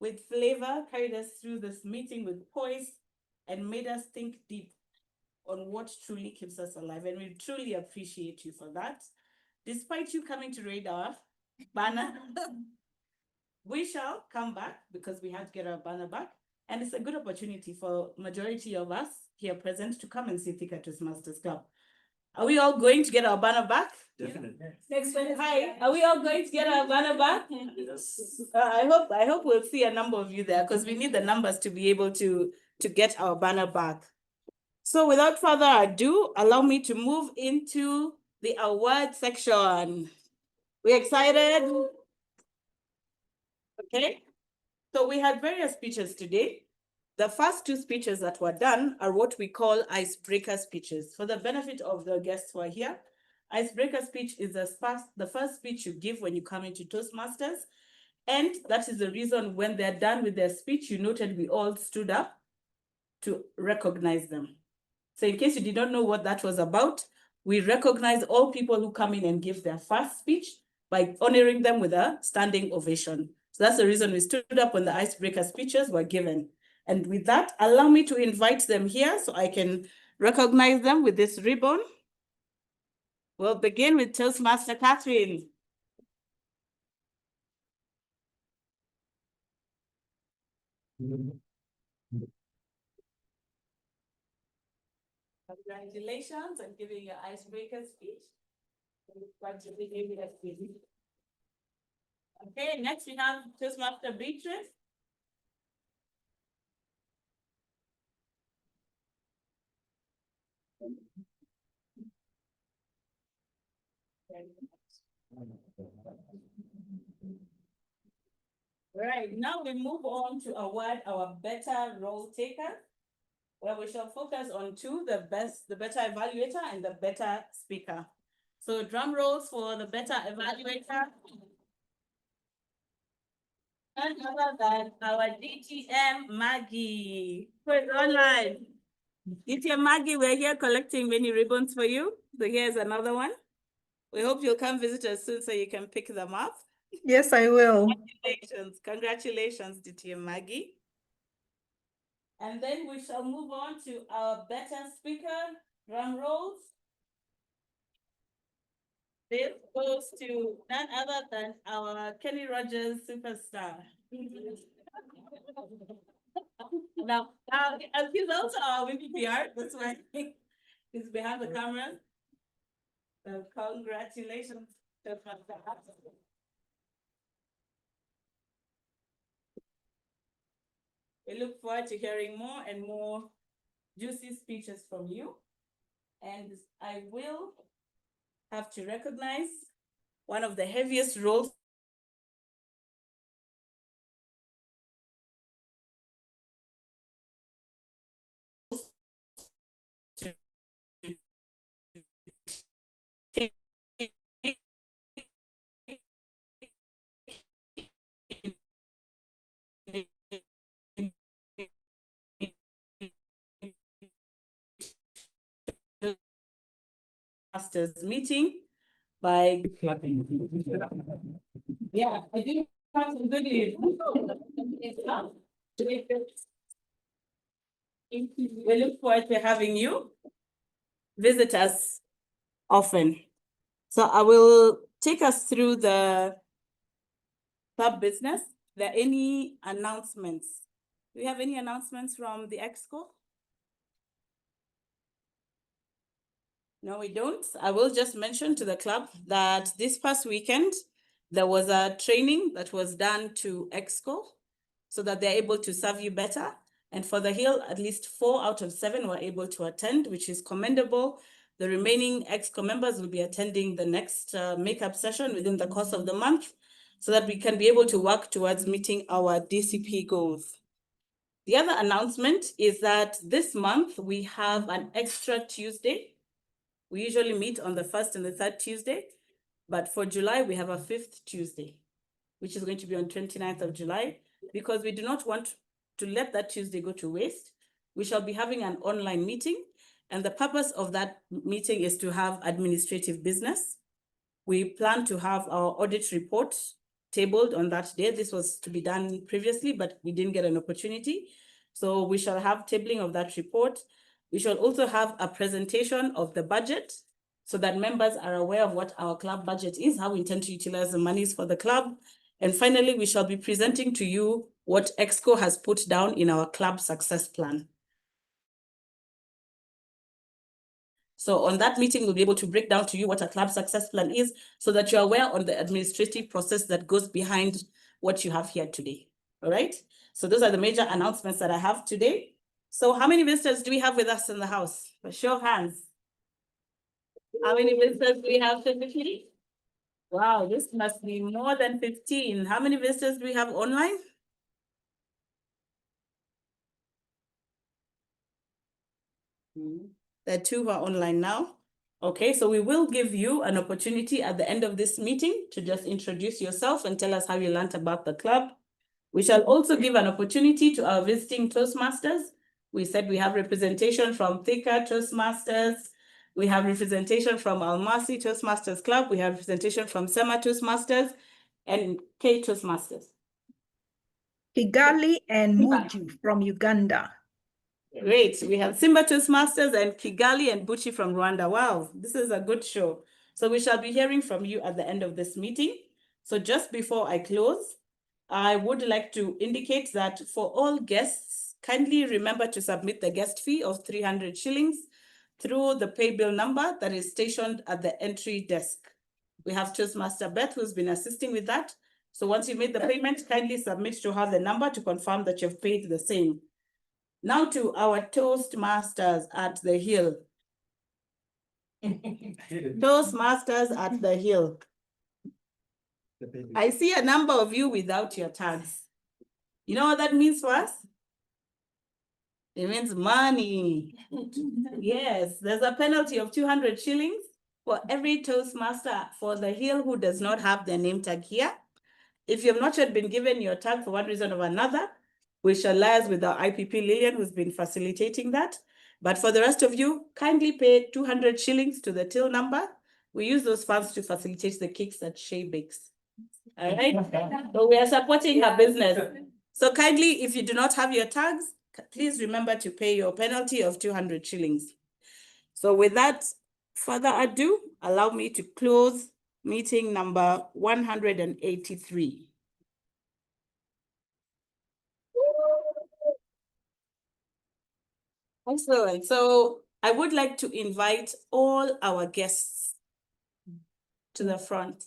with flavor, carried us through this meeting with poise, and made us think deep on what truly keeps us alive. And we truly appreciate you for that. Despite you coming to raid our banner, we shall come back because we had to get our banner back. And it's a good opportunity for majority of us here present to come and see Thika Toastmasters Club. Are we all going to get our banner back? Definitely. Next one. Hi. Are we all going to get our banner back? Yes. I hope we'll see a number of you there because we need the numbers to be able to get our banner back. So without further ado, allow me to move into the award section. We excited? Okay. So we had various speeches today. The first 2 speeches that were done are what we call icebreaker speeches. For the benefit of the guests who are here, icebreaker speech is the first speech you give when you come into Toastmasters. And that is the reason when they're done with their speech, you noted we all stood up to recognize them. So in case you did not know what that was about, we recognize all people who come in and give their first speech by honoring them with a standing ovation. So that's the reason we stood up when the icebreaker speeches were given. And with that, allow me to invite them here so I can recognize them with this ribbon. We'll begin with Toastmaster Catherine. Congratulations on giving your icebreaker speech. Okay, next we have Toastmaster Beatrice. Right, now we move on to award our better role taker, where we shall focus on 2, the better evaluator and the better speaker. So drum rolls for the better evaluator. None other than our DTM Maggie, who is online. DTM Maggie, we're here collecting many ribbons for you. So here's another one. We hope you'll come visit us soon so you can pick them up. Yes, I will. Congratulations, DTM Maggie. And then we shall move on to our better speaker, drum rolls. This goes to none other than our Kenny Rogers superstar. Now, he's also our VPR, that's why he's behind the camera. So congratulations. We look forward to hearing more and more juicy speeches from you. And I will have to recognize one of the heaviest roles Masters meeting by clapping. Yeah, I do have some good news. We look forward to having you visit us often. So I will take us through the club business. Are there any announcements? Do we have any announcements from the Exco? No, we don't. I will just mention to the club that this past weekend, there was a training that was done to Exco so that they're able to serve you better. And for the Hill, at least 4 out of 7 were able to attend, which is commendable. The remaining Exco members will be attending the next makeup session within the course of the month so that we can be able to work towards meeting our DCP goals. The other announcement is that this month we have an extra Tuesday. We usually meet on the 1st and the 3rd Tuesday, but for July, we have a 5th Tuesday, which is going to be on 29th of July, because we do not want to let that Tuesday go to waste. We shall be having an online meeting, and the purpose of that meeting is to have administrative business. We plan to have our audit report tabled on that day. This was to be done previously, but we didn't get an opportunity. So we shall have tabling of that report. We shall also have a presentation of the budget so that members are aware of what our club budget is, how we intend to utilize the monies for the club. And finally, we shall be presenting to you what Exco has put down in our club success plan. So on that meeting, we'll be able to break down to you what a club success plan is so that you're aware on the administrative process that goes behind what you have here today. All right. So those are the major announcements that I have today. So how many visitors do we have with us in the house? A show of hands. How many visitors do we have typically? Wow, this must be more than 15. How many visitors do we have online? There are 2 who are online now. Okay, so we will give you an opportunity at the end of this meeting to just introduce yourself and tell us how you learned about the club. We shall also give an opportunity to our visiting Toastmasters. We said we have representation from Thika Toastmasters. We have representation from Almasi Toastmasters Club. We have representation from Sema Toastmasters and K Toastmasters. Kigali and Muju from Uganda. Great. We have Simba Toastmasters and Kigali and Buchi from Rwanda. Wow, this is a good show. So we shall be hearing from you at the end of this meeting. So just before I close, I would like to indicate that for all guests, kindly remember to submit the guest fee of 300 shillings through the pay bill number that is stationed at the entry desk. We have Toastmaster Beth who's been assisting with that. So once you made the payment, kindly submit to her the number to confirm that you've paid the same. Now to our Toastmasters at the Hill. Toastmasters at the Hill. I see a number of you without your tags. You know what that means for us? It means money. Yes, there's a penalty of 200 shillings for every Toastmaster for the Hill who does not have their name tag here. If you have not yet been given your tag for one reason or another, we shall liaise with our IPP Lillian, who's been facilitating that. But for the rest of you, kindly pay 200 shillings to the till number. We use those funds to facilitate the cakes that Shay bakes. All right. So we are supporting her business. So kindly, if you do not have your tags, please remember to pay your penalty of 200 shillings. So without further ado, allow me to close meeting number 183. Excellent. So I would like to invite all our guests to the front.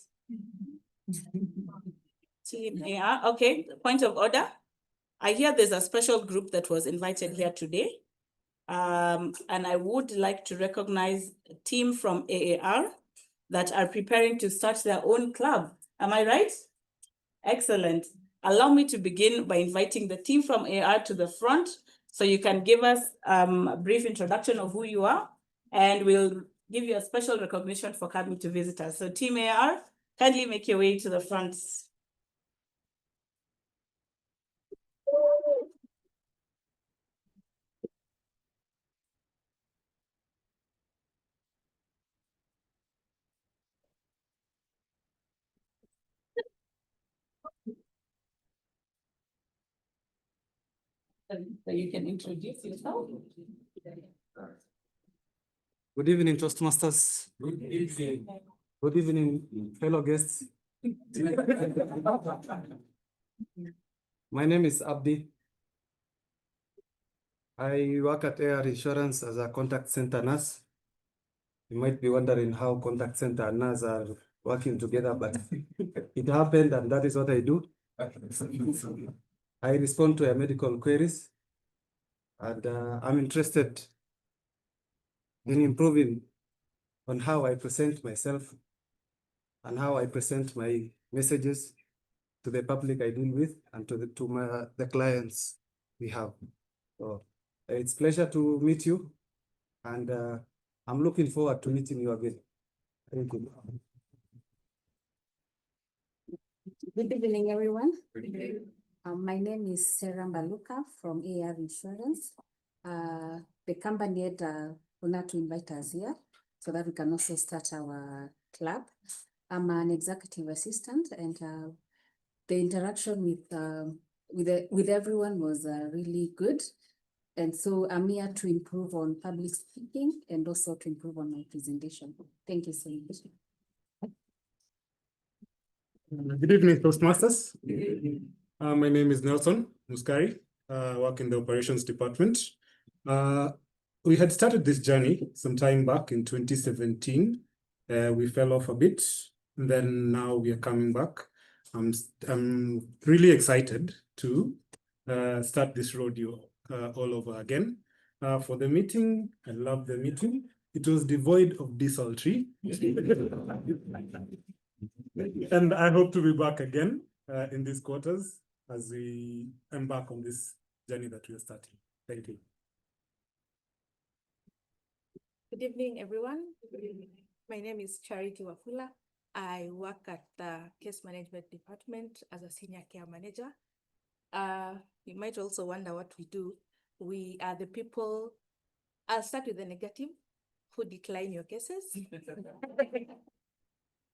Yeah, okay, point of order. I hear there's a special group that was invited here today. And I would like to recognize a team from AAR that are preparing to start their own club. Am I right? Excellent. Allow me to begin by inviting the team from AAR to the front so you can give us a brief introduction of who you are, and we'll give you a special recognition for coming to visit us. So team AAR, kindly make your way to the front. So you can introduce yourself. Good evening, Toastmasters. Good evening. Good evening, fellow guests. My name is Abdi. I work at Air Insurance as a contact center nurse. You might be wondering how contact center and nurse are working together, but it happened and that is what I do. I respond to your medical queries, and I'm interested in improving on how I present myself and how I present my messages to the public I deal with and to the clients we have. So it's a pleasure to meet you, and I'm looking forward to meeting you again. Thank you. Good evening, everyone. My name is Sarah Mbaluka from AR Insurance. The company had honor to invite us here so that we can also start our club. I'm an executive assistant, and the interaction with everyone was really good. And so I'm here to improve on public speaking and also to improve on my presentation. Thank you so much. Good evening, Toastmasters. My name is Nelson Muskari. I work in the operations department. We had started this journey some time back in 2017. We fell off a bit, and then now we are coming back. I'm really excited to start this rodeo all over again. For the meeting, I love the meeting. It was devoid of dysentery. And I hope to be back again in these quarters as we embark on this journey that we are starting. Thank you. Good evening, everyone. My name is Charity Wafula. I work at the case management department as a senior care manager. You might also wonder what we do. We are the people, I'll start with the negative, who decline your cases.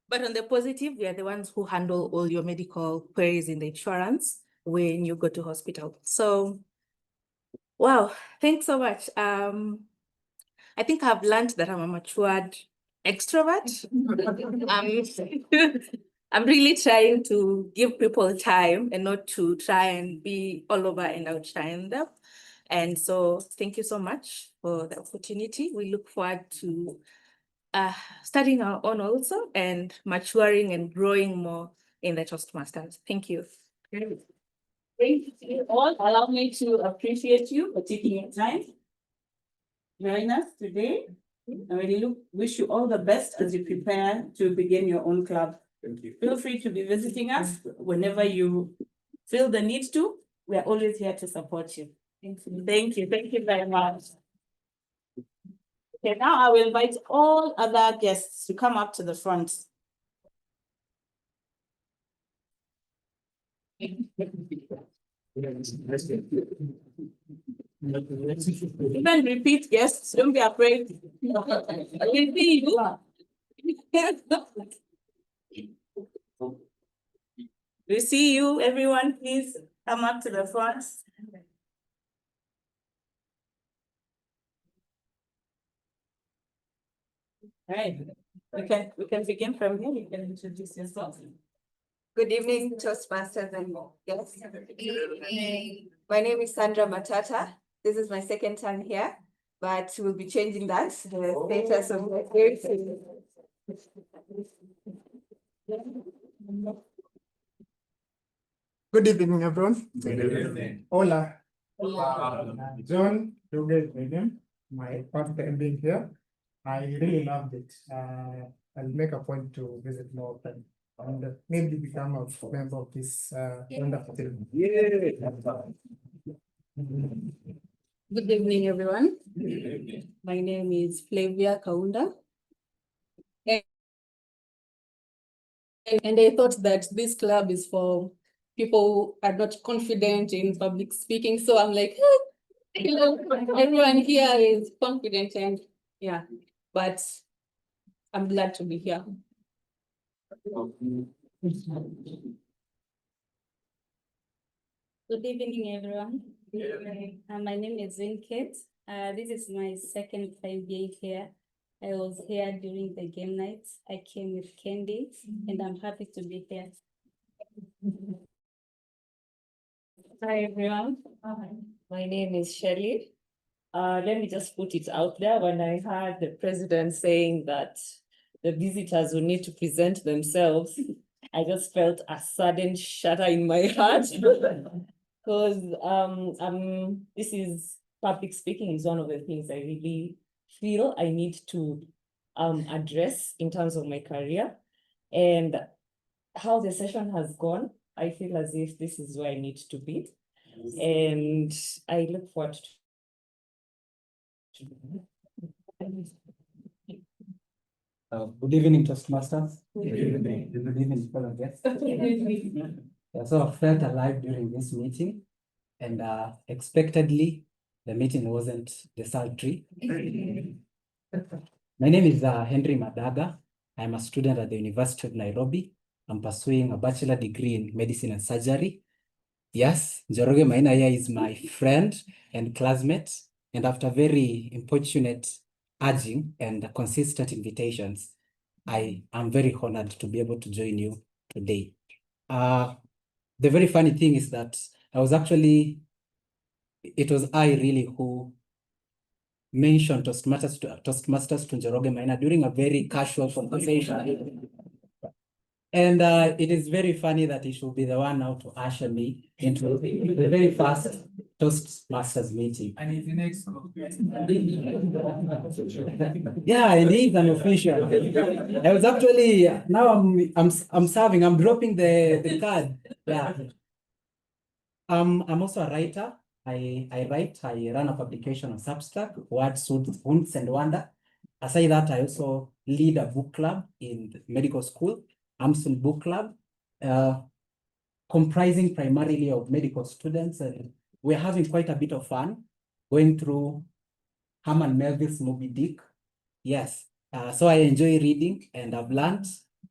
But on the positive, we are the ones who handle all your medical queries in the insurance when you go to hospital. So, wow, thanks so much. I think I've learned that I'm a matured extrovert. I'm really trying to give people time and not to try and be all over and outshine them. And so thank you so much for the opportunity. We look forward to starting our own also and maturing and growing more in the Toastmasters. Thank you. Thank you all. Allow me to appreciate you for taking your time to join us today. I really wish you all the best as you prepare to begin your own club. Thank you. Feel free to be visiting us whenever you feel the need to. We are always here to support you. Thank you. Thank you. Thank you very much. Okay, now I will invite all other guests to come up to the front. Even repeat guests, don't be afraid. We see you. We see you, everyone, please come up to the front. All right, we can begin from here. You can introduce yourself. Good evening, Toastmasters and guests. My name is Sandra Matata. This is my second time here, but we'll be changing that. The status of the Good evening, everyone. Good evening. Hola. Hola. John, you guys my name. My first time being here. I really loved it. I'll make a point to visit more often and maybe become a member of this wonderful team. Good evening, everyone. My name is Flavia Kaunda. And I thought that this club is for people who are not confident in public speaking. So I'm like, everyone here is confident and yeah, but I'm glad to be here. Good evening, everyone. My name is Kate. This is my second time being here. I was here during the game nights. I came with Candy, and I'm happy to be here. Hi, everyone. My name is Shelley. Let me just put it out there. When I heard the president saying that the visitors will need to present themselves, I just felt a sudden shudder in my heart because this is public speaking is one of the things I really feel I need to address in terms of my career, and how the session has gone. I feel as if this is where I need to be, and I look forward to. Good evening, Toastmasters. Good evening. Good evening, fellow guests. Yeah, so I felt alive during this meeting, and expectedly, the meeting wasn't desultory. My name is Henry Madaga. I'm a student at the University of Nairobi. I'm pursuing a bachelor degree in medicine and surgery. Yes, Njoroge Maina here is my friend and classmate, and after very importunate urging and consistent invitations, I am very honored to be able to join you today. The very funny thing is that it was I really who mentioned Toastmasters to Njoroge Maina during a very casual conversation. And it is very funny that he should be the one now to usher me into the very first Toastmasters meeting. And it's the next. Yeah, it is an official. I was actually now I'm serving. I'm dropping the card. Yeah. I'm also a writer. I run a publication on Substack, Words, Wounds, and Wonder. Aside that, I also lead a book club in the medical school, Amson Book Club, comprising primarily of medical students. And we're having quite a bit of fun going through Herman Melville's Moby Dick. Yes. So I enjoy reading, and I've learned,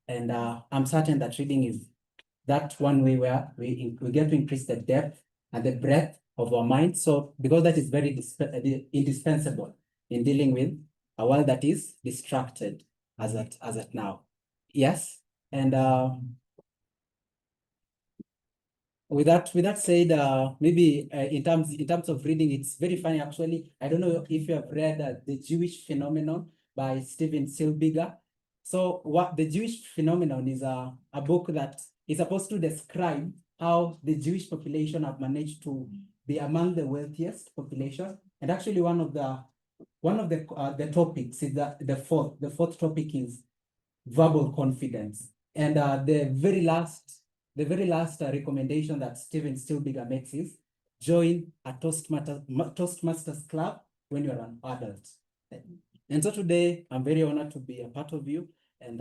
and I'm certain that reading is that one way where we get to increase the depth and the breadth of our mind. So because that is very indispensable in dealing with a world that is distracted as at now. Yes. And with that said, maybe in terms of reading, it's very funny actually. I don't know if you have read The Jewish Phenomenon by Steven Silbiger. So what the Jewish Phenomenon is a book that is supposed to describe how the Jewish population have managed to be among the wealthiest population. And actually one of the topics is the fourth topic is verbal confidence. And the very last recommendation that Steven Spielberger makes is join a Toastmasters Club when you're an adult. And so today, I'm very honored to be a part of you, and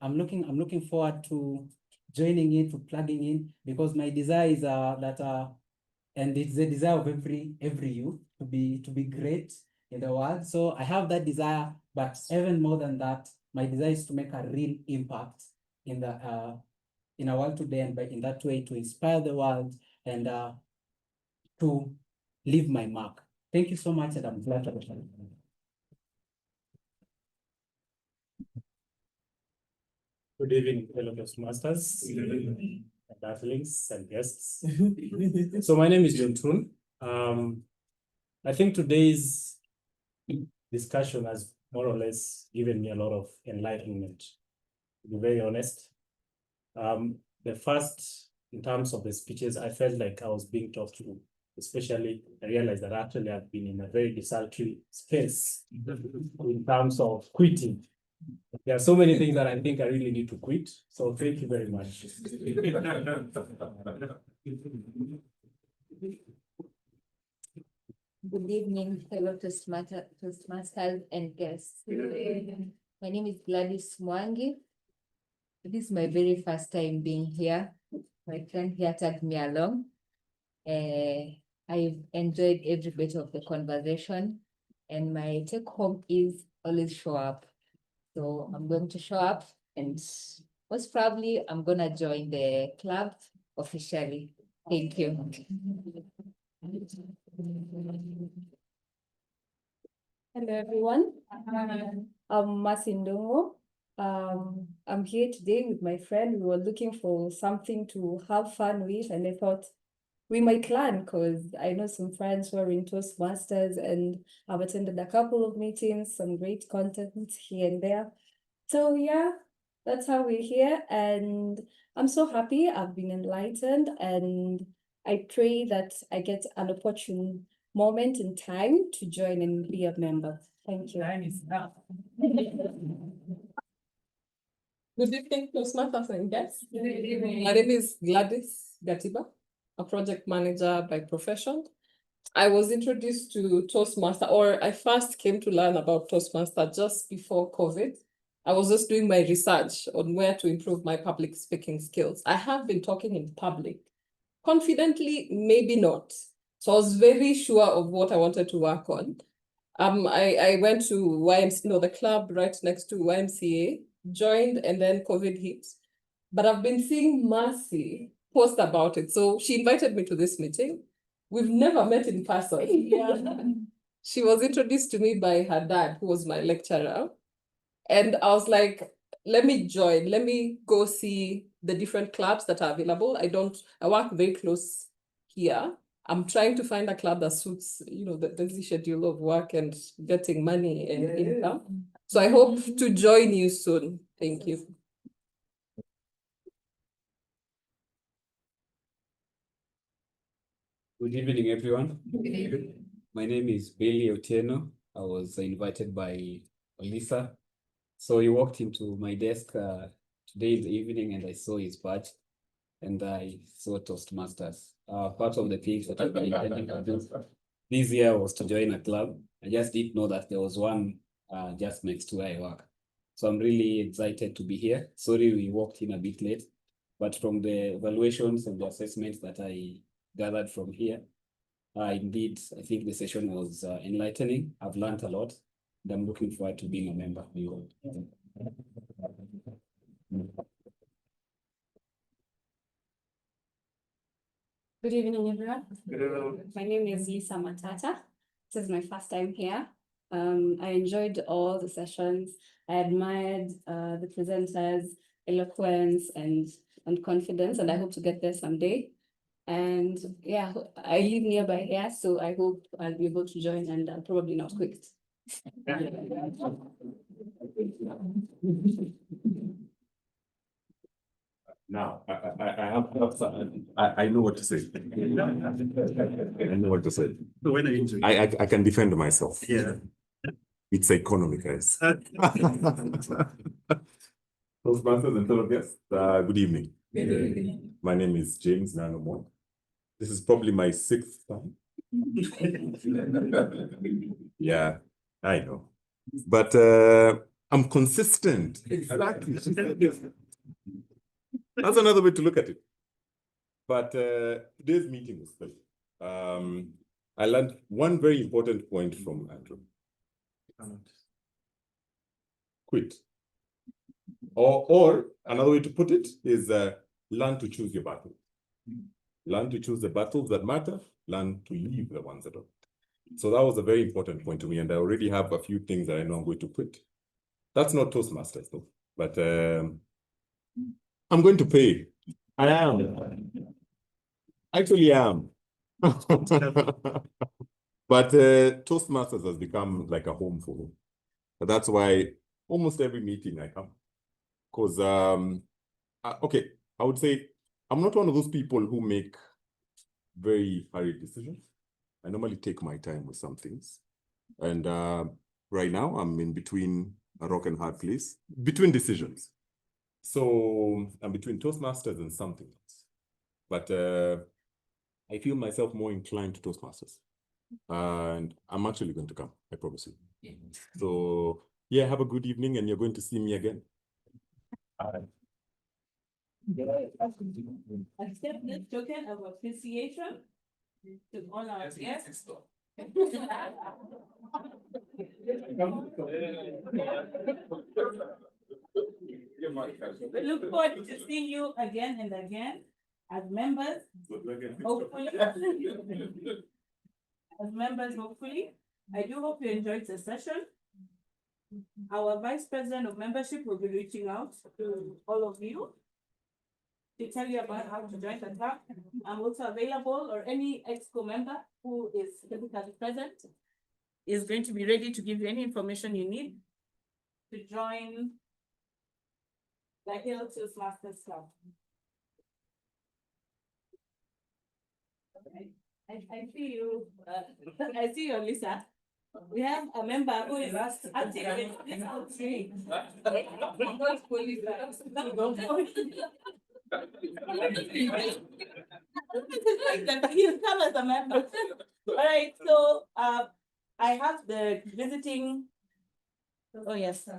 I'm looking forward to joining in, to plugging in, because my desire is and it's the desire of every youth to be great in the world. So I have that desire, but even more than that, my desire is to make a real impact in our world today, and in that way to inspire the world and to leave my mark. Thank you so much, and I'm glad to be here. Good evening, fellow Toastmasters, and darlings and guests. So my name is John Tun. I think today's discussion has more or less given me a lot of enlightenment, to be very honest. The first, in terms of the speeches, I felt like I was being talked to. Especially, I realized that actually I've been in a very desultory space in terms of quitting. There are so many things that I think I really need to quit. So thank you very much. Good evening, fellow Toastmasters and guests. My name is Gladys Mwangi. This is my very first time being here. My friend here tagged me along. I've enjoyed every bit of the conversation, and my take home is always show up. So I'm going to show up, and most probably I'm gonna join the club officially. Thank you. Hello, everyone. I'm Masindongo. I'm here today with my friend. We were looking for something to have fun with, and I thought we might learn, because I know some friends who are in Toastmasters, and I've attended a couple of meetings, some great content here and there. So yeah, that's how we're here, and I'm so happy. I've been enlightened, and I pray that I get an opportune moment in time to join and be a member. Thank you. Good evening, Toastmasters and guests. My name is Gladys Gatiba, a project manager by profession. I was introduced to Toastmaster, or I first came to learn about Toastmaster just before COVID. I was just doing my research on where to improve my public speaking skills. I have been talking in public. Confidently, maybe not. So I was very sure of what I wanted to work on. I went to YMCA, the club right next to YMCA, joined, and then COVID hit. But I've been seeing Mercy post about it. So she invited me to this meeting. We've never met in person. Yeah. She was introduced to me by her dad, who was my lecturer. And I was like, let me join. Let me go see the different clubs that are available. I work very close here. I'm trying to find a club that suits, the busy schedule of work and getting money and income. So I hope to join you soon. Thank you. Good evening, everyone. My name is Bailey Otieno. I was invited by Olisa. So he walked into my desk today in the evening, and I saw his badge, and I saw Toastmasters. Part of the things that I've been intending to do this year was to join a club. I just didn't know that there was one just next to where I work. So I'm really excited to be here. Sorry we walked in a bit late, but from the evaluations and the assessments that I gathered from here, indeed, I think the session was enlightening. I've learned a lot, and I'm looking forward to being a member. Good evening, everyone. Good evening. My name is Lisa Matata. This is my first time here. I enjoyed all the sessions. I admired the presenters' eloquence and confidence, and I hope to get there someday. And yeah, I live nearby here, so I hope I'll be able to join, and I'll probably not quit. Now, I know what to say. I know what to say. So when I can defend myself. Yeah. It's economic, guys. Toastmasters and fellow guests, good evening. Good evening. My name is James Nanomo. This is probably my 6th time. Yeah, I know. But I'm consistent. Exactly. That's another way to look at it. But today's meeting was special. I learned one very important point from Andrew. Quit. Or another way to put it is learn to choose your battle. Learn to choose the battles that matter. Learn to leave the ones that don't. So that was a very important point to me, and I already have a few things that I know I'm going to quit. That's not Toastmasters though, but I'm going to pay. I am. Actually, I am. But Toastmasters has become like a home for me. That's why almost every meeting I come. Because, okay, I would say I'm not one of those people who make very hurried decisions. I normally take my time with some things. And right now I'm in between a rock and hard place, between decisions. So I'm between Toastmasters and something else. But I feel myself more inclined to Toastmasters. And I'm actually going to come, I promise you. So yeah, have a good evening, and you're going to see me again. Accept this token of appreciation to all our guests. We look forward to seeing you again and again as members. Hopefully. As members, hopefully. I do hope you enjoyed the session. Our Vice President of Membership will be reaching out to all of you to tell you about how to join the club. I'm also available, or any EXCO member who is physically present is going to be ready to give you any information you need to join the Hill Toastmasters Club. Okay. I see you, I see you, Lisa. We have a member who is active in this country. He'll come as a member. All right, so I have the visiting. Oh, yes.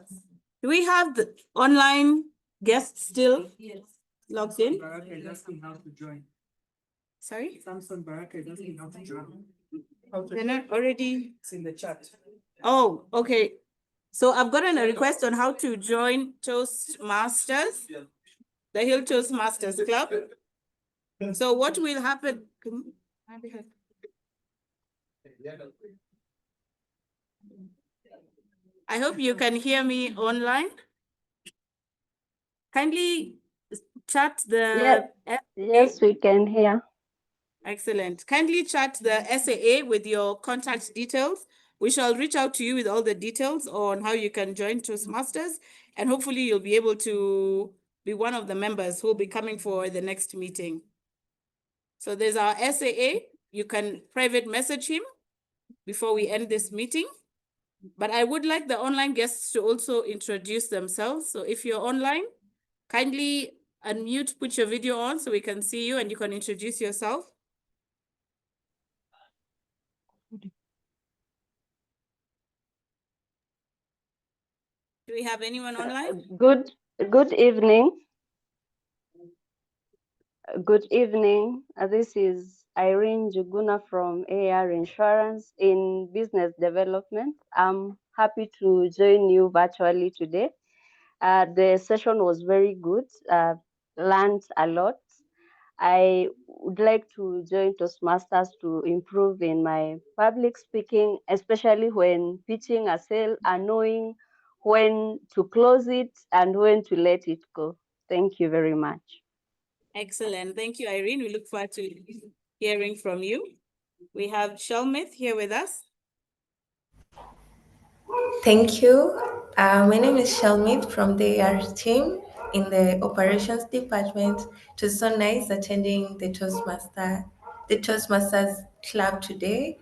Do we have the online guests still? Yes. Logged in? Baraka is asking how to join. Sorry? Samson Baraka is asking how to join. They're not already. It's in the chat. Oh, okay. So I've gotten a request on how to join Toastmasters, the Hill Toastmasters Club. So what will happen? I hope you can hear me online. Kindly chat the... Yes, we can hear. Excellent. Kindly chat the SAA with your contact details. We shall reach out to you with all the details on how you can join Toastmasters, and hopefully you'll be able to be one of the members who will be coming for the next meeting. So there's our SAA. You can private message him before we end this meeting. But I would like the online guests to also introduce themselves. So if you're online, kindly unmute, put your video on so we can see you and you can introduce yourself. Do we have anyone online? Good evening. Good evening. This is Irene Juguna from AR Insurance in Business Development. I'm happy to join you virtually today. The session was very good. Learned a lot. I would like to join Toastmasters to improve in my public speaking, especially when pitching a sale and knowing when to close it and when to let it go. Thank you very much. Excellent. Thank you, Irene. We look forward to hearing from you. We have Shelmith here with us. Thank you. My name is Shelmith from the AR team in the operations department. It was so nice attending the Toastmasters Club today.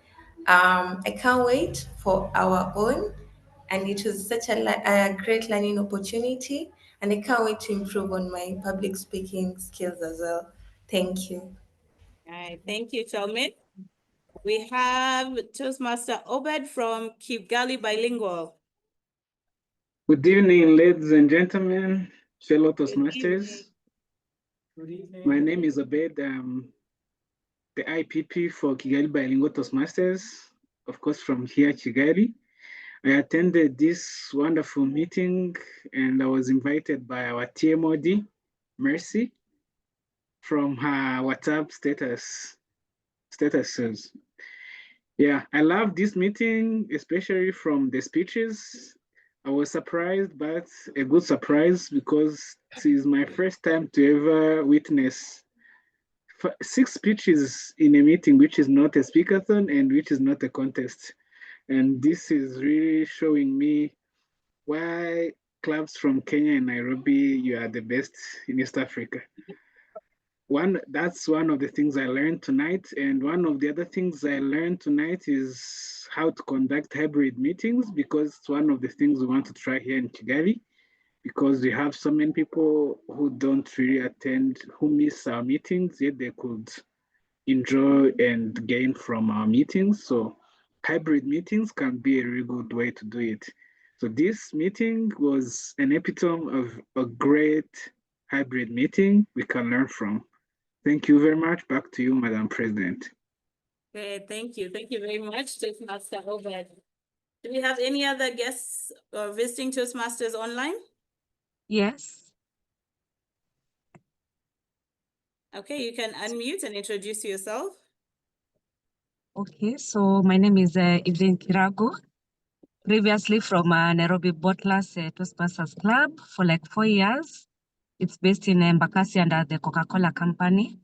I can't wait for our own, and it was such a great learning opportunity, and I can't wait to improve on my public speaking skills as well. Thank you. All right. Thank you, Shelmith. We have Toastmaster Obed from Kigali Bilingual. Good evening, ladies and gentlemen, fellow Toastmasters. My name is Abed. I'm the IPP for Kigali Bilingual Toastmasters, of course, from here, Kigali. I attended this wonderful meeting and I was invited by our TMOD, Mercy, from her WhatsApp statuses. Yeah, I love this meeting, especially from the speeches. I was surprised, but a good surprise because this is my first time to ever witness 6 speeches in a meeting, which is not a speakathon and which is not a contest. And this is really showing me why clubs from Kenya and Nairobi, you are the best in East Africa. That's one of the things I learned tonight. And one of the other things I learned tonight is how to conduct hybrid meetings, because it's one of the things we want to try here in Kigali, because we have so many people who don't really attend, who miss our meetings, yet they could enjoy and gain from our meetings. So hybrid meetings can be a really good way to do it. So this meeting was an epitome of a great hybrid meeting we can learn from. Thank you very much. Back to you, Madam President. Okay, thank you. Thank you very much, Toastmaster Obed. Do we have any other guests or visiting Toastmasters online? Yes. Okay, you can unmute and introduce yourself. Okay, so my name is Evelyn Kirago, previously from Nairobi Bottlers Toastmasters Club for like 4 years. It's based in Embakasi under the Coca-Cola company.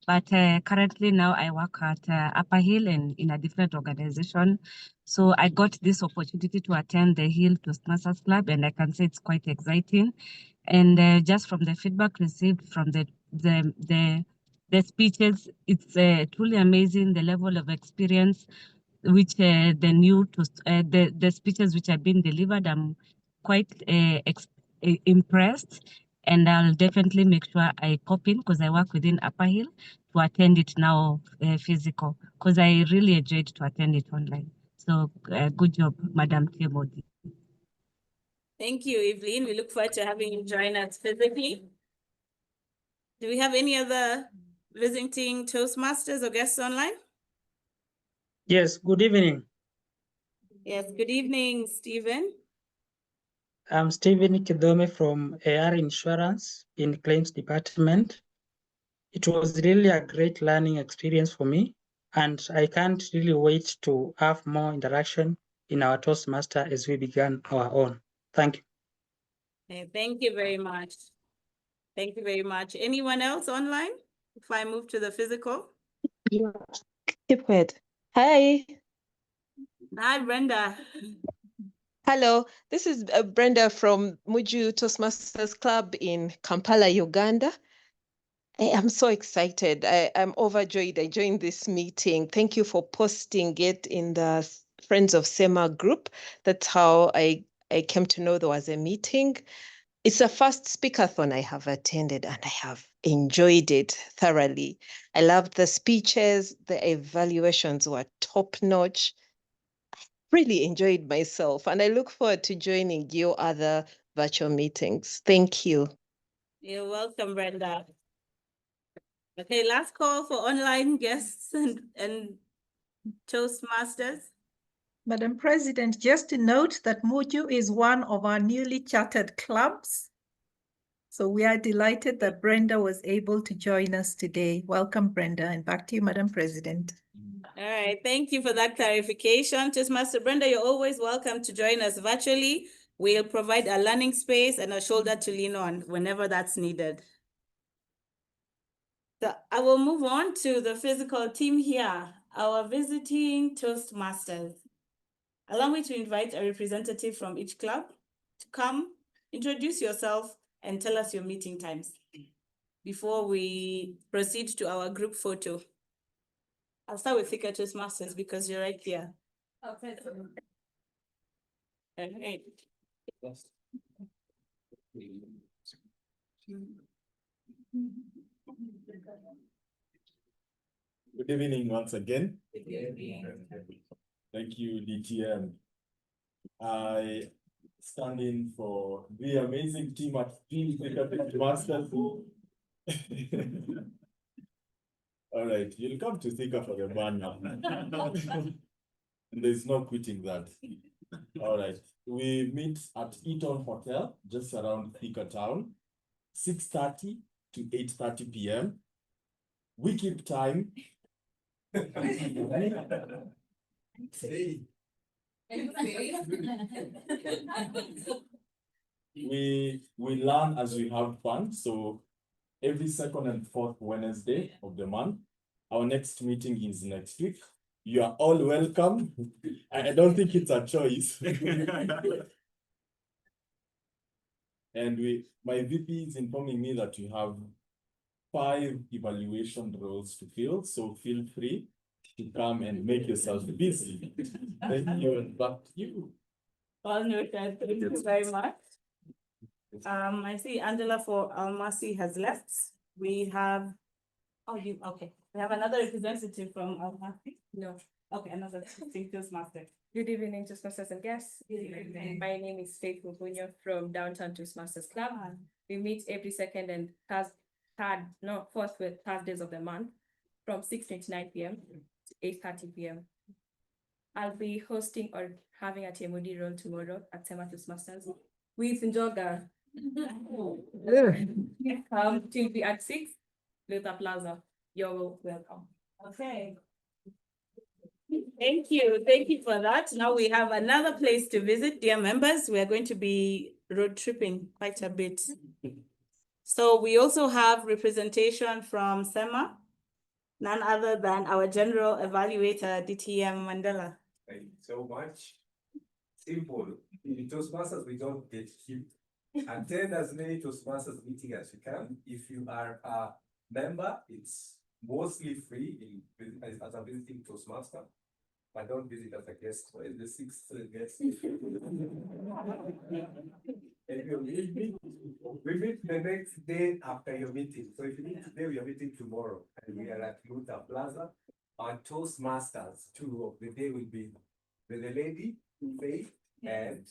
But currently now I work at Upper Hill and in a different organization. So I got this opportunity to attend the Hill Toastmasters Club, and I can say it's quite exciting. And just from the feedback received from the speeches, it's truly amazing the level of experience which the speeches which have been delivered. I'm quite impressed, and I'll definitely make sure I pop in because I work within Upper Hill to attend it now physical, because I really enjoyed to attend it online. So good job, Madam Timothy. Thank you, Evelyn. We look forward to having you join us physically. Do we have any other visiting Toastmasters or guests online? Yes, good evening. Yes, good evening, Stephen. I'm Stephen Kidome from AR Insurance in Claims Department. It was really a great learning experience for me, and I can't really wait to have more interaction in our Toastmaster as we began our own. Thank you. Okay, thank you very much. Thank you very much. Anyone else online? If I move to the physical. Yeah. Keep quiet. Hi. Hi, Brenda. Hello, this is Brenda from Muju Toastmasters Club in Kampala, Uganda. I am so excited. I'm overjoyed I joined this meeting. Thank you for posting it in the Friends of SEMA group. That's how I came to know there was a meeting. It's the first speakathon I have attended, and I have enjoyed it thoroughly. I loved the speeches. The evaluations were top-notch. Really enjoyed myself, and I look forward to joining your other virtual meetings. Thank you. You're welcome, Brenda. Okay, last call for online guests and Toastmasters. Madam President, just to note that Muju is one of our newly chartered clubs. So we are delighted that Brenda was able to join us today. Welcome, Brenda, and back to you, Madam President. All right, thank you for that clarification. Toastmaster Brenda, you're always welcome to join us virtually. We'll provide a learning space and a shoulder to lean on whenever that's needed. So I will move on to the physical team here, our visiting Toastmasters. Allow me to invite a representative from each club to come, introduce yourself, and tell us your meeting times before we proceed to our group photo. I'll start with Thika Toastmasters because you're right here. Okay. All right. Good evening once again. Thank you, DTM. I stand in for the amazing team at Hill Toastmasters. All right, you'll come to Thika for the ban now. There's no quitting that. All right, we meet at Eton Hotel, just around Thika town, 6:30 to 8:30 p.m. We keep time. We learn as we have fun. So every second and fourth Wednesday of the month, our next meeting is next week. You are all welcome. I don't think it's a choice. And my VP is informing me that you have 5 evaluation roles to fill, so feel free to come and make yourself busy. Thank you, and back to you. All noted. Thank you very much. I see Angela for Almasi has left. We have, okay. We have another representative from Almasi. No. Okay, another Toastmaster. Good evening, Toastmasters and guests. Good evening. My name is Faith Mugunyo from Downtown Toastmasters Club. We meet every second and fourth Thursdays of the month from 6:29 p.m. to 8:30 p.m. I'll be hosting or having a TMOD role tomorrow at Tema Toastmasters with Njoga. To be at 6 Luther Plaza. You're welcome. Okay. Thank you. Thank you for that. Now we have another place to visit, dear members. We are going to be road tripping quite a bit. So we also have representation from SEMA, none other than our general evaluator, DTM Mandela. Thank you so much. Simple. In Toastmasters, we don't get cute. Attend as many Toastmasters meetings as you can. If you are a member, it's mostly free as a visiting Toastmaster. But don't visit as a guest. Or the 6th guest. And we meet the next day after your meeting. So if you meet today, we are meeting tomorrow. And we are at Luther Plaza. Our Toastmasters 2 of the day will be with the lady, Faith, and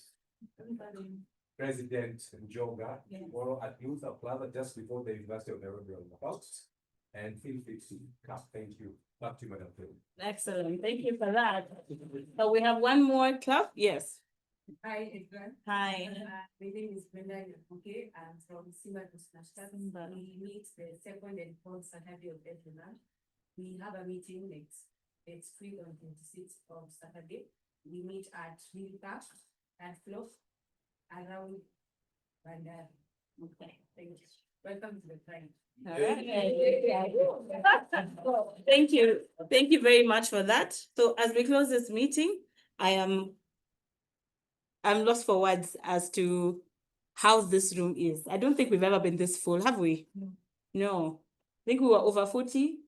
President Njoga, tomorrow at Luther Plaza, just before the University of Nairobi on the house. And feel free to come. Thank you. Back to you, Madam President. Excellent. Thank you for that. So we have one more club. Yes. Hi, everyone. Hi. My name is Brenda. Okay, I'm from Simba Toastmasters. We meet the second and fourth Saturday of every month. We have a meeting next week on 26th of Saturday. We meet at Hill Park at Fluff around Bandar. Okay, thank you. Welcome to the tribe. Thank you. Thank you very much for that. So as we close this meeting, I'm lost for words as to how this room is. I don't think we've ever been this full, have we? No. I think we were over 40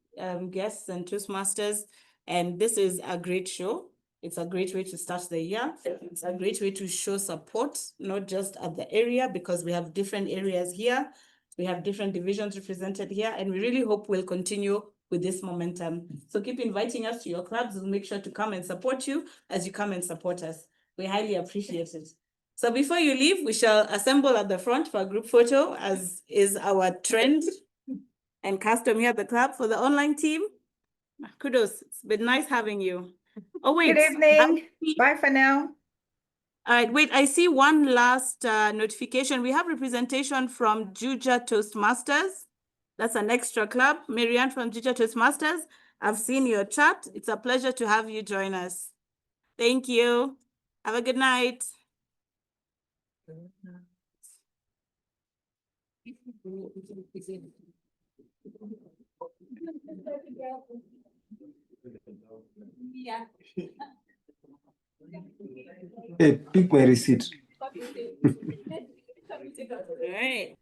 guests and Toastmasters, and this is a great show. It's a great way to start the year. It's a great way to show support, not just at the area, because we have different areas here. We have different divisions represented here, and we really hope we'll continue with this momentum. So keep inviting us to your clubs. We'll make sure to come and support you as you come and support us. We highly appreciate it. So before you leave, we shall assemble at the front for a group photo, as is our trend and custom here at the club. For the online team, kudos. It's been nice having you. Oh, wait. Good evening. Bye for now. All right, wait, I see one last notification. We have representation from Juja Toastmasters. That's an extra club. Marianne from Juja Toastmasters. I've seen your chat. It's a pleasure to have you join us. Thank you. Have a good night. Yeah. Hey, pick my receipt. All right.